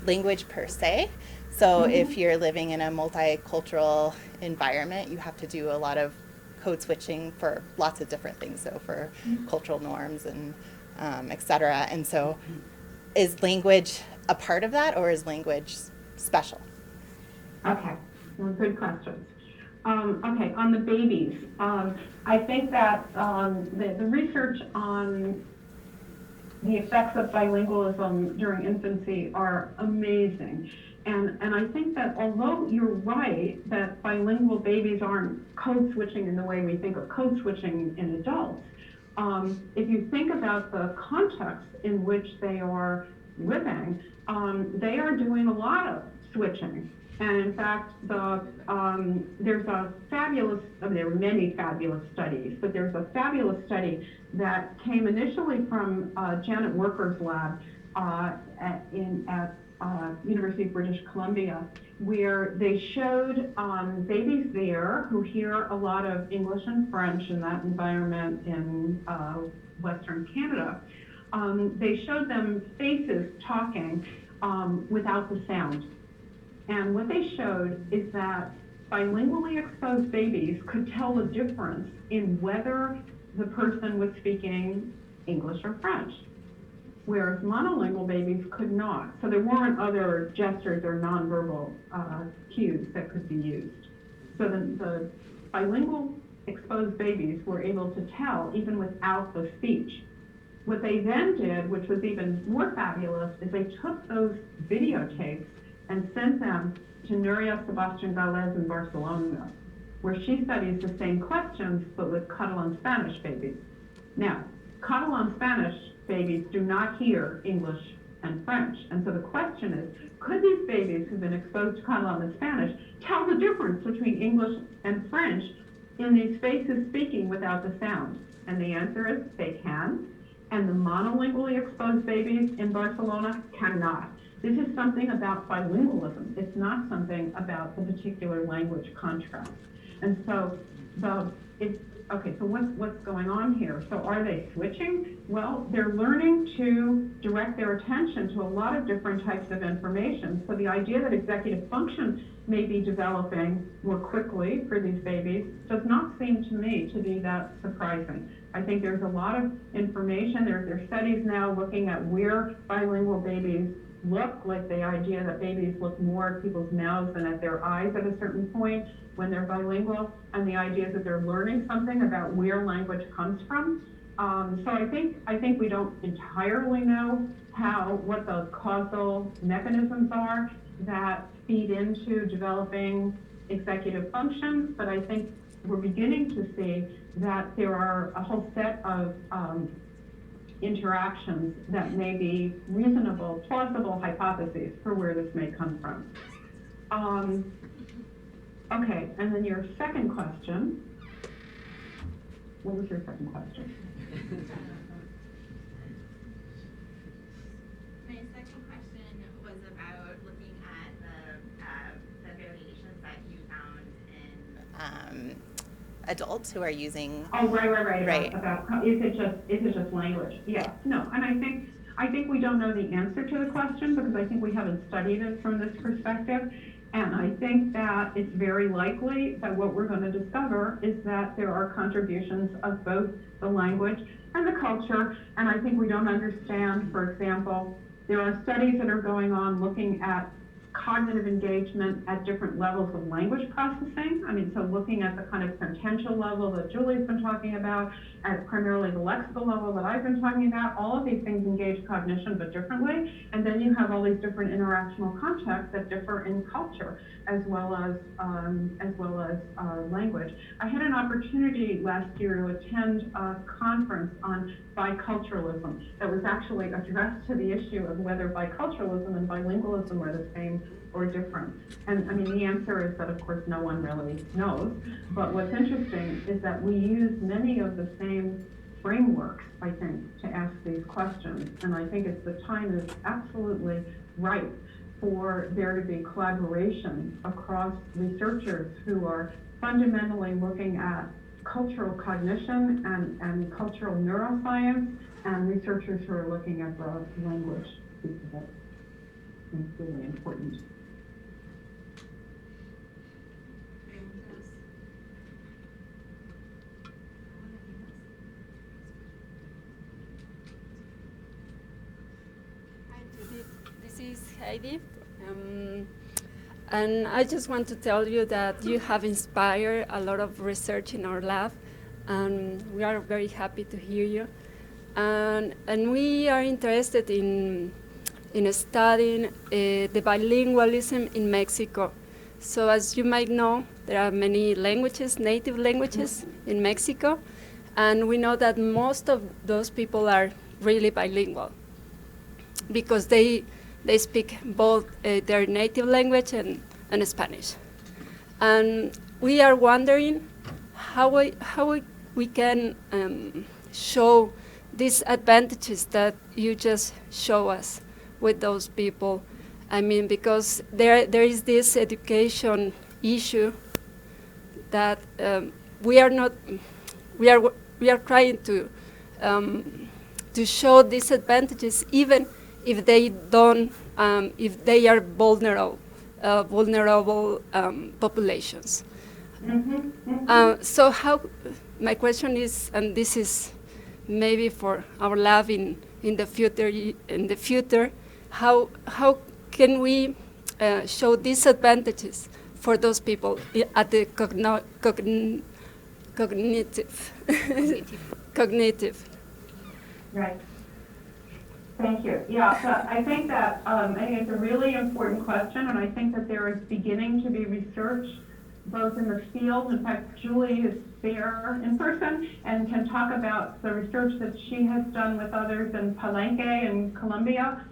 language per se. So if you're living in a multicultural environment, you have to do a lot of code switching for lots of different things, so for cultural norms and et cetera. And so is language a part of that, or is language special? Okay, well, good questions. Okay, on the babies, I think that the research on the effects of bilingualism during infancy are amazing. And I think that although you're right that bilingual babies aren't code switching in the way we think of code switching in adults, if you think about the context in which they are living, they are doing a lot of switching. And in fact, there's a fabulous, there are many fabulous studies, but there's a fabulous study that came initially from Janet Worker's lab at University of British Columbia, where they showed babies there who hear a lot of English and French in that environment in Western Canada. They showed them faces talking without the sound. And what they showed is that bilingually exposed babies could tell the difference in whether the person was speaking English or French, whereas monolingual babies could not. So there weren't other gestures or nonverbal cues that could be used. So the bilingual exposed babies were able to tell even without the speech. What they then did, which was even more fabulous, is they took those videotapes and sent them to Núria Sebastián Gálvez in Barcelona, where she studies the same questions but with Catalan Spanish babies. Now, Catalan Spanish babies do not hear English and French, and so the question is, could these babies who've been exposed to Catalan and Spanish tell the difference between English and French in these faces speaking without the sound? And the answer is they can, and the monolingually exposed babies in Barcelona cannot. This is something about bilingualism. It's not something about the particular language contrast. And so okay, so what's going on here? So are they switching? Well, they're learning to direct their attention to a lot of different types of information. So the idea that executive function may be developing more quickly for these babies does not seem to me to be that surprising. I think there's a lot of information. There are studies now looking at where bilingual babies look, like the idea that babies look more at people's mouths than at their eyes at a certain point when they're bilingual, and the idea that they're learning something about where language comes from. So I think we don't entirely know what the causal mechanisms are that feed into developing executive functions, but I think we're beginning to see that there are a whole set of interactions that may be reasonable, plausible hypotheses for where this may come from. Okay, and then your second question. What was your second question? My second question was about looking at the variations that you found in adults who are using. Oh, right. Right. About is it just language? Yeah. No, and I think we don't know the answer to the question because I think we haven't studied it from this perspective. And I think that it's very likely that what we're going to discover is that there are contributions of both the language and the culture. And I think we don't understand, for example, there are studies that are going on looking at cognitive engagement at different levels of language processing. I mean, so looking at the kind of sentential level that Julie's been talking about, at primarily the lexical level that I've been talking about, all of these things engage cognition but differently. And then you have all these different interactional contexts that differ in culture as well as language. I had an opportunity last year to attend a conference on biculturalism that was actually addressed to the issue of whether biculturalism and bilingualism are the same or different. And I mean, the answer is that, of course, no one really knows. But what's interesting is that we use many of the same frameworks, I think, to ask these questions. And I think the time is absolutely right for there to be collaboration across researchers who are fundamentally looking at cultural cognition and cultural neuroscience, and researchers who are looking at the language piece of it. It's really important. Hi, Judith. This is Heidi. And I just want to tell you that you have inspired a lot of research in our lab, and we are very happy to hear you. And we are interested in in studying the bilingualism in Mexico. So as you might know, there are many languages, native languages in Mexico, and we know that most of those people are really bilingual because they speak both their native language and Spanish. And we are wondering how we can show these advantages that you just show us with those people. I mean, because there is this education issue that we are trying to show these advantages even if they don't, if they are vulnerable populations. So my question is, and this is maybe for our lab in the future, how can we show disadvantages for those people at the cognitive? Right. Thank you. Yeah, so I think that I think it's a really important question, and I think that there is beginning to be research both in the field. In fact, Julie is there in person and can talk about the research that she has done with others in Palenque in Colombia,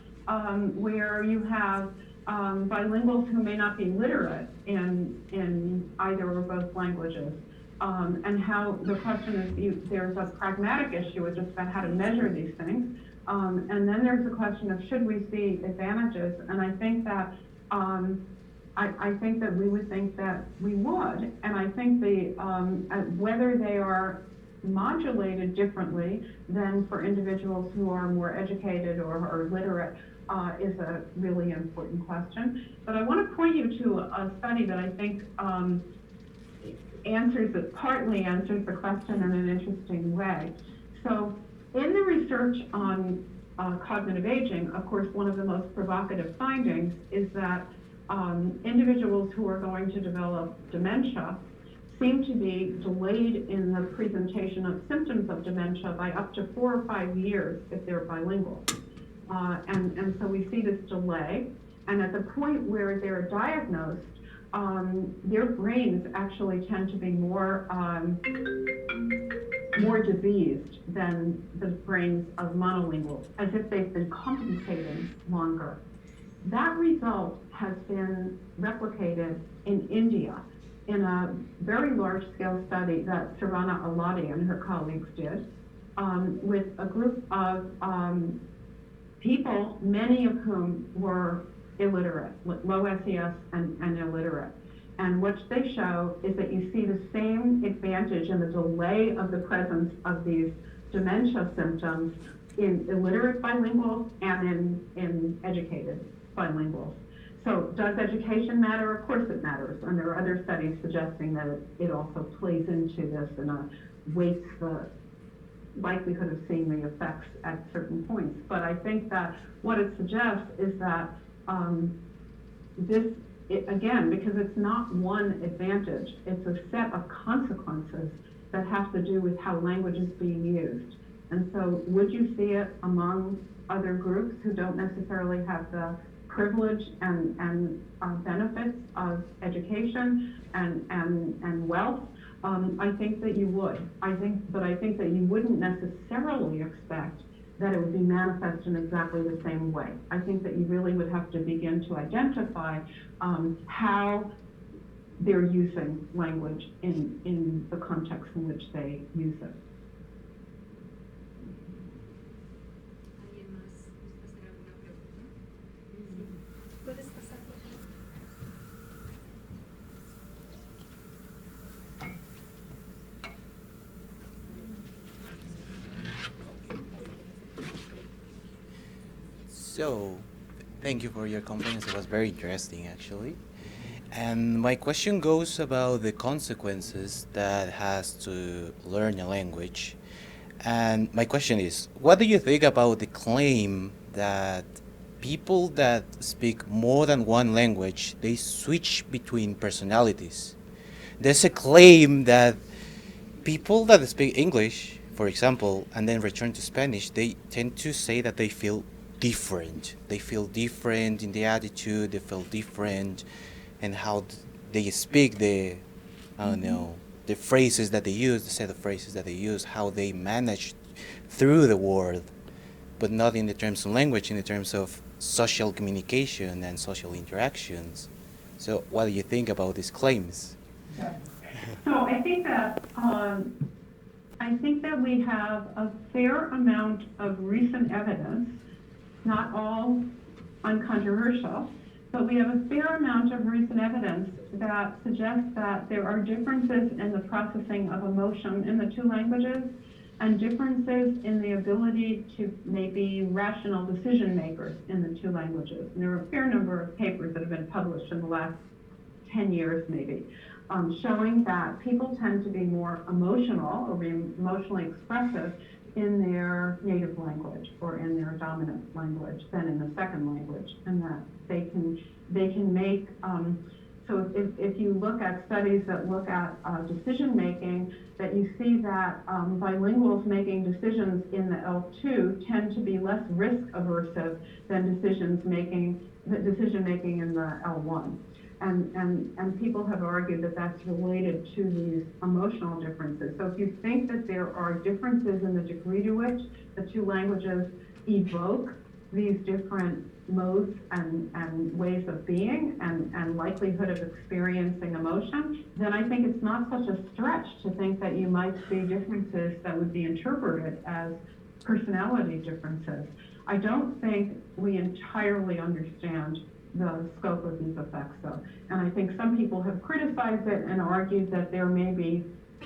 where you have bilinguals who may not be literate in either or both languages. And how the question is, there's a pragmatic issue with just about how to measure these things. And then there's the question of should we see advantages? And I think that I think that we would think that we would. And I think whether they are modulated differently than for individuals who are more educated or are literate is a really important question. But I want to point you to a study that I think partly answers the question in an interesting way. So in the research on cognitive aging, of course, one of the most provocative findings is that individuals who are going to develop dementia seem to be delayed in the presentation of symptoms of dementia by up to 4 or 5 years if they're bilingual. And so we see this delay, and at the point where they're diagnosed, their brains actually tend to be more diseased than the brains of monolinguals, as if they've been compensating longer. That result has been replicated in India in a very large-scale study that Sarana Alati and her colleagues did with a group of people, many of whom were illiterate, low SES and illiterate. And what they show is that you see the same advantage in the delay of the presence of these dementia symptoms in illiterate bilinguals and in educated bilinguals. So does education matter? Of course it matters. And there are other studies suggesting that it also plays into this and weights the likelihood of seeing the effects at certain points. But I think that what it suggests is that again, because it's not one advantage, it's a set of consequences that have to do with how language is being used. And so would you see it among other groups who don't necessarily have the privilege and benefits of education and wealth? I think that you would. But I think that you wouldn't necessarily expect that it would be manifest in exactly the same way. I think that you really would have to begin to identify how they're using language in the context in which they use it. So, thank you for your conference. It was very interesting, actually. And my question goes about the consequences that has to learn a language. And my question is, what do you think about the claim that people that speak more than one language, they switch between personalities? There's a claim that people that speak English, for example, and then return to Spanish, they tend to say that they feel different. They feel different in the attitude, they feel different in how they speak, the phrases that they use, the set of phrases that they use, how they manage through the world, but not in the terms of language, in the terms of social communication and social interactions. So what do you think about these claims? So I think that we have a fair amount of recent evidence, not all uncontroversial, but we have a fair amount of recent evidence that suggests that there are differences in the processing of emotion in the two languages and differences in the ability to maybe rational decision makers in the two languages. And there are a fair number of papers that have been published in the last 10 years maybe, showing that people tend to be more emotional or be emotionally expressive in their native language or in their dominant language than in the second language, and that they can make, so if you look at studies that look at decision making, that you see that bilinguals making decisions in the L2 tend to be less risk aversive than decision making in the L1. And people have argued that that's related to these emotional differences. So if you think that there are differences in the degree to which the two languages evoke these different modes and ways of being and likelihood of experiencing emotion, then I think it's not such a stretch to think that you might see differences that would be interpreted as personality differences. I don't think we entirely understand the scope of these effects, though. And I think some people have criticized it and argued that there may be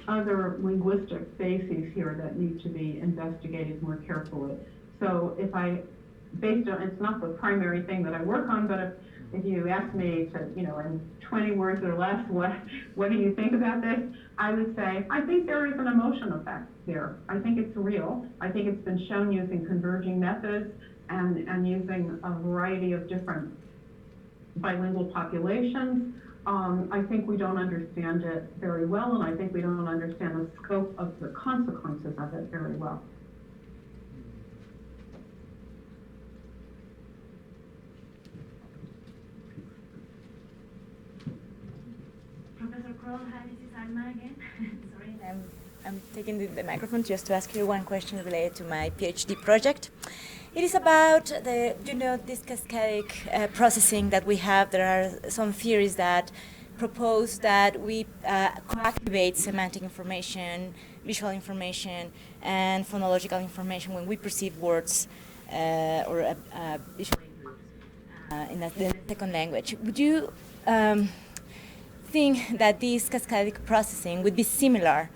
other linguistic bases here that need to be investigated more carefully. So it's not the primary thing that I work on, but if you ask me to, in 20 words or less, what do you think about this? I would say, I think there is an emotion effect there. I think it's real. I think it's been shown using converging methods and using a variety of different bilingual populations. I think we don't understand it very well, and I think we don't understand the scope of the consequences of it very well. Professor Kroll, hi, this is Alma again. Sorry, I'm taking the microphone just to ask you one question related to my PhD project. It is about this cascadic processing that we have. There are some theories that propose that we co-activate semantic information, visual information, and phonological information when we perceive words or visual in the second language. Would you think that this cascadic processing would be similar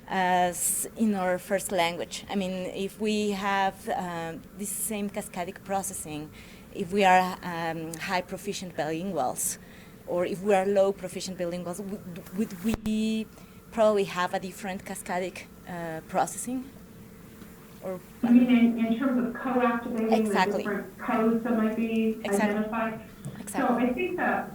as in our first language? I mean, if we have this same cascadic processing, if we are high proficient bilinguals, or if we are low proficient bilinguals, would we probably have a different cascadic processing? Or I mean, in terms of co-activating exactly. the different codes that might be identified? Exactly. So I think that,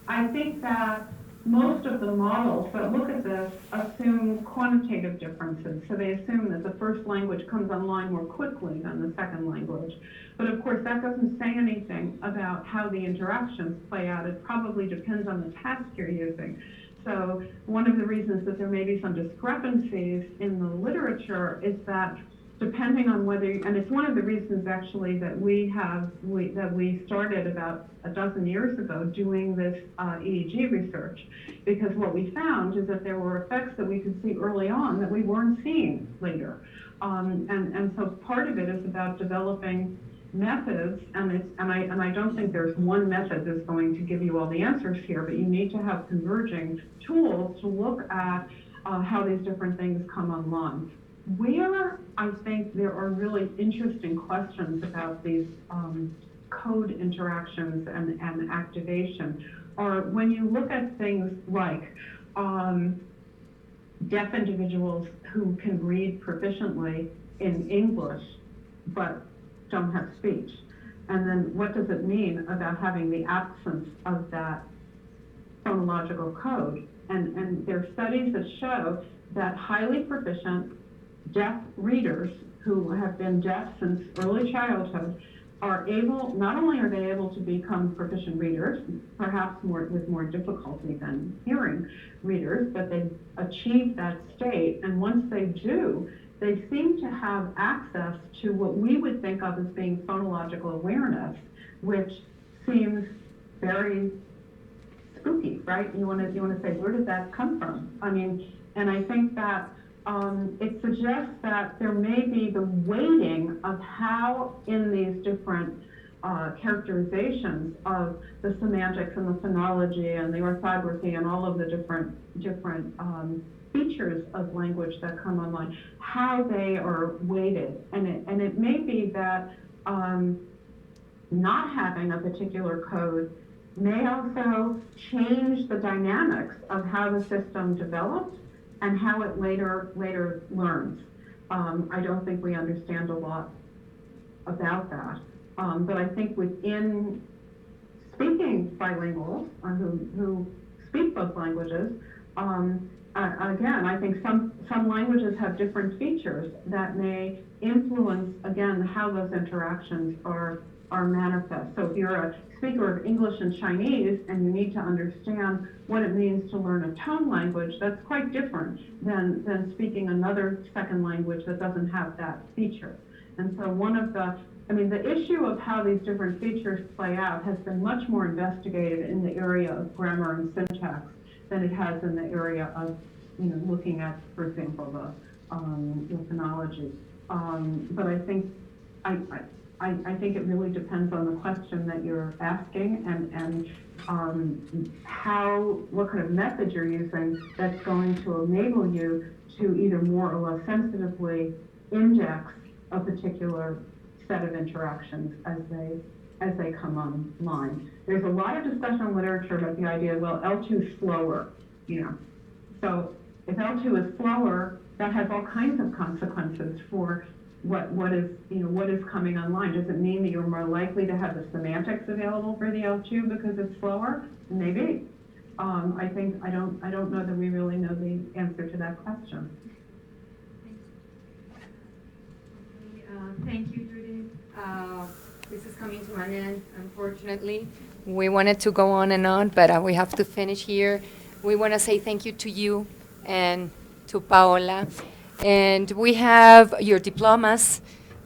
I think that most of the models that look at this assume quantitative differences. So they assume that the first language comes online more quickly than the second language. But of course, that doesn't say anything about how the interactions play out. It probably depends on the task you're using. So one of the reasons that there may be some discrepancies in the literature is that depending on whether, and it's one of the reasons actually that we started about a dozen years ago doing this EEG research, because what we found is that there were effects that we could see early on that we weren't seeing later. And so part of it is about developing methods, and I don't think there's one method that's going to give you all the answers here, but you need to have converging tools to look at how these different things come online. Where I think there are really interesting questions about these code interactions and activation are when you look at things like deaf individuals who can read proficiently in English but don't have speech. And then what does it mean about having the absence of that phonological code? And there are studies that show that highly proficient deaf readers who have been deaf since early childhood are able, not only are they able to become proficient readers, perhaps with more difficulty than hearing readers, but they achieve that state. And once they do, they seem to have access to what we would think of as being phonological awareness, which seems very spooky, right? You want to say, where did that come from? I mean, and I think that it suggests that there may be the weighting of how in these different characterizations of the semantics and the phonology and the orthography and all of the different features of language that come online, how they are weighted. And it may be that not having a particular code may also change the dynamics of how the system developed and how it later learns. I don't think we understand a lot about that. But I think within speaking bilinguals who speak both languages, again, I think some languages have different features that may influence, again, how those interactions are manifest. So if you're a speaker of English and Chinese and you need to understand what it means to learn a tone language, that's quite different than speaking another second language that doesn't have that feature. And so the issue of how these different features play out has been much more investigated in the area of grammar and syntax than it has in the area of, looking at, for example, the phonology. But I think I think it really depends on the question that you're asking and what kind of method you're using that's going to enable you to either more or less sensitively index a particular set of interactions as they come online. There's a lot of discussion in literature about the idea, well, L2 is slower, So if L2 is slower, that has all kinds of consequences for what is coming online. Does it mean that you're more likely to have the semantics available for the L2 because it's slower? Maybe. I don't know that we really know the answer to that question. Thank you, Judy. This is coming to an end, unfortunately. We wanted to go on, but we have to finish here. We want to say thank you to you and to Paola. And we have your diplomas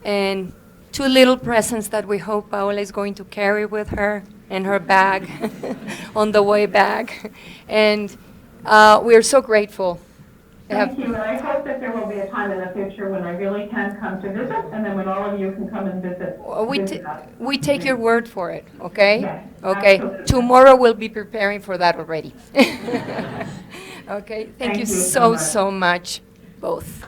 and 2 little presents that we hope Paola is going to carry with her in her bag on the way back. And we are so grateful. Thank you, and I hope that there will be a time in the future when I really can come to visit, and then when all of you can come and visit. We take your word for it, okay? Yes, okay. Absolutely. Tomorrow we'll be preparing for that already. Okay. Thank you so much, both.